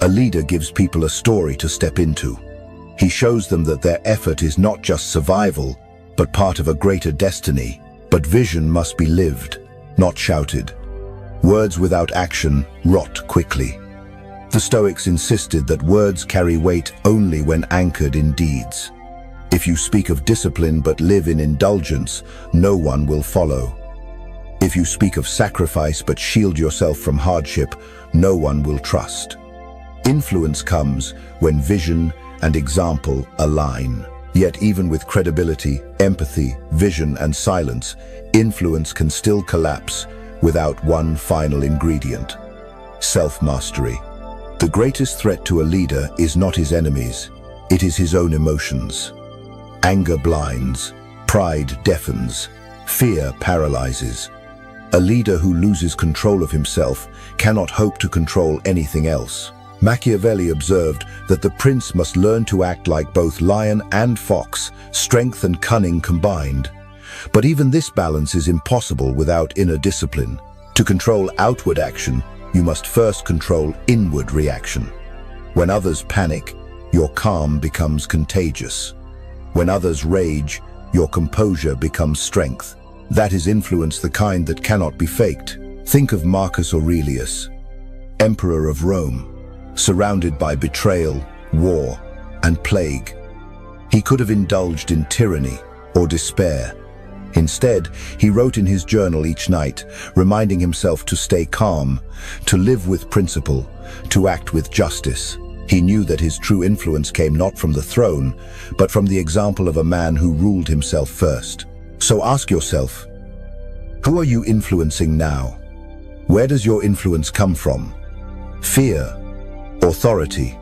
A leader gives people a story to step into. He shows them that their effort is not just survival, but part of a greater destiny. But vision must be lived, not shouted. Words without action rot quickly. The Stoics insisted that words carry weight only when anchored in deeds. If you speak of discipline but live in indulgence, no one will follow. If you speak of sacrifice but shield yourself from hardship, no one will trust. Influence comes when vision and example align. Yet even with credibility, empathy, vision, and silence, influence can still collapse without one final ingredient: self-mastery. The greatest threat to a leader is not his enemies, it is his own emotions. Anger blinds, pride deafens, fear paralyzes. A leader who loses control of himself cannot hope to control anything else. Machiavelli observed that the prince must learn to act like both lion and fox, strength and cunning combined. But even this balance is impossible without inner discipline. To control outward action, you must first control inward reaction. When others panic, your calm becomes contagious. When others rage, your composure becomes strength. That is influence, the kind that cannot be faked. Think of Marcus Aurelius, Emperor of Rome, surrounded by betrayal, war, and plague. He could have indulged in tyranny or despair. Instead, he wrote in his journal each night, reminding himself to stay calm, to live with principle, to act with justice. He knew that his true influence came not from the throne, but from the example of a man who ruled himself first. So ask yourself, who are you influencing now? Where does your influence come from? Fear, authority,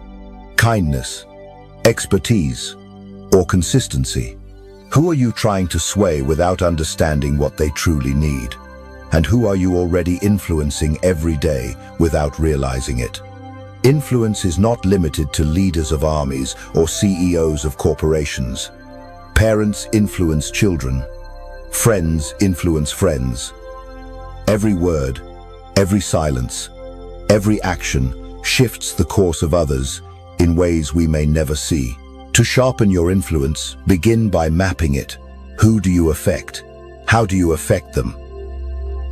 kindness, expertise, or consistency? Who are you trying to sway without understanding what they truly need? And who are you already influencing every day without realizing it? Influence is not limited to leaders of armies or CEOs of corporations. Parents influence children. Friends influence friends. Every word, every silence, every action shifts the course of others in ways we may never see. To sharpen your influence, begin by mapping it. Who do you affect? How do you affect them?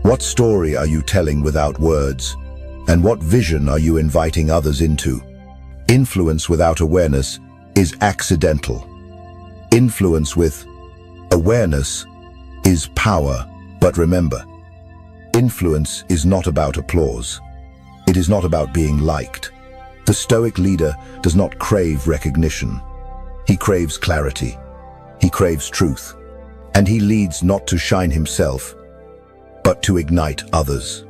What story are you telling without words? And what vision are you inviting others into? Influence without awareness is accidental. Influence with awareness is power. But remember, influence is not about applause. It is not about being liked. The Stoic leader does not crave recognition. He craves clarity. He craves truth. And he leads not to shine himself, but to ignite others.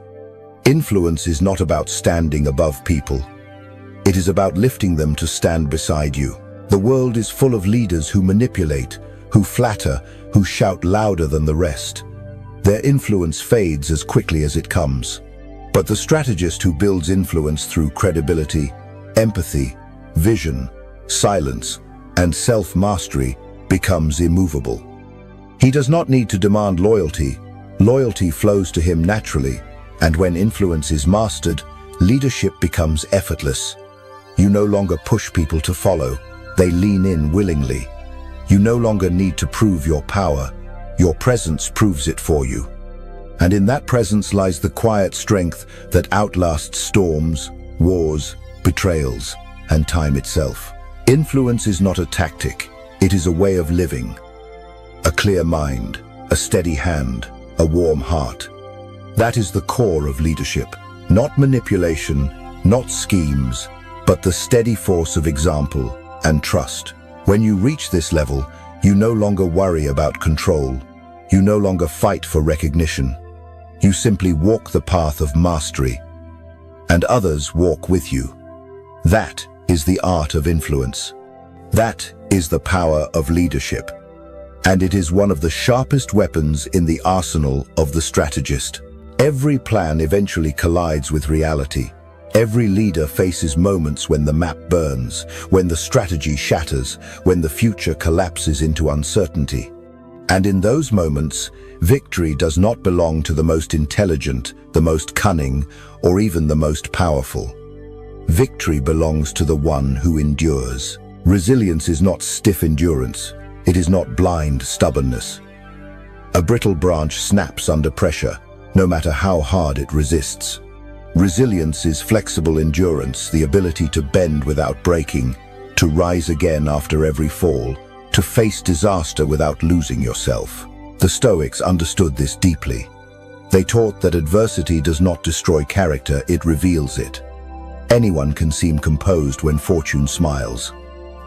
Influence is not about standing above people. It is about lifting them to stand beside you. The world is full of leaders who manipulate, who flatter, who shout louder than the rest. Their influence fades as quickly as it comes. But the strategist who builds influence through credibility, empathy, vision, silence, and self-mastery becomes immovable. He does not need to demand loyalty. Loyalty flows to him naturally, and when influence is mastered, leadership becomes effortless. You no longer push people to follow. They lean in willingly. You no longer need to prove your power. Your presence proves it for you. And in that presence lies the quiet strength that outlasts storms, wars, betrayals, and time itself. Influence is not a tactic, it is a way of living. A clear mind, a steady hand, a warm heart. That is the core of leadership. Not manipulation, not schemes, but the steady force of example and trust. When you reach this level, you no longer worry about control. You no longer fight for recognition. You simply walk the path of mastery, and others walk with you. That is the art of influence. That is the power of leadership. And it is one of the sharpest weapons in the arsenal of the strategist. Every plan eventually collides with reality. Every leader faces moments when the map burns, when the strategy shatters, when the future collapses into uncertainty. And in those moments, victory does not belong to the most intelligent, the most cunning, or even the most powerful. Victory belongs to the one who endures. Resilience is not stiff endurance. It is not blind stubbornness. A brittle branch snaps under pressure, no matter how hard it resists. Resilience is flexible endurance, the ability to bend without breaking, to rise again after every fall, to face disaster without losing yourself. The Stoics understood this deeply. They taught that adversity does not destroy character, it reveals it. Anyone can seem composed when fortune smiles.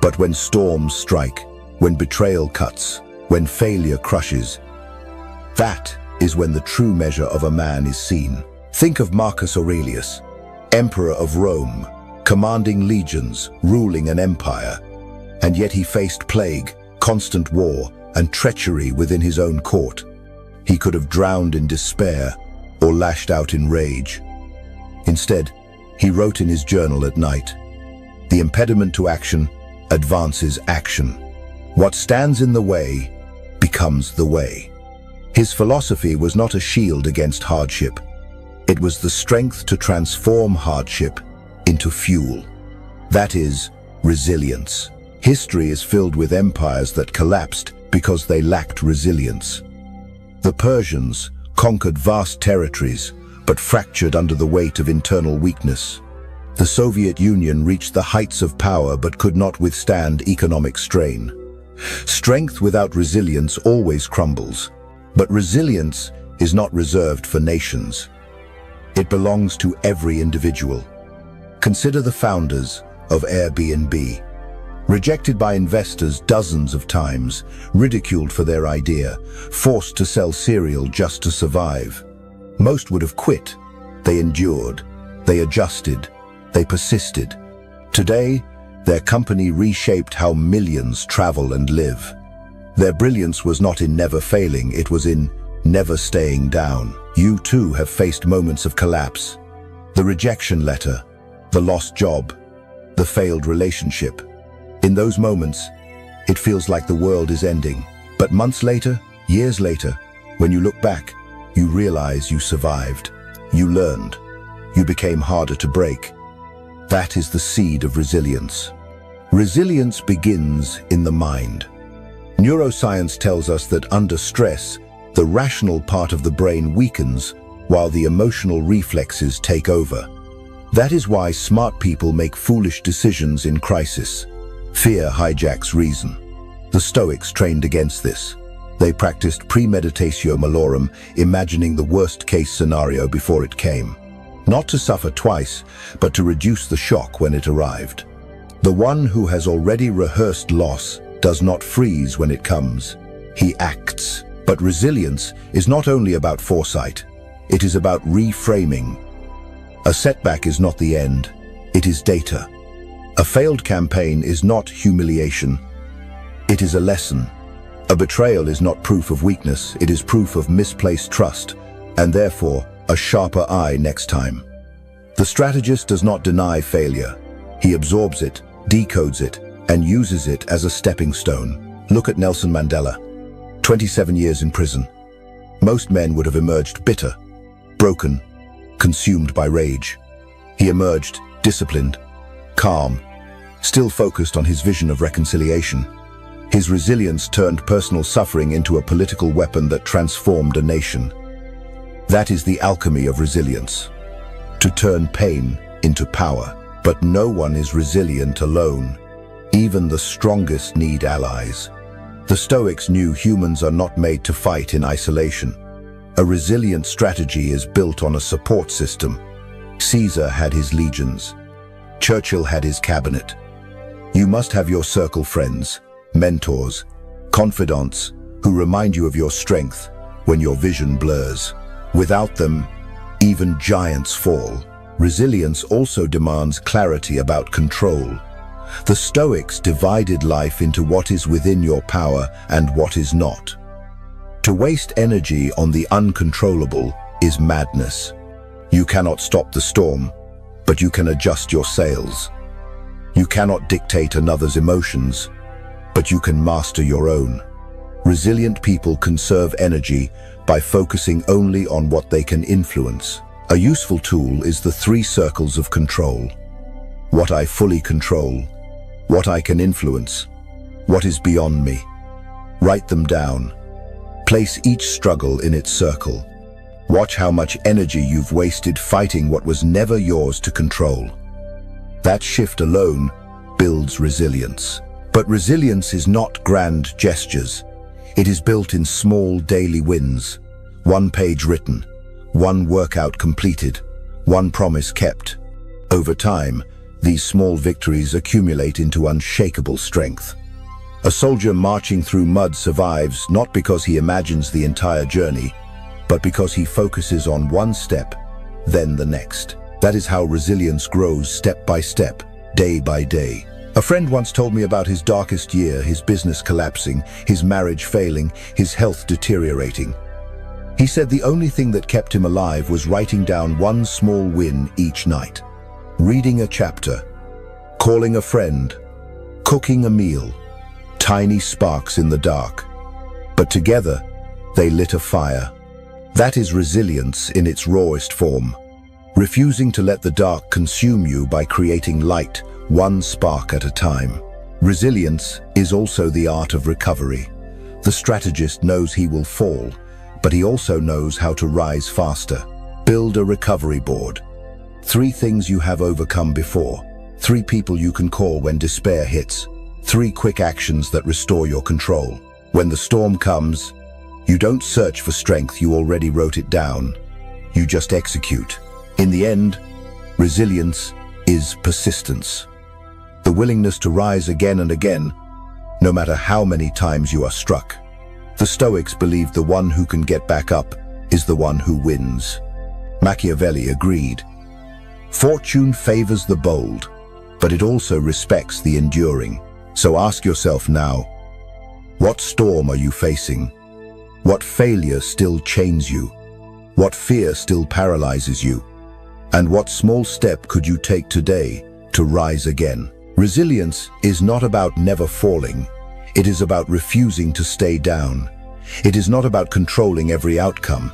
But when storms strike, when betrayal cuts, when failure crushes, that is when the true measure of a man is seen. Think of Marcus Aurelius, emperor of Rome, commanding legions, ruling an empire. And yet he faced plague, constant war, and treachery within his own court. He could have drowned in despair or lashed out in rage. Instead, he wrote in his journal at night, "The impediment to action advances action. What stands in the way becomes the way." His philosophy was not a shield against hardship. It was the strength to transform hardship into fuel. That is resilience. History is filled with empires that collapsed because they lacked resilience. The Persians conquered vast territories, but fractured under the weight of internal weakness. The Soviet Union reached the heights of power but could not withstand economic strain. Strength without resilience always crumbles, but resilience is not reserved for nations. It belongs to every individual. Consider the founders of Airbnb. Rejected by investors dozens of times, ridiculed for their idea, forced to sell cereal just to survive. Most would have quit. They endured. They adjusted. They persisted. Today, their company reshaped how millions travel and live. Their brilliance was not in never failing, it was in never staying down. You too have faced moments of collapse. The rejection letter, the lost job, the failed relationship. In those moments, it feels like the world is ending. But months later, years later, when you look back, you realize you survived. You learned. You became harder to break. That is the seed of resilience. Resilience begins in the mind. Neuroscience tells us that under stress, the rational part of the brain weakens while the emotional reflexes take over. That is why smart people make foolish decisions in crisis. Fear hijacks reason. The Stoics trained against this. They practiced premeditatio malorum, imagining the worst-case scenario before it came. Not to suffer twice, but to reduce the shock when it arrived. The one who has already rehearsed loss does not freeze when it comes. He acts. But resilience is not only about foresight. It is about reframing. A setback is not the end. It is data. A failed campaign is not humiliation. It is a lesson. A betrayal is not proof of weakness. It is proof of misplaced trust, and therefore a sharper eye next time. The strategist does not deny failure. He absorbs it, decodes it, and uses it as a stepping stone. Look at Nelson Mandela. 27 years in prison. Most men would have emerged bitter, broken, consumed by rage. He emerged disciplined, calm, still focused on his vision of reconciliation. His resilience turned personal suffering into a political weapon that transformed a nation. That is the alchemy of resilience. To turn pain into power. But no one is resilient alone. Even the strongest need allies. The Stoics knew humans are not made to fight in isolation. A resilient strategy is built on a support system. Caesar had his legions. Churchill had his cabinet. You must have your circle friends, mentors, confidants who remind you of your strength when your vision blurs. Without them, even giants fall. Resilience also demands clarity about control. The Stoics divided life into what is within your power and what is not. To waste energy on the uncontrollable is madness. You cannot stop the storm, but you can adjust your sails. You cannot dictate another's emotions, but you can master your own. Resilient people conserve energy by focusing only on what they can influence. A useful tool is the 3 circles of control. What I fully control, what I can influence, what is beyond me. Write them down. Place each struggle in its circle. Watch how much energy you've wasted fighting what was never yours to control. That shift alone builds resilience. But resilience is not grand gestures. It is built in small daily wins. 1 page written, 1 workout completed, 1 promise kept. Over time, these small victories accumulate into unshakable strength. A soldier marching through mud survives not because he imagines the entire journey, but because he focuses on 1 step, then the next. That is how resilience grows step by step, day by day. A friend once told me about his darkest year, his business collapsing, his marriage failing, his health deteriorating. He said the only thing that kept him alive was writing down 1 small win each night. Reading a chapter, calling a friend, cooking a meal, tiny sparks in the dark. But together, they lit a fire. That is resilience in its rawest form. Refusing to let the dark consume you by creating light, 1 spark at a time. Resilience is also the art of recovery. The strategist knows he will fall, but he also knows how to rise faster. Build a recovery board. 3 things you have overcome before. 3 people you can call when despair hits. 3 quick actions that restore your control. When the storm comes, you don't search for strength, you already wrote it down. You just execute. In the end, resilience is persistence. The willingness to rise again and again, no matter how many times you are struck. The Stoics believed the one who can get back up is the one who wins. Machiavelli agreed. Fortune favors the bold, but it also respects the enduring. So ask yourself now, what storm are you facing? What failure still chains you? What fear still paralyzes you? And what small step could you take today to rise again? Resilience is not about never falling. It is about refusing to stay down. It is not about controlling every outcome.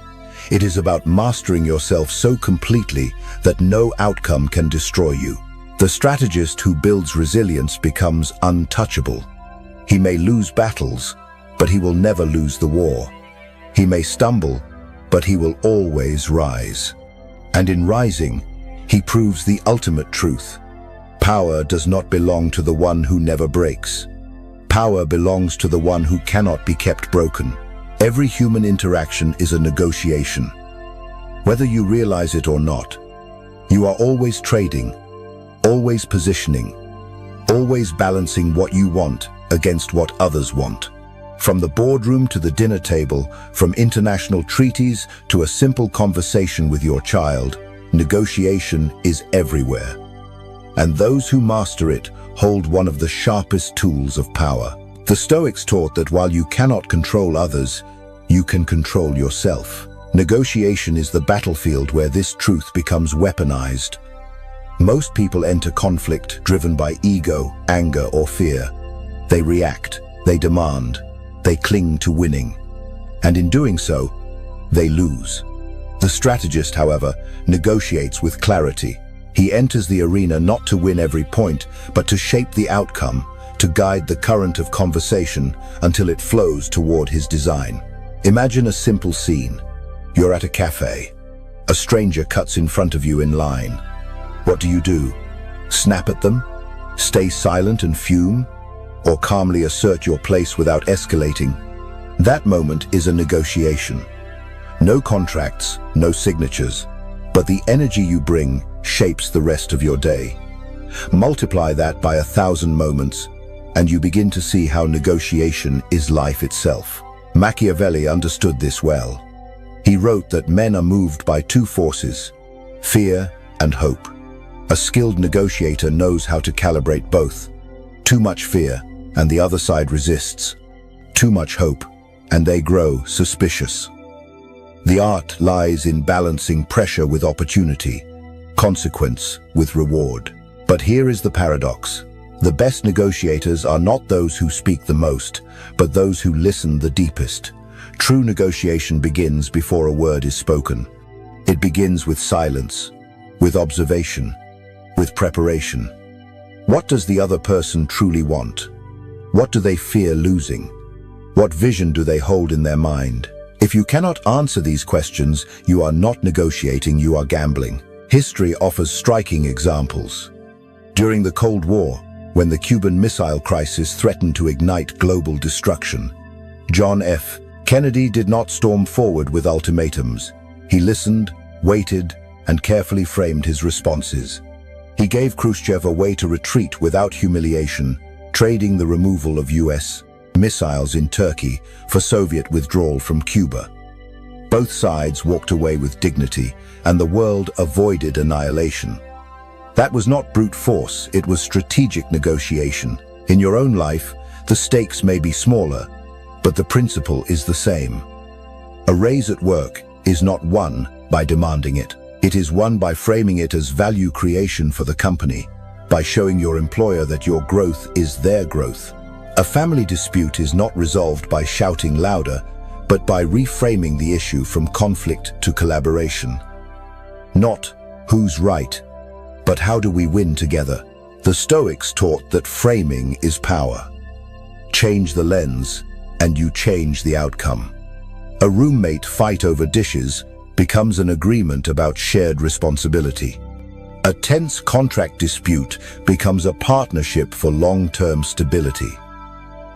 It is about mastering yourself so completely that no outcome can destroy you. The strategist who builds resilience becomes untouchable. He may lose battles, but he will never lose the war. He may stumble, but he will always rise. And in rising, he proves the ultimate truth. Power does not belong to the one who never breaks. Power belongs to the one who cannot be kept broken. Every human interaction is a negotiation. Whether you realize it or not, you are always trading, always positioning, always balancing what you want against what others want. From the boardroom to the dinner table, from international treaties to a simple conversation with your child, negotiation is everywhere. And those who master it hold one of the sharpest tools of power. The Stoics taught that while you cannot control others, you can control yourself. Negotiation is the battlefield where this truth becomes weaponized. Most people enter conflict driven by ego, anger, or fear. They react, they demand, they cling to winning. And in doing so, they lose. The strategist, however, negotiates with clarity. He enters the arena not to win every point, but to shape the outcome, to guide the current of conversation until it flows toward his design. Imagine a simple scene. You're at a cafe. A stranger cuts in front of you in line. What do? Snap at them? Stay silent and fume? Or calmly assert your place without escalating? That moment is a negotiation. No contracts, no signatures, but the energy you bring shapes the rest of your day. Multiply that by 1,000 moments, and you begin to see how negotiation is life itself. Machiavelli understood this well. He wrote that men are moved by two forces, fear and hope. A skilled negotiator knows how to calibrate both. Too much fear, and the other side resists. Too much hope, and they grow suspicious. The art lies in balancing pressure with opportunity, consequence with reward. But here is the paradox. The best negotiators are not those who speak the most, but those who listen the deepest. True negotiation begins before a word is spoken. It begins with silence, with observation, with preparation. What does the other person truly want? What do they fear losing? What vision do they hold in their mind? If you cannot answer these questions, you are not negotiating, you are gambling. History offers striking examples. During the Cold War, when the Cuban Missile Crisis threatened to ignite global destruction, John F. Kennedy did not storm forward with ultimatums. He listened, waited, and carefully framed his responses. He gave Khrushchev a way to retreat without humiliation, trading the removal of US missiles in Turkey for Soviet withdrawal from Cuba. Both sides walked away with dignity, and the world avoided annihilation. That was not brute force, it was strategic negotiation. In your own life, the stakes may be smaller, but the principle is the same. A raise at work is not won by demanding it. It is won by framing it as value creation for the company, by showing your employer that your growth is their growth. A family dispute is not resolved by shouting louder, but by reframing the issue from conflict to collaboration. Not who's right, but how do we win together? The Stoics taught that framing is power. Change the lens, and you change the outcome. A roommate fight over dishes becomes an agreement about shared responsibility. A tense contract dispute becomes a partnership for long-term stability.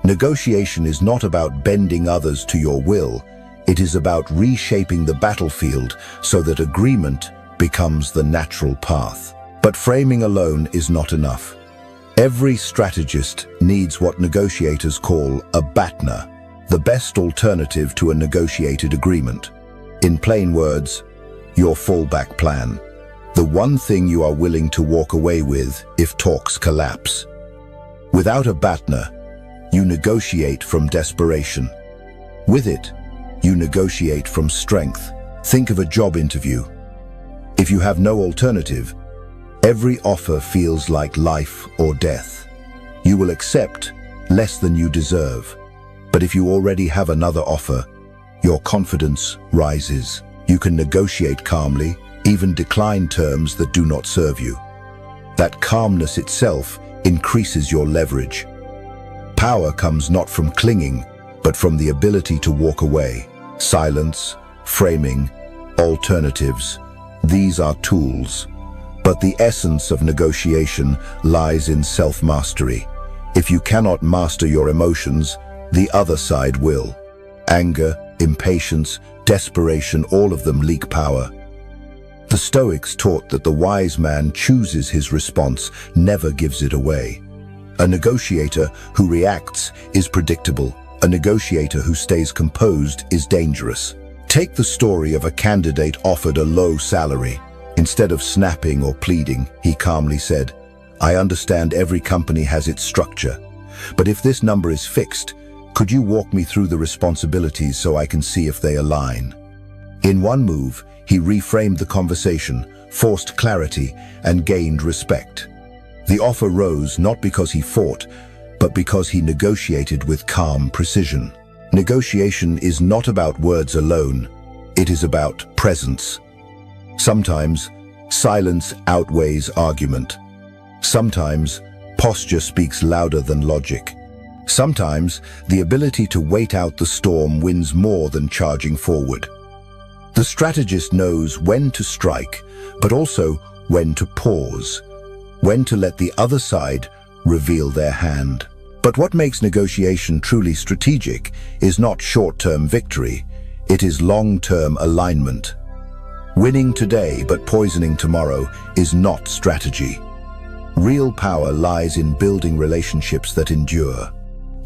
Negotiation is not about bending others to your will. It is about reshaping the battlefield so that agreement becomes the natural path. But framing alone is not enough. Every strategist needs what negotiators call a BATNA, the best alternative to a negotiated agreement. In plain words, your fallback plan. The one thing you are willing to walk away with if talks collapse. Without a BATNA, you negotiate from desperation. With it, you negotiate from strength. Think of a job interview. If you have no alternative, every offer feels like life or death. You will accept less than you deserve. But if you already have another offer, your confidence rises. You can negotiate calmly, even decline terms that do not serve you. That calmness itself increases your leverage. Power comes not from clinging, but from the ability to walk away. Silence, framing, alternatives, these are tools. But the essence of negotiation lies in self-mastery. If you cannot master your emotions, the other side will. Anger, impatience, desperation, all of them leak power. The Stoics taught that the wise man chooses his response, never gives it away. A negotiator who reacts is predictable. A negotiator who stays composed is dangerous. Take the story of a candidate offered a low salary. Instead of snapping or pleading, he calmly said, "I understand every company has its structure, but if this number is fixed, could you walk me through the responsibilities so I can see if they align?" In one move, he reframed the conversation, forced clarity, and gained respect. The offer rose not because he fought, but because he negotiated with calm precision. Negotiation is not about words alone, it is about presence. Sometimes, silence outweighs argument. Sometimes, Posture speaks louder than logic. Sometimes, the ability to wait out the storm wins more than charging forward. The strategist knows when to strike, but also when to pause, when to let the other side reveal their hand. But what makes negotiation truly strategic is not short-term victory, it is long-term alignment. Winning today but poisoning tomorrow is not strategy. Real power lies in building relationships that endure.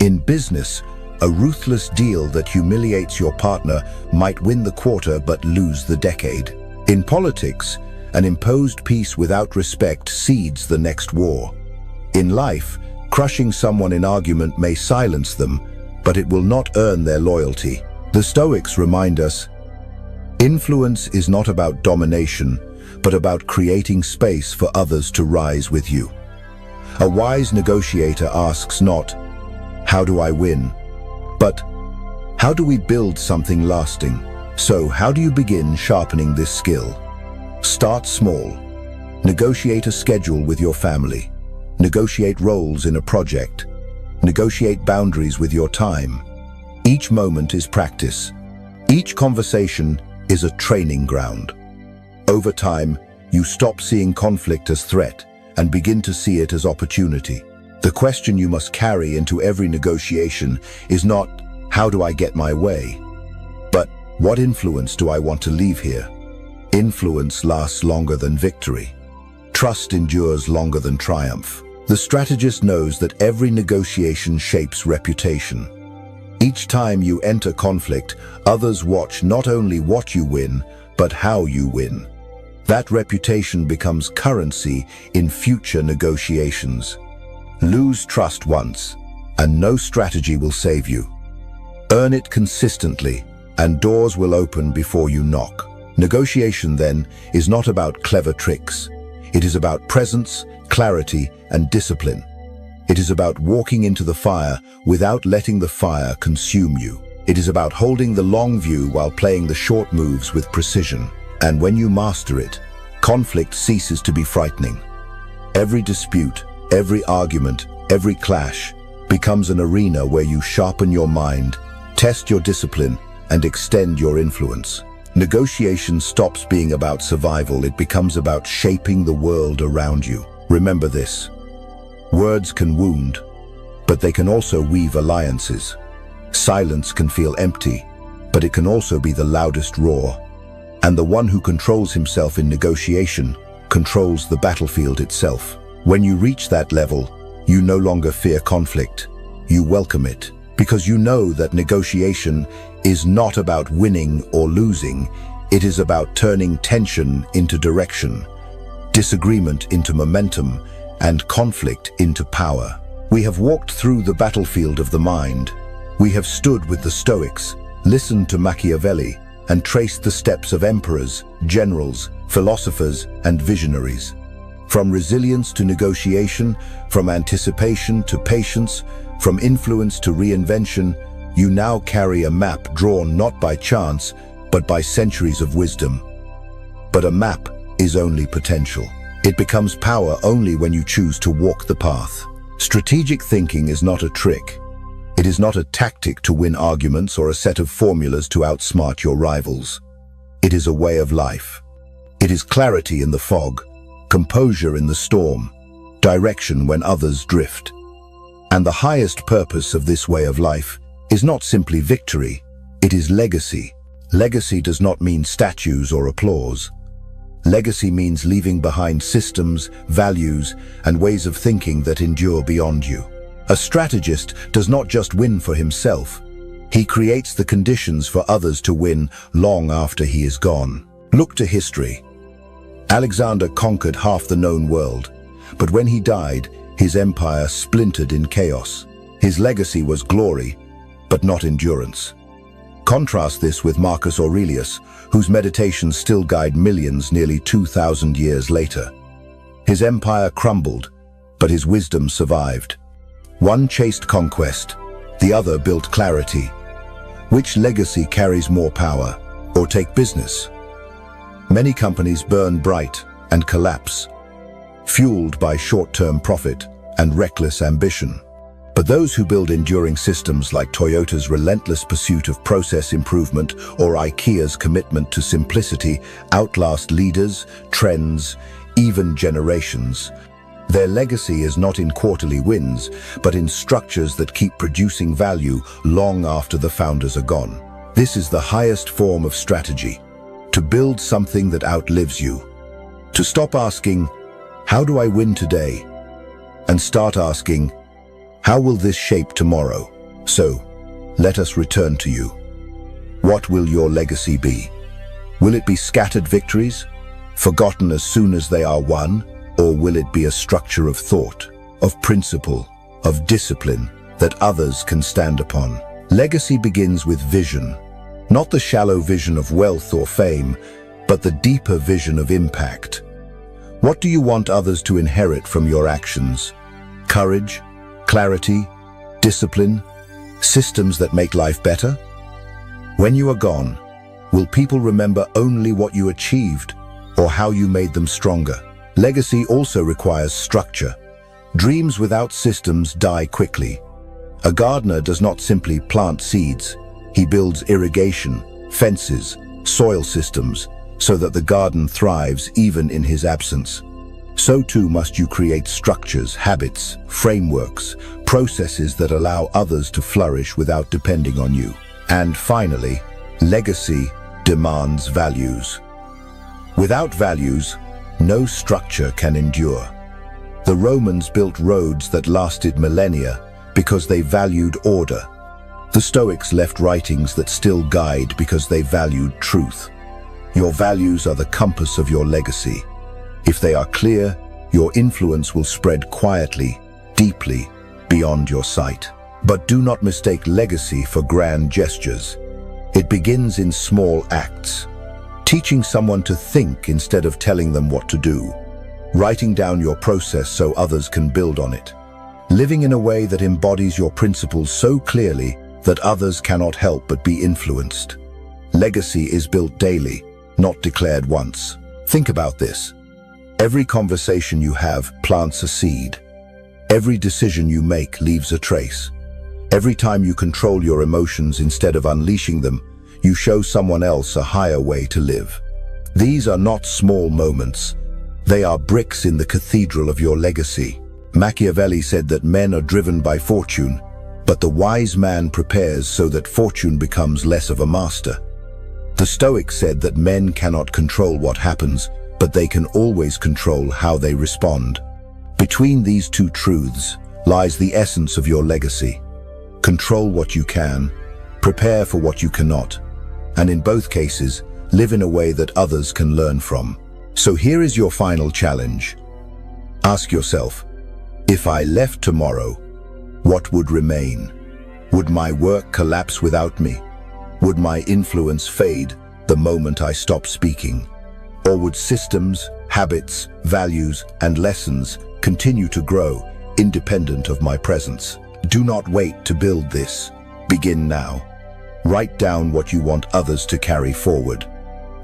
In business, a ruthless deal that humiliates your partner might win the quarter but lose the decade. In politics, an imposed peace without respect seeds the next war. In life, crushing someone in argument may silence them, but it will not earn their loyalty. The Stoics remind us, influence is not about domination, but about creating space for others to rise with you. A wise negotiator asks not, how do I win? But, how do we build something lasting? So, how do you begin sharpening this skill? Start small. Negotiate a schedule with your family. Negotiate roles in a project. Negotiate boundaries with your time. Each moment is practice. Each conversation is a training ground. Over time, you stop seeing conflict as threat and begin to see it as opportunity. The question you must carry into every negotiation is not, how do I get my way? But, what influence do I want to leave here? Influence lasts longer than victory. Trust endures longer than triumph. The strategist knows that every negotiation shapes reputation. Each time you enter conflict, others watch not only what you win, but how you win. That reputation becomes currency in future negotiations. Lose trust once, and no strategy will save you. Earn it consistently, and doors will open before you knock. Negotiation, then, is not about clever tricks. It is about presence, clarity, and discipline. It is about walking into the fire without letting the fire consume you. It is about holding the long view while playing the short moves with precision. And when you master it, conflict ceases to be frightening. Every dispute, every argument, every clash becomes an arena where you sharpen your mind, test your discipline, and extend your influence. Negotiation stops being about survival, it becomes about shaping the world around you. Remember this. Words can wound, but they can also weave alliances. Silence can feel empty, but it can also be the loudest roar. And the one who controls himself in negotiation controls the battlefield itself. When you reach that level, you no longer fear conflict. You welcome it, because you know that negotiation is not about winning or losing. It is about turning tension into direction, disagreement into momentum, and conflict into power. We have walked through the battlefield of the mind. We have stood with the Stoics, listened to Machiavelli, and traced the steps of emperors, generals, philosophers, and visionaries. From resilience to negotiation, from anticipation to patience, from influence to reinvention, you now carry a map drawn not by chance, but by centuries of wisdom. But a map is only potential. It becomes power only when you choose to walk the path. Strategic thinking is not a trick. It is not a tactic to win arguments or a set of formulas to outsmart your rivals. It is a way of life. It is clarity in the fog, composure in the storm, direction when others drift. And the highest purpose of this way of life is not simply victory, it is legacy. Legacy does not mean statues or applause. Legacy means leaving behind systems, values, and ways of thinking that endure beyond you. A strategist does not just win for himself. He creates the conditions for others to win long after he is gone. Look to history. Alexander conquered half the known world, but when he died, his empire splintered in chaos. His legacy was glory, but not endurance. Contrast this with Marcus Aurelius, whose meditations still guide millions nearly 2,000 years later. His empire crumbled, but his wisdom survived. One chased conquest, the other built clarity. Which legacy carries more power? Or take business. Many companies burn bright and collapse, fueled by short-term profit, and reckless ambition. But those who build enduring systems like Toyota's relentless pursuit of process improvement or IKEA's commitment to simplicity outlast leaders, trends, even generations. Their legacy is not in quarterly wins, but in structures that keep producing value long after the founders are gone. This is the highest form of strategy, to build something that outlives you. To stop asking, "How do I win today?" and start asking, "How will this shape tomorrow?" So, let us return to you. What will your legacy be? Will it be scattered victories, forgotten as soon as they are won? Or will it be a structure of thought, of principle, of discipline that others can stand upon? Legacy begins with vision, not the shallow vision of wealth or fame, but the deeper vision of impact. What do you want others to inherit from your actions? Courage, clarity, discipline, systems that make life better? When you are gone, will people remember only what you achieved or how you made them stronger? Legacy also requires structure. Dreams without systems die quickly. A gardener does not simply plant seeds. He builds irrigation, fences, soil systems, so that the garden thrives even in his absence. So too must you create structures, habits, frameworks, processes that allow others to flourish without depending on you. And finally, legacy demands values. Without values, no structure can endure. The Romans built roads that lasted millennia because they valued order. The Stoics left writings that still guide because they valued truth. Your values are the compass of your legacy. If they are clear, your influence will spread quietly, deeply, beyond your sight. But do not mistake legacy for grand gestures. It begins in small acts. Teaching someone to think instead of telling them what to do. Writing down your process so others can build on it. Living in a way that embodies your principles so clearly that others cannot help but be influenced. Legacy is built daily, not declared once. Think about this. Every conversation you have plants a seed. Every decision you make leaves a trace. Every time you control your emotions instead of unleashing them, you show someone else a higher way to live. These are not small moments. They are bricks in the cathedral of your legacy. Machiavelli said that men are driven by fortune, but the wise man prepares so that fortune becomes less of a master. The Stoics said that men cannot control what happens, but they can always control how they respond. Between these two truths lies the essence of your legacy. Control what you can, prepare for what you cannot, and in both cases, live in a way that others can learn from. So here is your final challenge. Ask yourself, if I left tomorrow, what would remain? Would my work collapse without me? Would my influence fade the moment I stop speaking? Or would systems, habits, values, and lessons continue to grow independent of my presence? Do not wait to build this. Begin now. Write down what you want others to carry forward.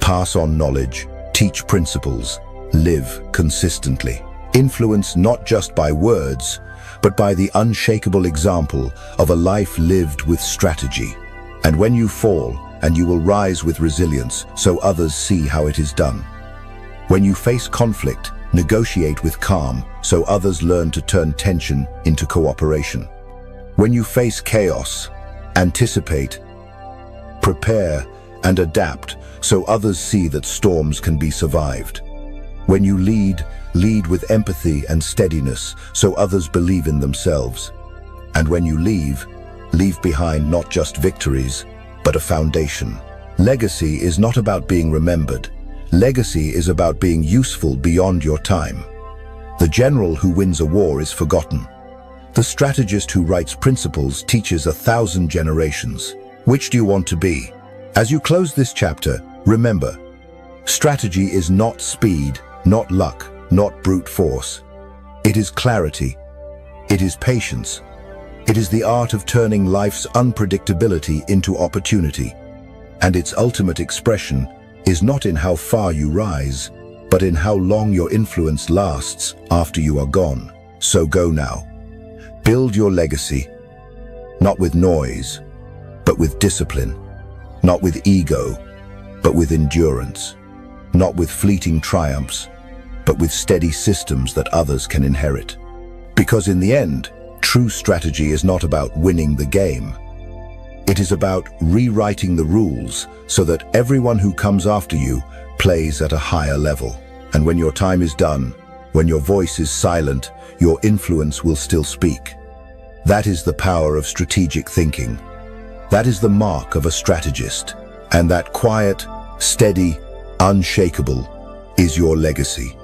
Pass on knowledge, teach principles, live consistently. Influence not just by words, but by the unshakable example of a life lived with strategy. And when you fall, and you will rise with resilience so others see how it is done. When you face conflict, negotiate with calm so others learn to turn tension into cooperation. When you face chaos, anticipate, prepare, and adapt so others see that storms can be survived. When you lead with empathy and steadiness so others believe in themselves. And when you leave behind not just victories, but a foundation. Legacy is not about being remembered. Legacy is about being useful beyond your time. The general who wins a war is forgotten. The strategist who writes principles teaches 1,000 generations. Which do you want to be? As you close this chapter, remember, strategy is not speed, not luck, not brute force. It is clarity. It is patience. It is the art of turning life's unpredictability into opportunity. And its ultimate expression is not in how far you rise, but in how long your influence lasts after you are gone. So go now. Build your legacy, not with noise, but with discipline, not with ego, but with endurance, not with fleeting triumphs, but with steady systems that others can inherit. Because in the end, true strategy is not about winning the game. It is about rewriting the rules so that everyone who comes after you plays at a higher level. And when your time is done, when your voice is silent, your influence will still speak. That is the power of strategic thinking. That is the mark of a strategist. And that quiet, steady, unshakable is your legacy.